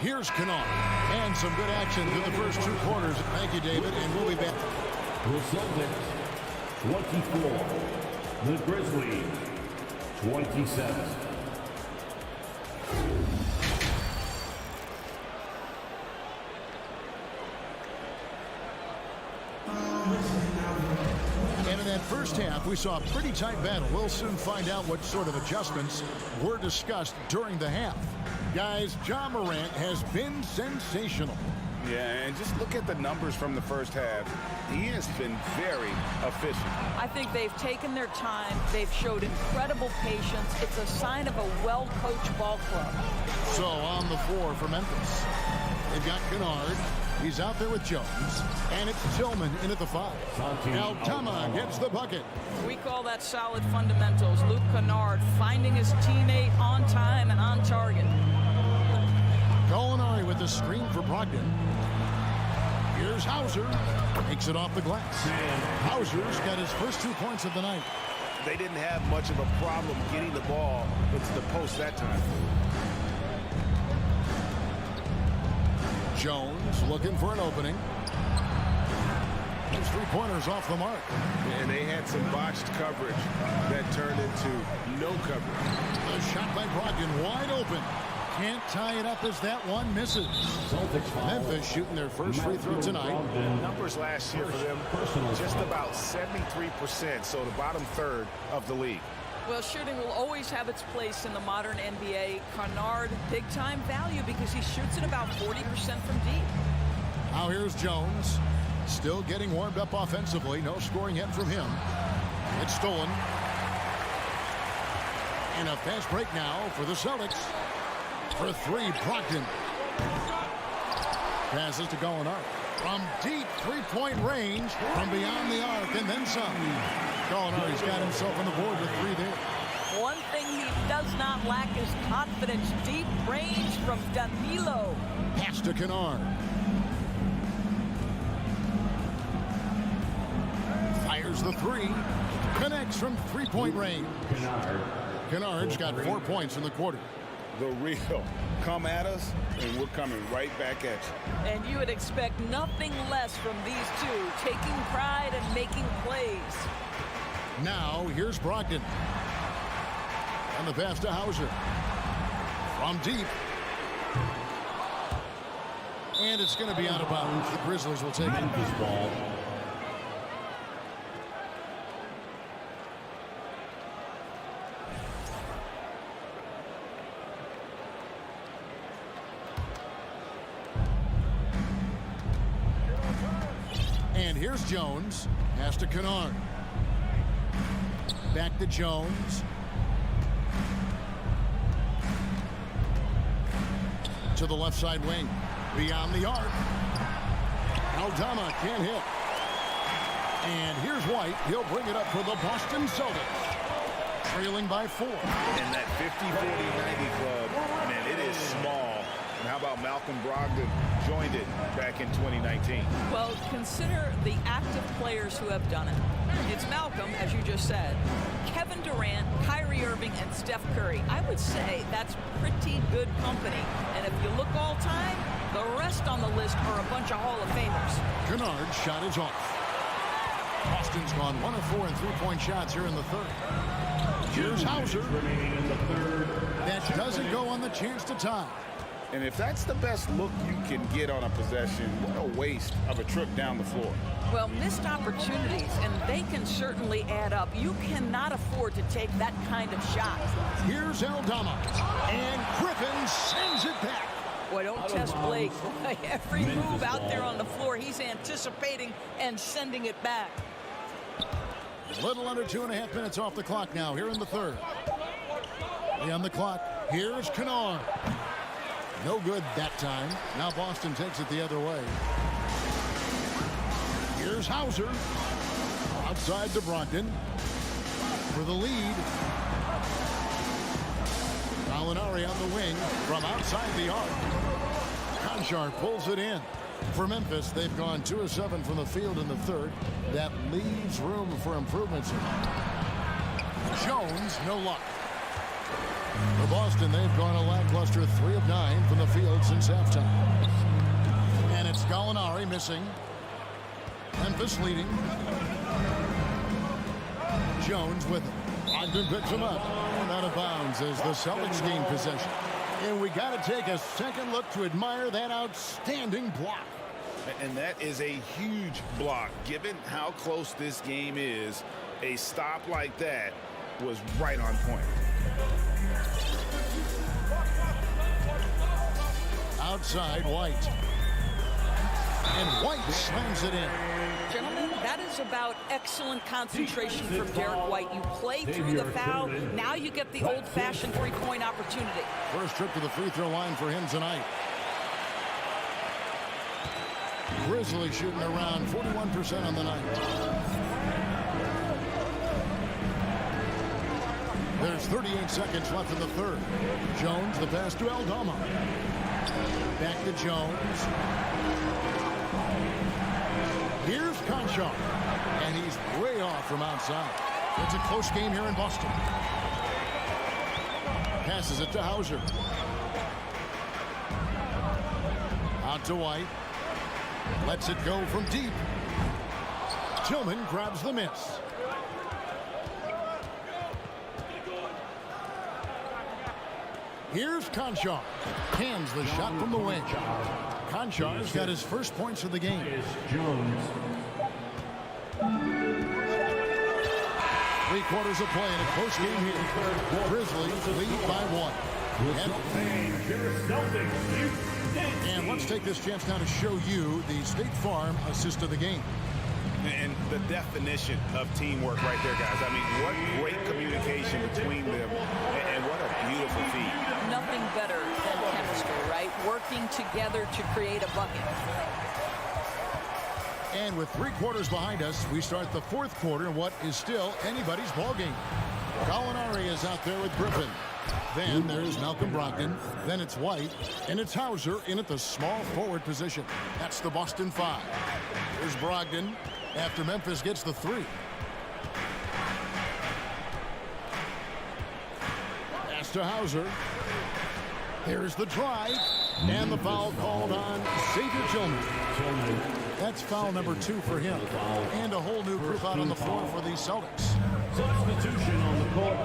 Here's Kennard. And some good action through the first 2 quarters. Thank you, David, and we'll be back. The Celtics, 24. The Grizzlies, 27. And in that first half, we saw a pretty tight battle. We'll soon find out what sort of adjustments were discussed during the half. Guys, Ja Morant has been sensational. Yeah, and just look at the numbers from the first half. He has been very efficient. I think they've taken their time. They've showed incredible patience. It's a sign of a well-coached ball club. So on the floor for Memphis, they've got Kennard. He's out there with Jones. And it's Tillman in at the 5. Aldama gets the bucket. We call that solid fundamentals. Luke Kennard finding his teammate on time and on target. Gallinari with the screen for Brogdon. Here's Hauser. Takes it off the glass. Hauser's got his first 2 points of the night. They didn't have much of a problem getting the ball into the post that time. Jones looking for an opening. His 3-pointers off the mark. And they had some botched coverage that turned into no coverage. A shot by Brogdon wide open. Can't tie it up as that one misses. Memphis shooting their first free throw tonight. Numbers last year for them, just about 73%, so the bottom third of the league. Well, shooting will always have its place in the modern NBA. Kennard, big-time value because he shoots it about 40% from deep. Now here's Jones. Still getting warmed up offensively. No scoring yet from him. It's stolen. And a fast break now for the Celtics. For 3, Brogdon. Passes to Gallinari. From deep 3-point range, from beyond the arc, and then some. Gallinari's got himself on the board with 3 there. One thing he does not lack is confidence. Deep range from Danilo. Pass to Kennard. Fires the 3. Connects from 3-point range. Kennard's got 4 points in the quarter. The real. Come at us, and we're coming right back at you. And you would expect nothing less from these two, taking pride and making plays. Now, here's Brogdon. And the pass to Hauser. From deep. And it's going to be out of bounds. The Grizzlies will take it. Ball. And here's Jones. Pass to Kennard. Back to Jones. To the left side wing. Beyond the arc. Aldama can't hit. And here's White. He'll bring it up for the Boston Celtics. Trailing by 4. And that 50-40-90 club, man, it is small And how about Malcolm Brogdon joined it back in 2019? Well, consider the active players who have done it. It's Malcolm, as you just said, Kevin Durant, Kyrie Irving, and Steph Curry. I would say that's pretty good company. And if you look all time, the rest on the list are a bunch of Hall of Famers. Kennard's shot is off. Boston's gone 1 of 4 in three-point shots here in the third. Here's Hauser. That doesn't go on the chance to tie. And if that's the best look you can get on a possession, what a waste of a trip down the floor. Well, missed opportunities, and they can certainly add up. You cannot afford to take that kind of shot. Here's Aldama, and Griffin sends it back. Boy, don't test Blake. Every move out there on the floor, he's anticipating and sending it back. A little under 2.5 minutes off the clock now here in the third. On the clock, here's Kennard. No good that time. Now Boston takes it the other way. Here's Hauser. Outside to Brogdon. For the lead. Gallinari on the wing from outside the arc. Conchar pulls it in. For Memphis, they've gone 2 of 7 from the field in the third. That leaves room for improvements. Jones, no luck. For Boston, they've gone a lackluster 3 of 9 from the field since halftime. And it's Gallinari missing. Memphis leading. Jones with it. Brogdon picks him up. And out of bounds as the Celtics gain possession. And we got to take a second look to admire that outstanding block. And that is a huge block. Given how close this game is, a stop like that was right on point. Outside, White. And White slams it in. Gentlemen, that is about excellent concentration from Derek White. You play through the foul. Now you get the old-fashioned three-point opportunity. First trip to the free throw line for him tonight. Grizzlies shooting around 41% on the night. There's 38 seconds left in the third. Jones, the pass to Aldama. Back to Jones. Here's Conchar. And he's way off from outside. It's a close game here in Boston. Passes it to Hauser. Out to White. Lets it go from deep. Tillman grabs the miss. Here's Conchar. Hands the shot from the wing. Conchar's got his first points of the game. Jones. 3 quarters of play in a close game here. Grizzlies lead by 1. And let's take this chance now to show you the State Farm assist of the game. And the definition of teamwork right there, guys. I mean, what great communication between them, and what a beautiful feat. Nothing better than chemistry, right? Working together to create a bucket. And with 3 quarters behind us, we start the fourth quarter in what is still anybody's ball game. Gallinari is out there with Griffin. Then there's Malcolm Brogdon. Then it's White. And it's Hauser in at the small forward position. That's the Boston 5. Here's Brogdon after Memphis gets the 3. Pass to Hauser. Here's the drive. And the foul called on Xavier Tillman. That's foul number 2 for him. And a whole new group out on the floor for the Celtics. Substitution on the court.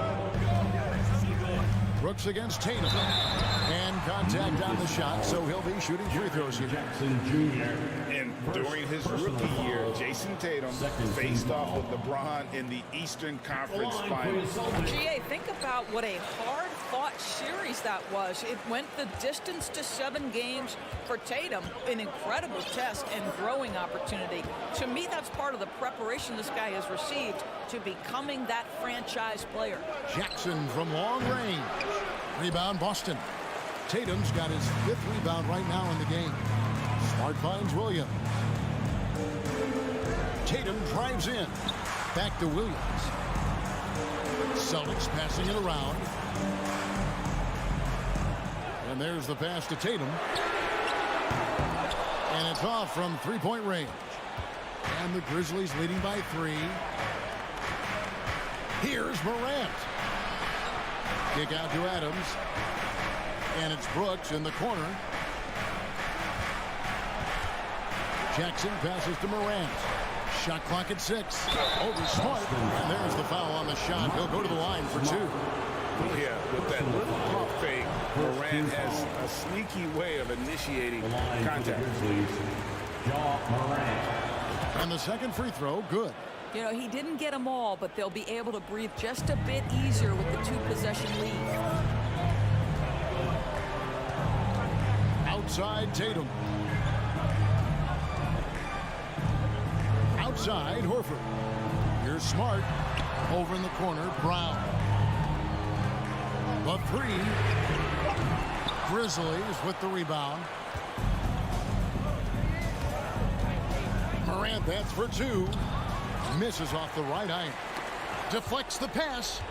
Brooks against Tatum. And contact on the shot, so he'll be shooting free throws here. Jackson Jr. And during his rookie year, Jason Tatum faced off with LeBron in the Eastern Conference Finals. GA, think about what a hard-fought series that was. It went the distance to 7 games for Tatum, an incredible test and growing opportunity. To me, that's part of the preparation this guy has received to becoming that franchise player. Jackson from long range. Rebound, Boston. Tatum's got his 5th rebound right now in the game. Smart finds Williams. Tatum drives in. Back to Williams. Celtics passing it around. And And there's the pass to Tatum. And it's off from three-point range. And the Grizzlies leading by 3. Here's Morant. Kick out to Adams. And it's Brooks in the corner. Jackson passes to Morant. Shot clock at 6. Over Smart. And there's the foul on the shot. He'll go to the line for 2. Yeah, with that little pump fake, Morant has a sneaky way of initiating contact. And the second free throw, good. You know, he didn't get them all, but they'll be able to breathe just a bit easier with the 2-possession lead. Outside Tatum. Outside Horford. Here's Smart. Over in the corner, Brown. The 3. Grizzlies with the rebound. Morant, that's for 2. Misses off the right iron. Deflects the pass.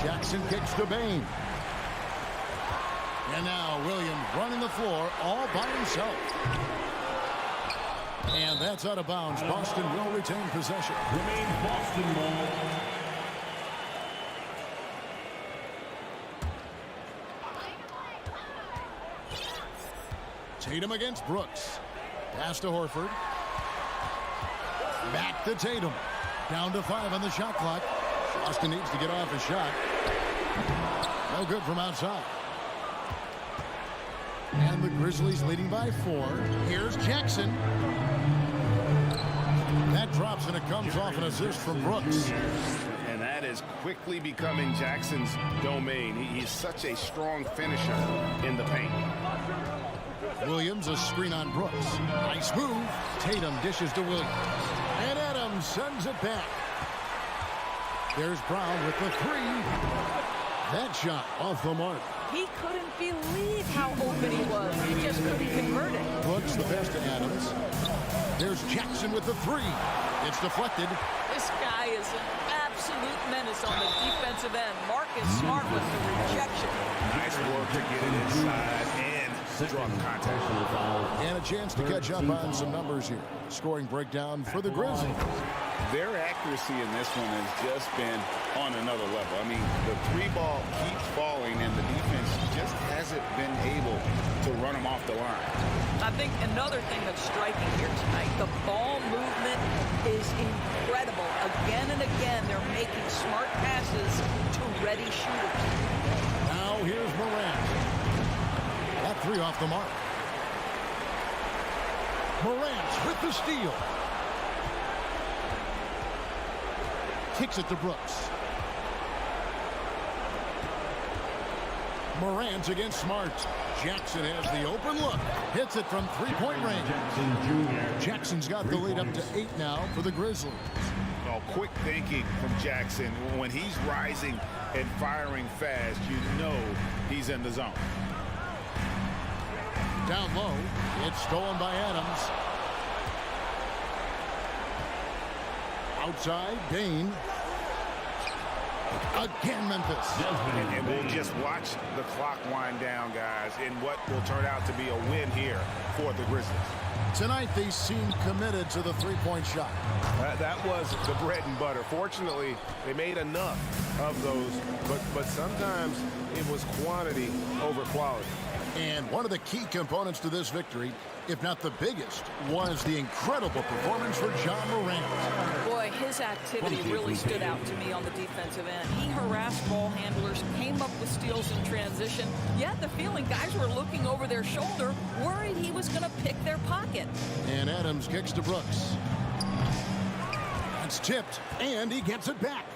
Jackson kicks to Bain. And now Williams running the floor all by himself. And that's out of bounds. Boston will retain possession. Remains Boston ball. Tatum against Brooks. Pass to Horford. Back to Tatum. Down to 5 on the shot clock. Boston needs to get off a shot. No good from outside. And the Grizzlies leading by 4. Here's Jackson. That drops and it comes off an assist from Brooks. And that is quickly becoming Jackson's domain. He's such a strong finisher in the paint. Williams, a screen on Brooks. Nice move. Tatum dishes to Williams. And Adams sends it back. There's Brown with the 3. That shot off the mark. He couldn't believe how open he was. He just couldn't convert it. Brooks the pass to Adams. There's Jackson with the 3. It's deflected. This guy is an absolute menace on the defensive end. Marcus Smart with the rejection. Nice work to get it inside and draw contact. And a chance to catch up on some numbers here. Scoring breakdown for the Grizzlies. Their accuracy in this one has just been on another level. I mean, the 3 ball keeps falling, and the defense just hasn't been able to run them off the line. I think another thing that's striking here tonight, the ball movement is incredible. Again and again, they're making smart passes to ready shooters. Now here's Morant. That 3 off the mark. Morant with the steal. Kicks it to Brooks. Morant against Smart. Jackson has the open look. Hits it from 3-point range. Jackson's got the lead up to 8 now for the Grizzlies. Oh, quick thinking from Jackson. When he's rising and firing fast, you know he's in the zone. Down low. It's stolen by Adams. Outside, Bain. Again, Memphis. And we'll just watch the clock wind down, guys, in what will turn out to be a win here for the Grizzlies. Tonight, they seem committed to the 3-point shot. That was the bread and butter. Fortunately, they made enough of those, but sometimes it was quantity over quality. And one of the key components to this victory, if not the biggest, was the incredible performance for John Morant. Boy, his activity really stood out to me on the defensive end. He harassed ball handlers, came up with steals in transition. You had the feeling guys were looking over their shoulder, worried he was going to pick their pocket. And Adams kicks to Brooks. It's tipped, and he gets it back.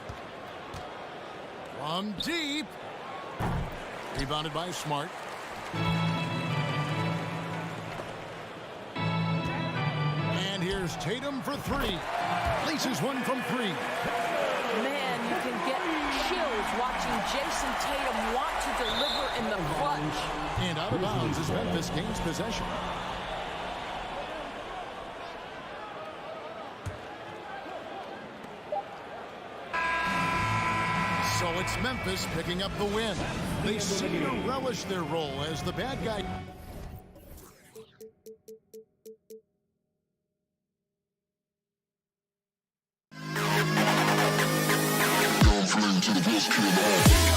From deep. Rebounded by Smart. And here's Tatum for 3. Laces one from 3. Man, you can get chills watching Jason Tatum want to deliver in the clutch. And out of bounds as Memphis gains possession. So it's Memphis picking up the win. They seem to relish their role as the bad guy. To the Bulls,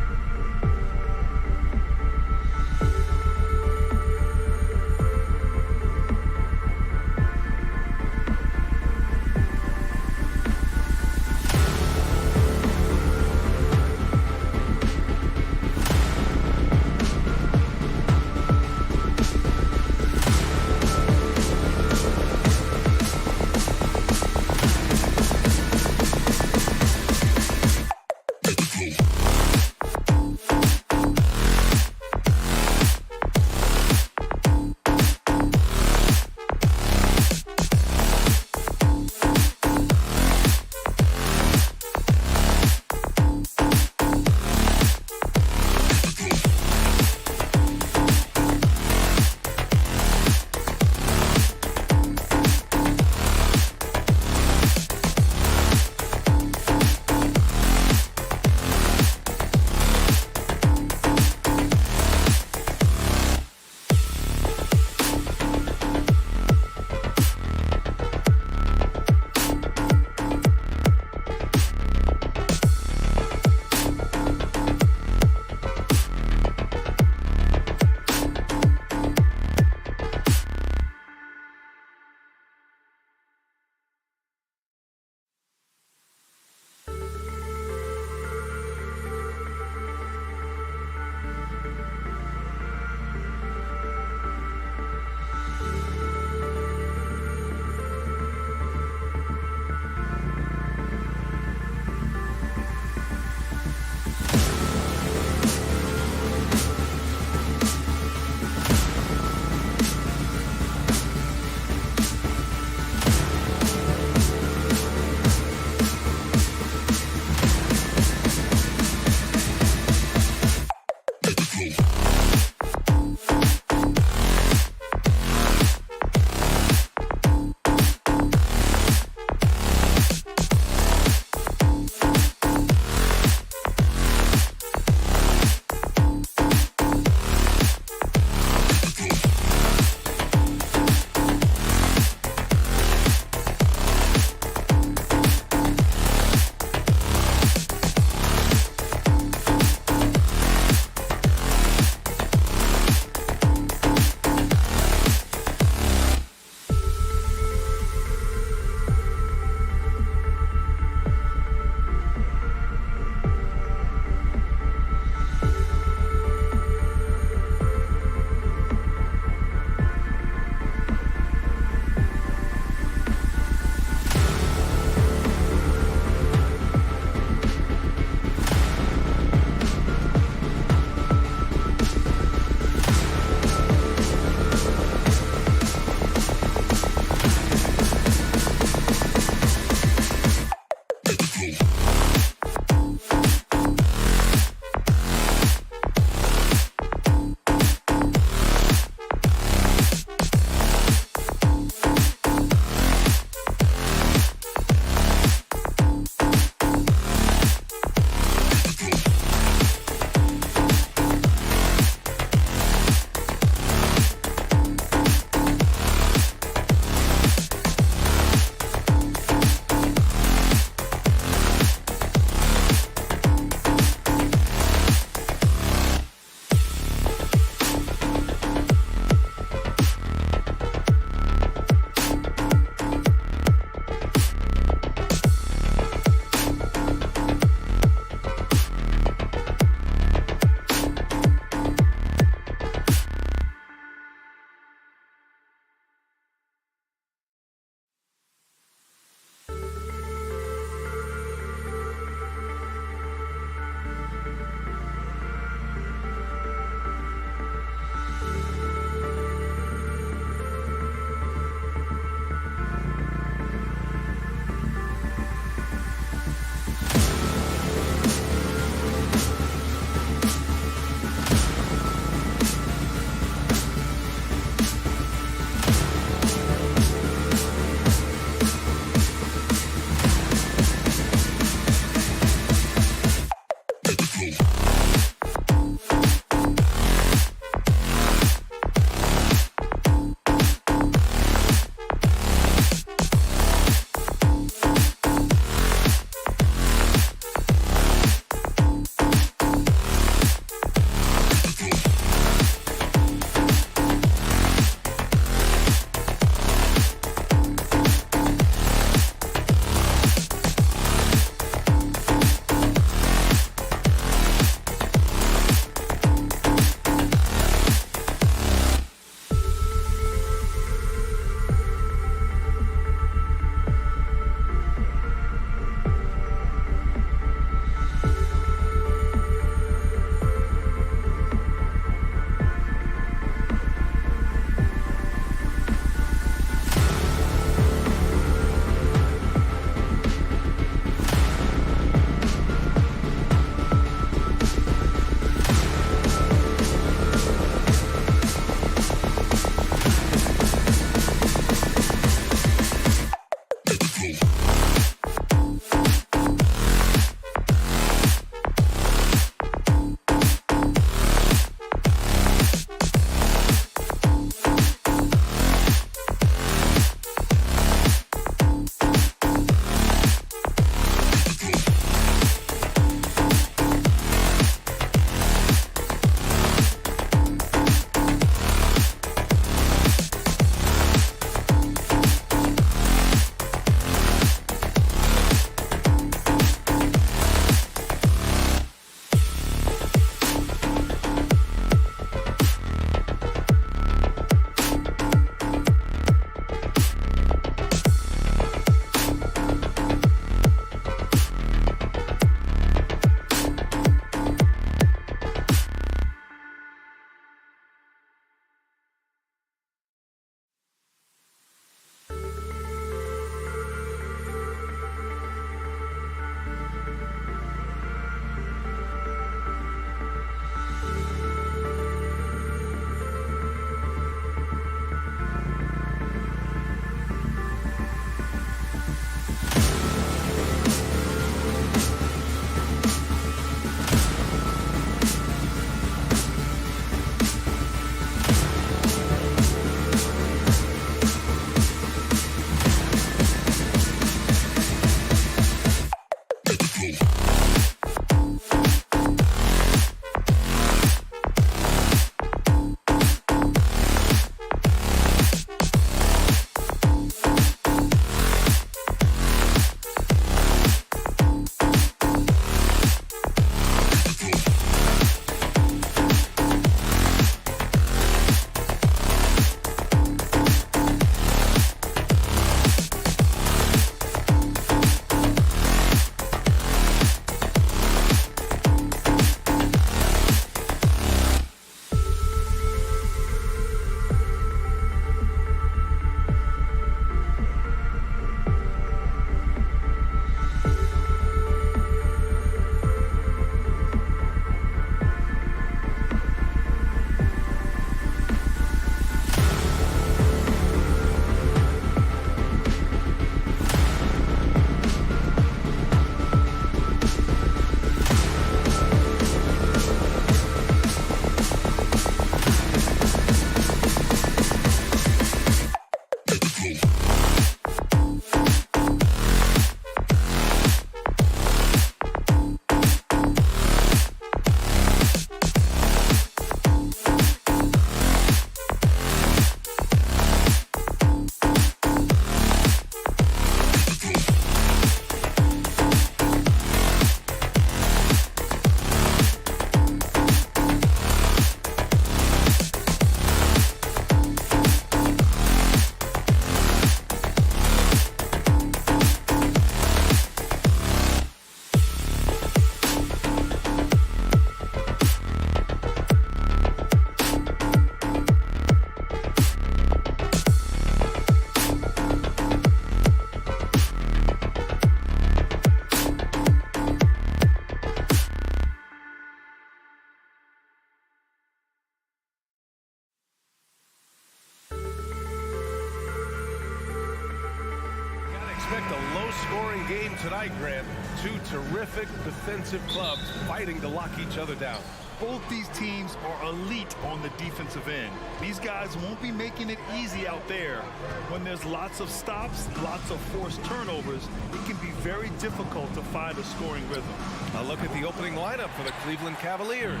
Expect a low-scoring game tonight, Grant. Two terrific defensive clubs fighting to lock each other down. Both these teams are elite on the defensive end. These guys won't be making it easy out there. When there's lots of stops, lots of forced turnovers, it can be very difficult to find a scoring rhythm. A look at the opening lineup for the Cleveland Cavaliers.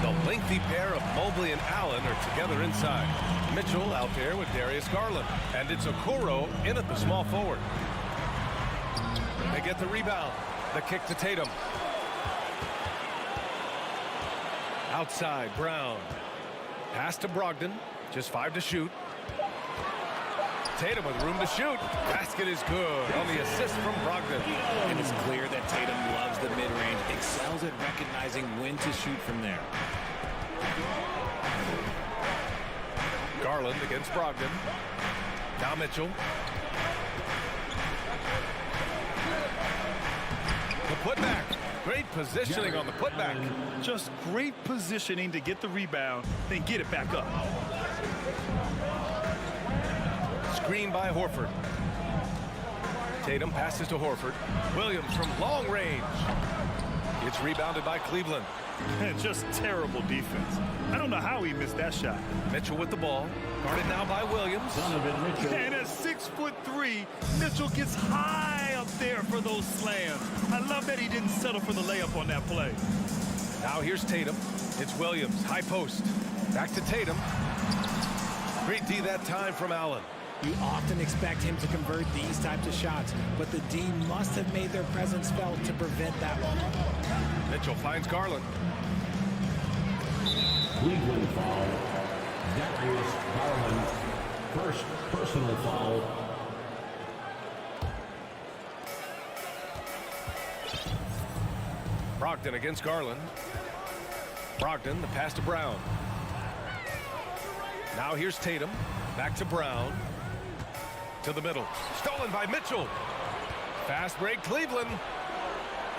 The lengthy pair of Mobley and Allen are together inside. Mitchell out there with Darius Garland. And it's Okoro in at the small forward. They get the rebound. The kick to Tatum. Outside, Brown. Pass to Brogdon. Just 5 to shoot. Tatum with room to shoot. Basket is good on the assist from Brogdon. And it's clear that Tatum loves the mid-range, excels at recognizing when to shoot from there. Garland against Brogdon. Now Mitchell. The putback. Great positioning on the putback. Just great positioning to get the rebound, then get it back up. Screen by Horford. Tatum passes to Horford. Williams from long range. It's rebounded by Cleveland. Just terrible defense. I don't know how he missed that shot. Mitchell with the ball. Guarded now by Williams. And at 6'3", Mitchell gets high up there for those slams. I love that he didn't settle for the layup on that play. Now here's Tatum. It's Williams, high post. Back to Tatum. Great D that time from Allen. You often expect him to convert these types of shots, but the D must have made their presence felt to prevent that one. Mitchell finds Garland. Cleveland foul. Darius Garland. First personal foul. Brogdon against Garland. Brogdon, the pass to Brown. Now here's Tatum. Back to Brown. To the middle. Stolen by Mitchell. Fast break, Cleveland.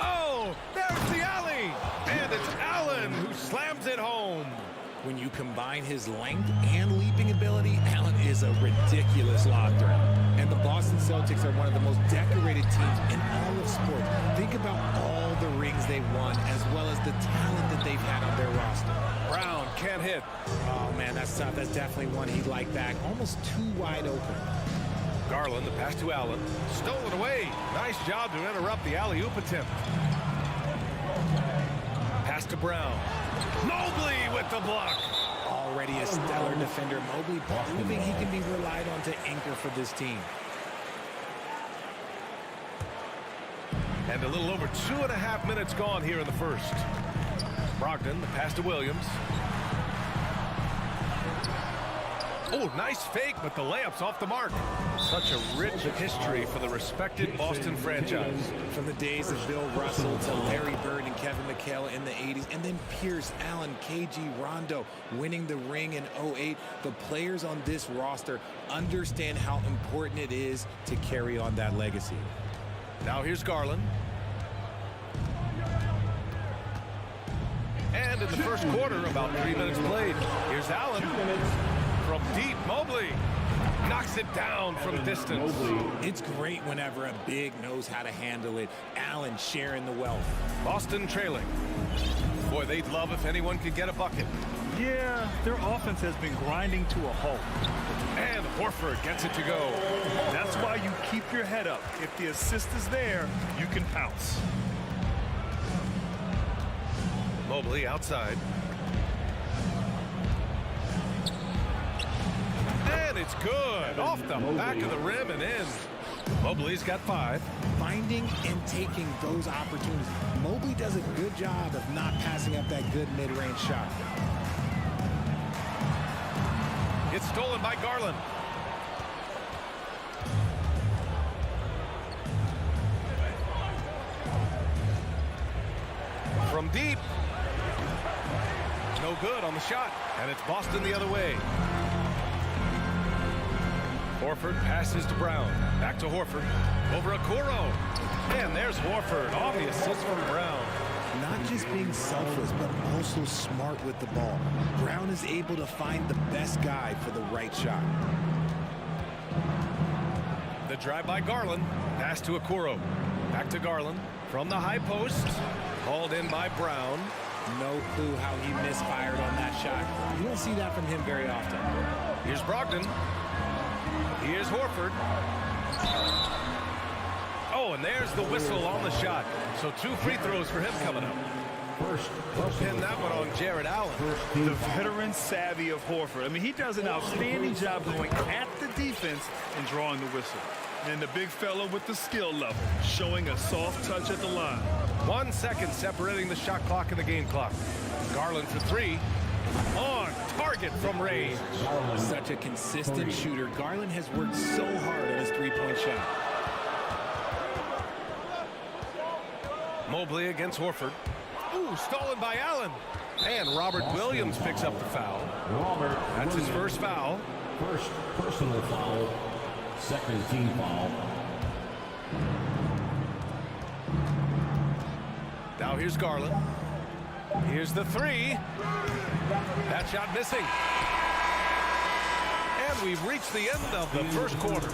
Oh, there's the alley. And it's Allen who slams it home. When you combine his length and leaping ability, Allen is a ridiculous lob threat. And the Boston Celtics are one of the most decorated teams in all of sports. Think about all the rings they've won, as well as the talent that they've had on their roster. Brown can't hit. Oh, man, that's tough. That's definitely one he'd like back. Almost too wide open. Garland, the pass to Allen. Stolen away. Nice job to interrupt the alley-oop attempt. Pass to Brown. Mobley with the block. Already a stellar defender, Mobley proving he can be relied on to anchor for this team. And a little over 2.5 minutes gone here in the first. Brogdon, the pass to Williams. Oh, nice fake, but the layup's off the mark. Such a rich history for the respected Boston franchise. From the days of Bill Russell to Larry Bird and Kevin McHale in the 80s, and then Pierce, Allen, KG, Rondo winning the ring in 08. The players on this roster understand how important it is to carry on that legacy. Now here's Garland. And in the first quarter, about 3 minutes played. Here's Allen. From deep, Mobley knocks it down from distance. It's great whenever a big knows how to handle it. Allen sharing the wealth. Boston trailing. Boy, they'd love if anyone could get a bucket. Yeah, their offense has been grinding to a halt. And Horford gets it to go. That's why you keep your head up. If the assist is there, you can pounce. Mobley outside. And it's good. Off the back of the rim and in. Mobley's got 5. Finding and taking those opportunities. Mobley does a good job of not passing up that good mid-range shot. It's stolen by Garland. From deep. No good on the shot. And it's Boston the other way. Horford passes to Brown. Back to Horford. Over Okoro. And there's Horford on the assist from Brown. Not just being selfless, but also smart with the ball. Brown is able to find the best guy for the right shot. The drive by Garland. Pass to Okoro. Back to Garland. From the high post. Hauled in by Brown. No clue how he misfired on that shot. You don't see that from him very often. Here's Brogdon. Here's Horford. Oh, and there's the whistle on the shot. So 2 free throws for him coming up. Pin that one on Jared Allen. The veteran savvy of Horford. I mean, he does an outstanding job going at the defense and drawing the whistle. And the big fella with the skill level, showing a soft touch at the line. 1 second separating the shot clock and the game clock. Garland for 3. On target from range. Such a consistent shooter. Garland has worked so hard on his three-point shot. Mobley against Horford. Ooh, stolen by Allen. And Robert Williams picks up the foul. That's his first foul. First personal foul. Second team foul. Now here's Garland. Here's the 3. That shot missing. And we've reached the end of the first quarter.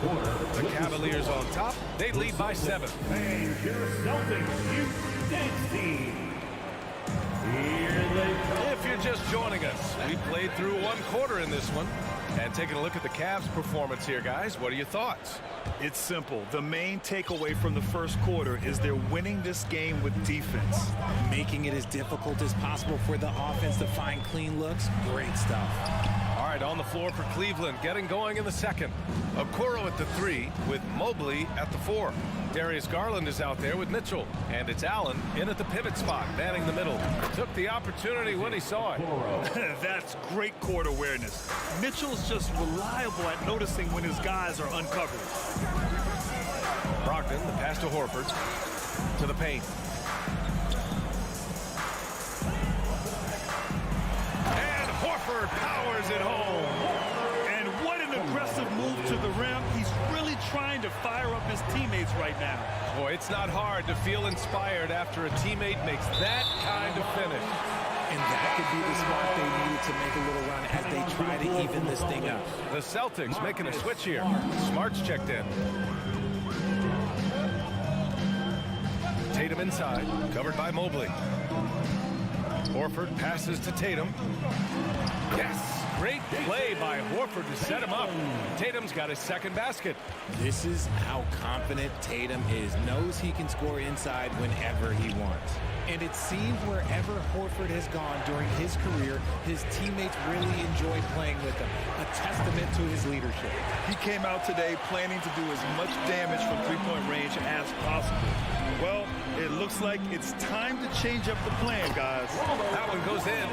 The Cavaliers on top. They lead by 7. And your Celtics Youth Dance Team. Here they come. If you're just joining us, we played through 1 quarter in this one. And taking a look at the Cavs' performance here, guys, what are your thoughts? It's simple. The main takeaway from the first quarter is they're winning this game with defense. Making it as difficult as possible for the offense to find clean looks. Great stuff. All right, on the floor for Cleveland, getting going in the second. Okoro at the 3 with Mobley at the 4. Darius Garland is out there with Mitchell. And it's Allen in at the pivot spot, manning the middle. Took the opportunity when he saw it. That's great court awareness. Mitchell's just reliable at noticing when his guys are uncovered. Brogdon, the pass to Horford. To the paint. And Horford powers it home. And what an aggressive move to the rim. He's really trying to fire up his teammates right now. Boy, it's not hard to feel inspired after a teammate makes that kind of finish. And that could be the spark they need to make a little run as they try to even this thing up. The Celtics making a switch here. Smart's checked in. Tatum inside, covered by Mobley. Horford passes to Tatum. Yes! Great play by Horford to set him up. Tatum's got his second basket. This is how confident Tatum is. Knows he can score inside whenever he wants. And it seems wherever Horford has gone during his career, his teammates really enjoy playing with him. A testament to his leadership. He came out today planning to do as much damage from three-point range as possible. Well, it looks like it's time to change up the plan, guys. That one goes in.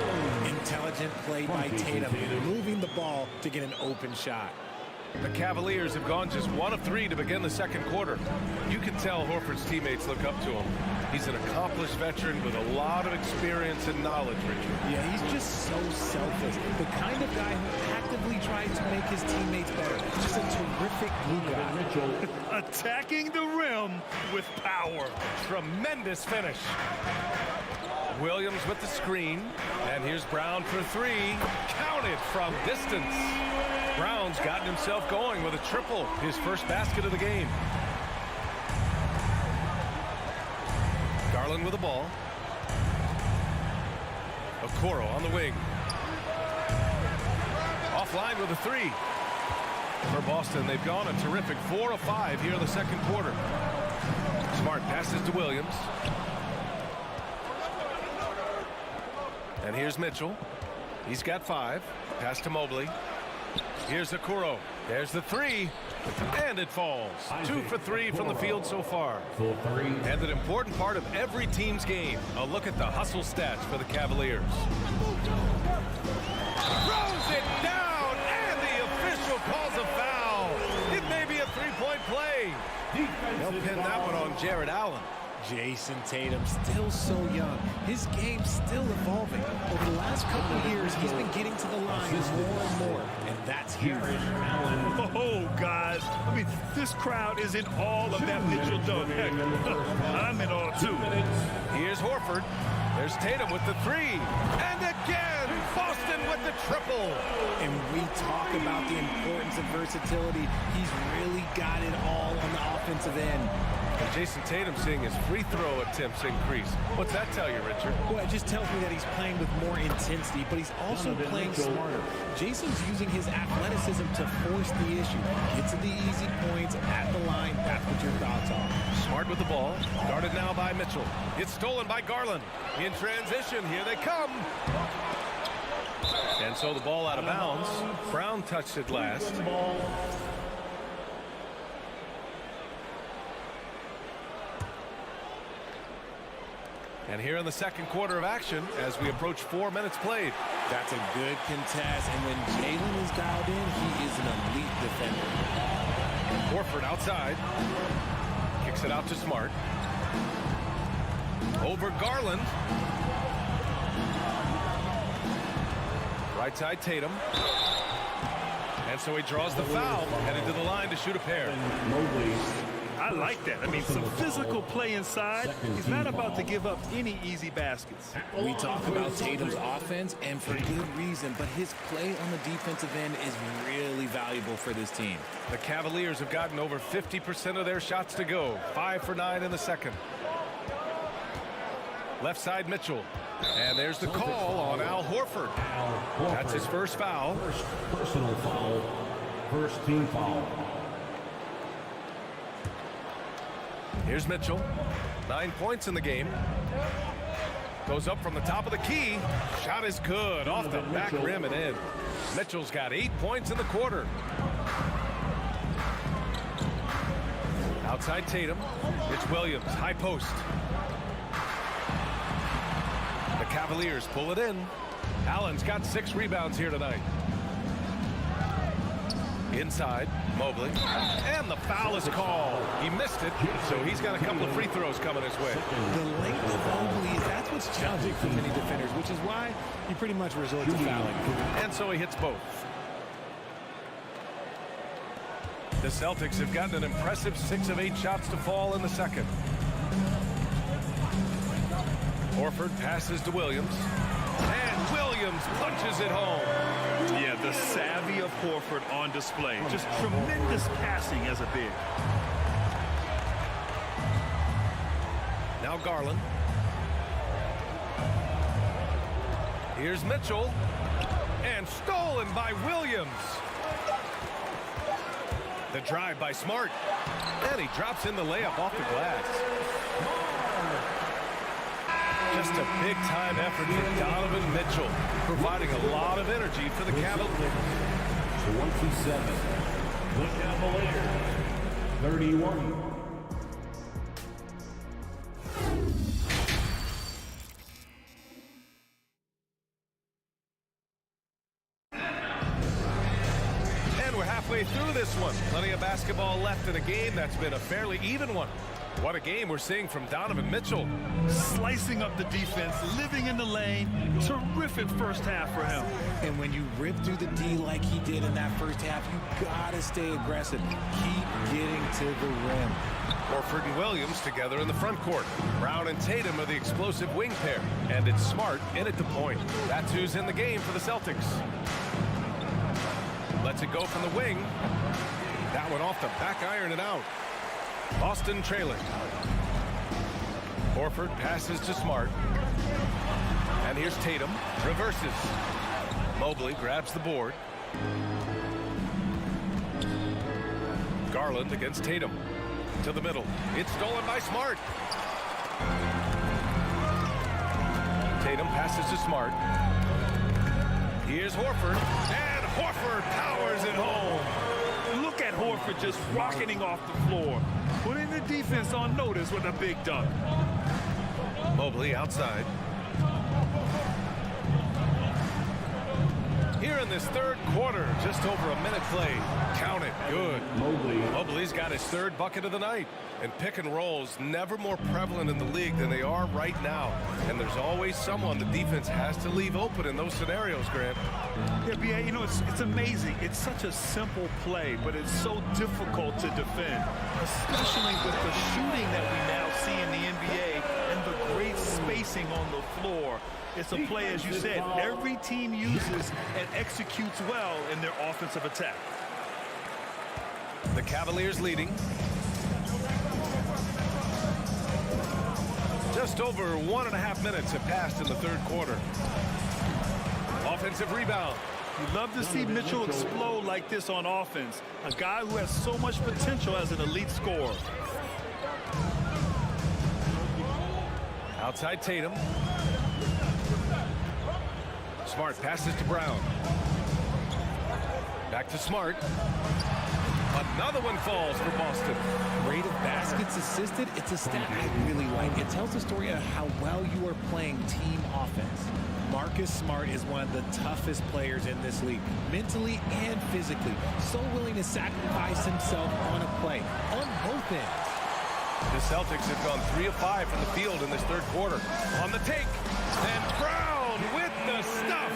Intelligent play by Tatum, moving the ball to get an open shot. The Cavaliers have gone just 1 of 3 to begin the second quarter. You can tell Horford's teammates look up to him. He's an accomplished veteran with a lot of experience and knowledge, Richard. Yeah, he's just so selfless. The kind of guy who actively tries to make his teammates better. Just a terrific glue guy. Attacking the rim with power. Tremendous finish. Williams with the screen. And here's Brown for 3. Counted from distance. Brown's gotten himself going with a triple. His first basket of the game. Garland with the ball. Okoro on the wing. Offline with a 3. For Boston, they've gone a terrific 4 of 5 here in the second quarter. Smart passes to Williams. And here's Mitchell. He's got 5. Pass to Mobley. Here's Okoro. There's the 3. And it falls. 2 for 3 from the field so far. And an important part of every team's game. A look at the hustle stats for the Cavaliers. Throws it down, and the official calls a foul. It may be a three-point play. They'll pin that one on Jared Allen. Jason Tatum, still so young. His game's still evolving. Over the last couple of years, he's been getting to the line more and more, and that's huge. Oh, guys. I mean, this crowd is in awe of that Mitchell dunk. Heck, I'm in awe, too. Here's Horford. There's Tatum with the 3. And again, Boston with the triple. And we talk about the importance of versatility. He's really got it all on the offensive end. And Jason Tatum seeing his free throw attempts increase. What's that tell you, Richard? Well, it just tells me that he's playing with more intensity, but he's also playing smarter. Jason's using his athleticism to force the issue. Get to the easy points at the line. That's what your thoughts are. Smart with the ball. Guarded now by Mitchell. It's stolen by Garland. In transition, here they come. And so the ball out of bounds. Brown touched it last. And here in the second quarter of action, as we approach 4 minutes played. That's a good contest, and when Jalen is dialed in, he is an elite defender. Horford outside. Kicks it out to Smart. Over Garland. Right side Tatum. And so he draws the foul, headed to the line to shoot a pair. I like that. I mean, some physical play inside. He's not about to give up any easy baskets. We talk about Tatum's offense, and for good reason, but his play on the defensive end is really valuable for this team. The Cavaliers have gotten over 50% of their shots to go. 5 for 9 in the second. Left side Mitchell. And there's the call on Al Horford. That's his first foul. First personal foul. First team foul. Here's Mitchell. 9 points in the game. Goes up from the top of the key. Shot is good. Off the back rim and in. Mitchell's got 8 points in the quarter. Outside Tatum. It's Williams. High post. The Cavaliers pull it in. Allen's got 6 rebounds here tonight. Inside, Mobley. And the foul is called. He missed it, so he's got a couple of free throws coming his way. The length of Mobley, that's what's challenging for many defenders, which is why you pretty much resort to fouling. And so he hits both. The Celtics have gotten an impressive 6 of 8 shots to fall in the second. Horford passes to Williams. And Williams punches it home. Yeah, the savvy of Horford on display. Just tremendous passing as a big. Now Garland. Here's Mitchell. And stolen by Williams. The drive by Smart. And he drops in the layup off the glass. Just a big-time effort from Donovan Mitchell, providing a lot of energy for the Cavaliers. 27. The Cavaliers. 31. Halfway through this one. Plenty of basketball left in a game that's been a fairly even one. What a game we're seeing from Donovan Mitchell. Slicing up the defense, living in the lane. Terrific first half for him. And when you rip through the D like he did in that first half, you gotta stay aggressive. Keep getting to the rim. Horford and Williams together in the front court. Brown and Tatum are the explosive wing pair. And it's Smart in at the point. That's who's in the game for the Celtics. Lets it go from the wing. That one off the back iron and out. Boston trailing. Horford passes to Smart. And here's Tatum. Reverses. Mobley grabs the board. Garland against Tatum. To the middle. It's stolen by Smart. Tatum passes to Smart. Here's Horford. And Horford powers it home. Look at Horford just rocketing off the floor, putting the defense on notice with a big dunk. Mobley outside. Here in this third quarter, just over a minute play. Count it. Good. Mobley's got his third bucket of the night. And pick and rolls never more prevalent in the league than they are right now. And there's always someone the defense has to leave open in those scenarios, Grant. Yeah, B.A., you know, it's amazing. It's such a simple play, but it's so difficult to defend, especially with the shooting that we now see in the NBA and the great spacing on the floor. It's a play, as you said, every team uses and executes well in their offensive attack. The Cavaliers leading. Just over 1.5 minutes have passed in the third quarter. Offensive rebound. You love to see Mitchell explode like this on offense. A guy who has so much potential as an elite scorer. Outside Tatum. Smart passes to Brown. Back to Smart. Another one falls for Boston. Rate of baskets assisted, it's a stat I really like. It tells the story of how well you are playing team offense. Marcus Smart is one of the toughest players in this league, mentally and physically. So willing to sacrifice himself on a play, on both ends. The Celtics have gone 3 of 5 from the field in this third quarter. On the take, and Brown with the stuff.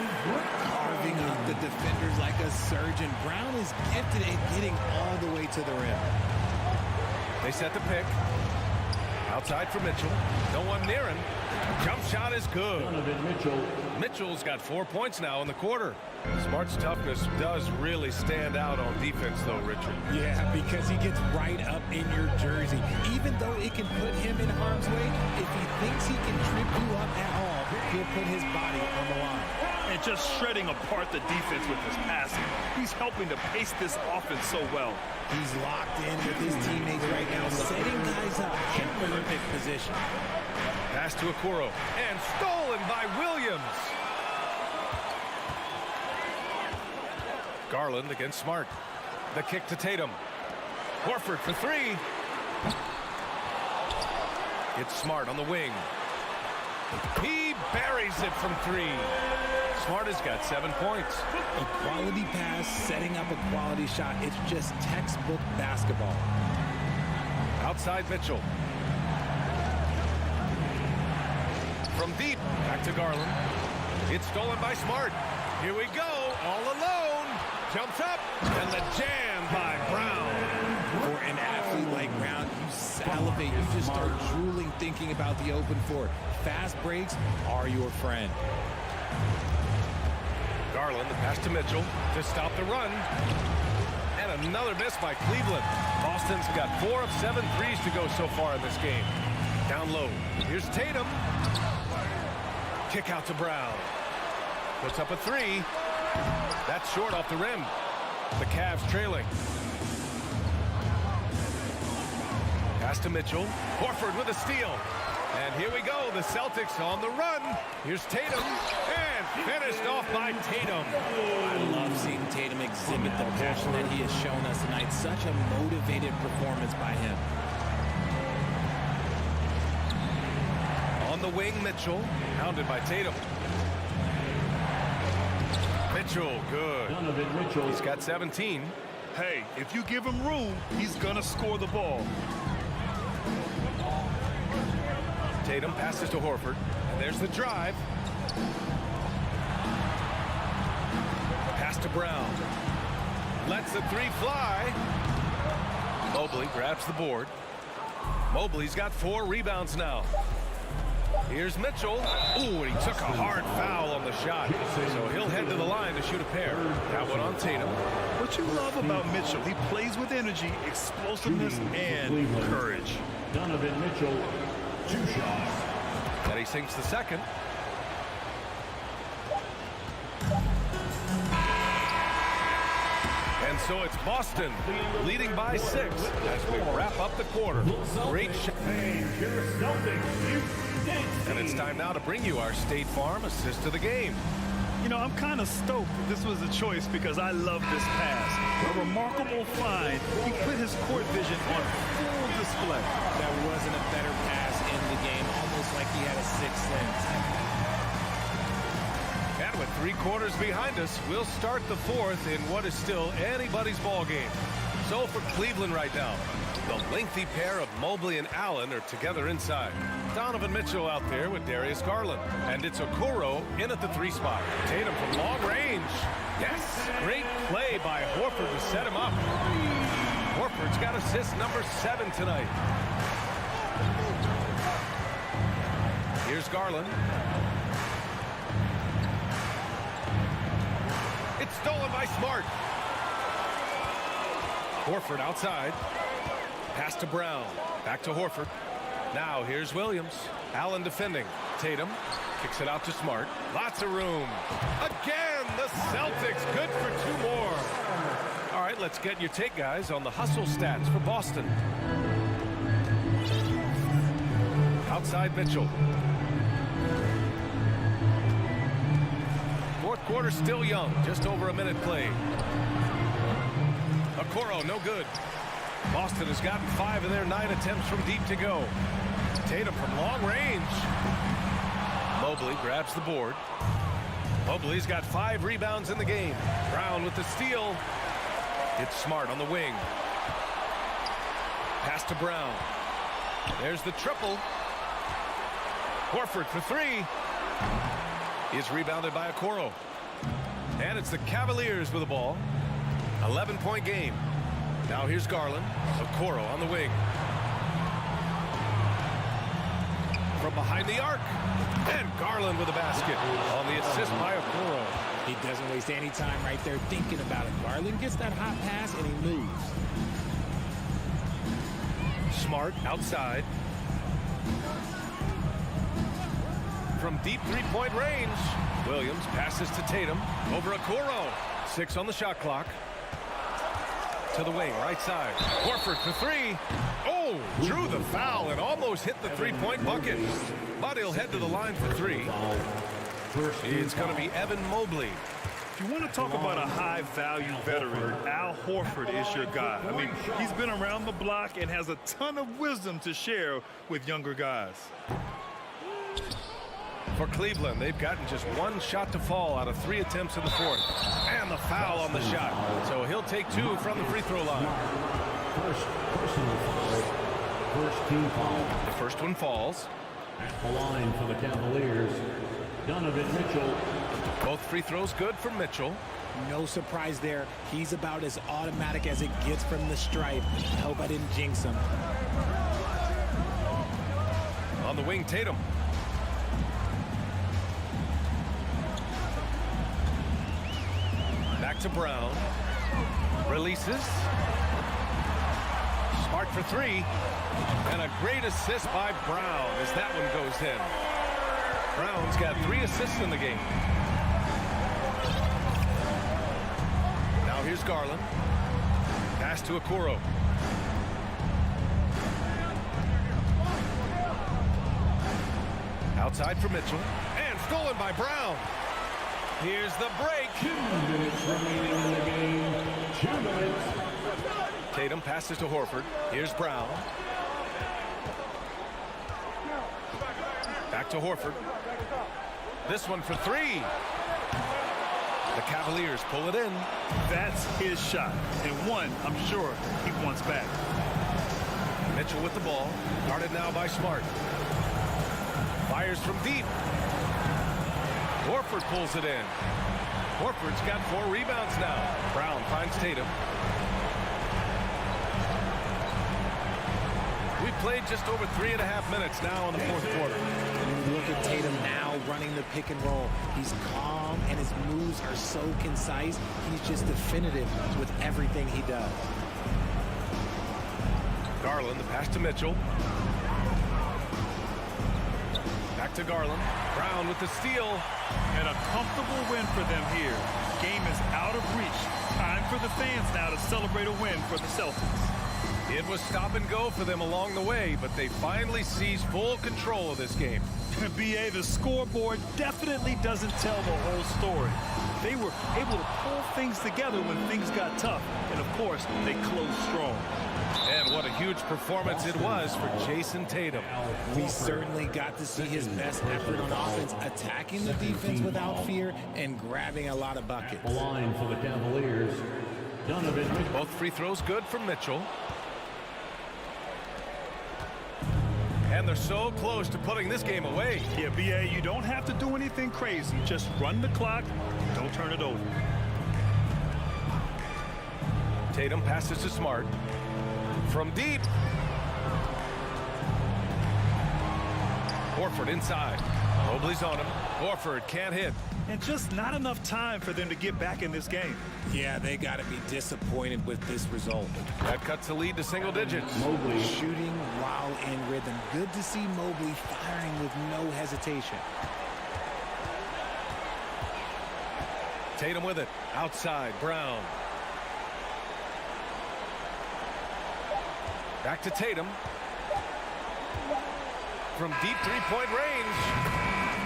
Carving up the defenders like a surgeon. Brown is gifted at getting all the way to the rim. They set the pick. Outside for Mitchell. No one near him. Jump shot is good. Mitchell's got 4 points now in the quarter. Smart's toughness does really stand out on defense, though, Richard. Yeah, because he gets right up in your jersey. Even though it can put him in harm's way, if he thinks he can trip you up at all, he'll put his body on the line. And just shredding apart the defense with his passing. He's helping to pace this offense so well. He's locked in with his teammates right now, setting guys up in perfect position. Pass to Okoro, and stolen by Williams. Garland against Smart. The kick to Tatum. Horford for 3. It's Smart on the wing. He buries it from 3. Smart has got 7 points. A quality pass, setting up a quality shot. It's just textbook basketball. Outside Mitchell. From deep, back to Garland. It's stolen by Smart. Here we go, all alone. Jumps up, and the jam by Brown. For an athlete like Brown, you salivate. You just start drooling thinking about the open floor. Fast breaks are your friend. Garland, the pass to Mitchell to stop the run. And another miss by Cleveland. Boston's got 4 of 7 threes to go so far in this game. Down low. Here's Tatum. Kick out to Brown. Puts up a 3. That's short off the rim. The Cavs trailing. Pass to Mitchell. Horford with a steal. And here we go. The Celtics on the run. Here's Tatum. And finished off by Tatum. I love seeing Tatum exhibit the passion that he has shown us tonight. Such a motivated performance by him. On the wing, Mitchell. Hounded by Tatum. Mitchell, good. He's got 17. Hey, if you give him room, he's going to score the ball. Tatum passes to Horford. And there's the drive. Pass to Brown. Lets the three fly. Mobley grabs the board. Mobley's got 4 rebounds now. Here's Mitchell. Ooh, and he took a hard foul on the shot. So he'll head to the line to shoot a pair. That one on Tatum. What you love about Mitchell, he plays with energy, explosiveness, and courage. Donovan Mitchell, 2 shots. And he sinks the second. And so it's Boston leading by 6 as we wrap up the quarter. Great shot. And it's time now to bring you our State Farm assist of the game. You know, I'm kind of stoked this was a choice because I love this pass. A remarkable find. He put his court vision on full display. There wasn't a better pass in the game, almost like he had a 6th sense. And with 3 quarters behind us, we'll start the 4th in what is still anybody's ball game. So for Cleveland right now, the lengthy pair of Mobley and Allen are together inside. Donovan Mitchell out there with Darius Garland. And it's Okoro in at the 3 spot. Tatum from long range. Yes! Great play by Horford to set him up. Horford's got assist number 7 tonight. Here's Garland. It's stolen by Smart. Horford outside. Pass to Brown. Back to Horford. Now here's Williams. Allen defending. Tatum kicks it out to Smart. Lots of room. Again, the Celtics good for 2 more. All right, let's get your take, guys, on the hustle stats for Boston. Outside Mitchell. 4th quarter still young. Just over a minute played. Okoro, no good. Boston has gotten 5 of their 9 attempts from deep to go. Tatum from long range. Mobley grabs the board. Mobley's got 5 rebounds in the game. Brown with the steal. It's Smart on the wing. Pass to Brown. There's the triple. Horford for 3. Is rebounded by Okoro. And it's the Cavaliers with the ball. 11-point game. Now here's Garland. Okoro on the wing. From behind the arc. And Garland with a basket on the assist by Okoro. He doesn't waste any time right there thinking about it. Garland gets that hot pass and he moves. Smart outside. From deep 3-point range. Williams passes to Tatum. Over Okoro. 6 on the shot clock. To the wing, right side. Horford for 3. Oh, drew the foul and almost hit the 3-point bucket. But he'll head to the line for 3. It's going to be Evan Mobley. If you want to talk about a high-value veteran, Al Horford is your guy. I mean, he's been around the block and has a ton of wisdom to share with younger guys. For Cleveland, they've gotten just 1 shot to fall out of 3 attempts in the 4th. And the foul on the shot. So he'll take 2 from the free throw line. First team foul. The first one falls. At the line for the Cavaliers, Donovan Mitchell. Both free throws good for Mitchell. No surprise there. He's about as automatic as it gets from the stripe. Hope I didn't jinx him. On the wing, Tatum. Back to Brown. Releases. Smart for 3. And a great assist by Brown as that one goes in. Brown's got 3 assists in the game. Here's Garland. Pass to Okoro. Outside for Mitchell. And stolen by Brown. Here's the break. 2 minutes remaining in the game. 2 minutes. Tatum passes to Horford. Here's Brown. Back to Horford. This one for three. The Cavaliers pull it in. That's his shot. And one, I'm sure, he wants back. Mitchell with the ball. Guarded now by Smart. Fires from deep. Horford pulls it in. Horford's got 4 rebounds now. Brown finds Tatum. We played just over 3.5 minutes now in the fourth quarter. And look at Tatum now running the pick and roll. He's calm and his moves are so concise. He's just definitive with everything he does. Garland, the pass to Mitchell. Back to Garland. Brown with the steal. And a comfortable win for them here. Game is out of reach. Time for the fans now to celebrate a win for the Celtics. It was stop and go for them along the way, but they finally seized full control of this game. BA, the scoreboard definitely doesn't tell the whole story. They were able to pull things together when things got tough. And, of course, they closed strong. And what a huge performance it was for Jason Tatum. We certainly got to see his best effort on offense, attacking the defense without fear and grabbing a lot of buckets. The line for the Cavaliers. Donovan. Both free throws good for Mitchell. And they're so close to putting this game away. Yeah, BA, you don't have to do anything crazy. Just run the clock. Don't turn it over. Tatum passes to Smart. From deep. Horford inside. Mobley's on him. Horford can't hit. And just not enough time for them to get back in this game. Yeah, they got to be disappointed with this result. That cuts the lead to single digits. Mobley shooting while in rhythm. Good to see Mobley firing with no hesitation. Tatum with it. Outside, Brown. Back to Tatum. From deep three-point range.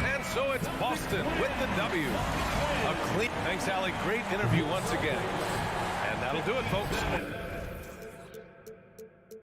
And so it's Boston with the W. A clean. Thanks, Allie. Great interview once again. And that'll do it, folks.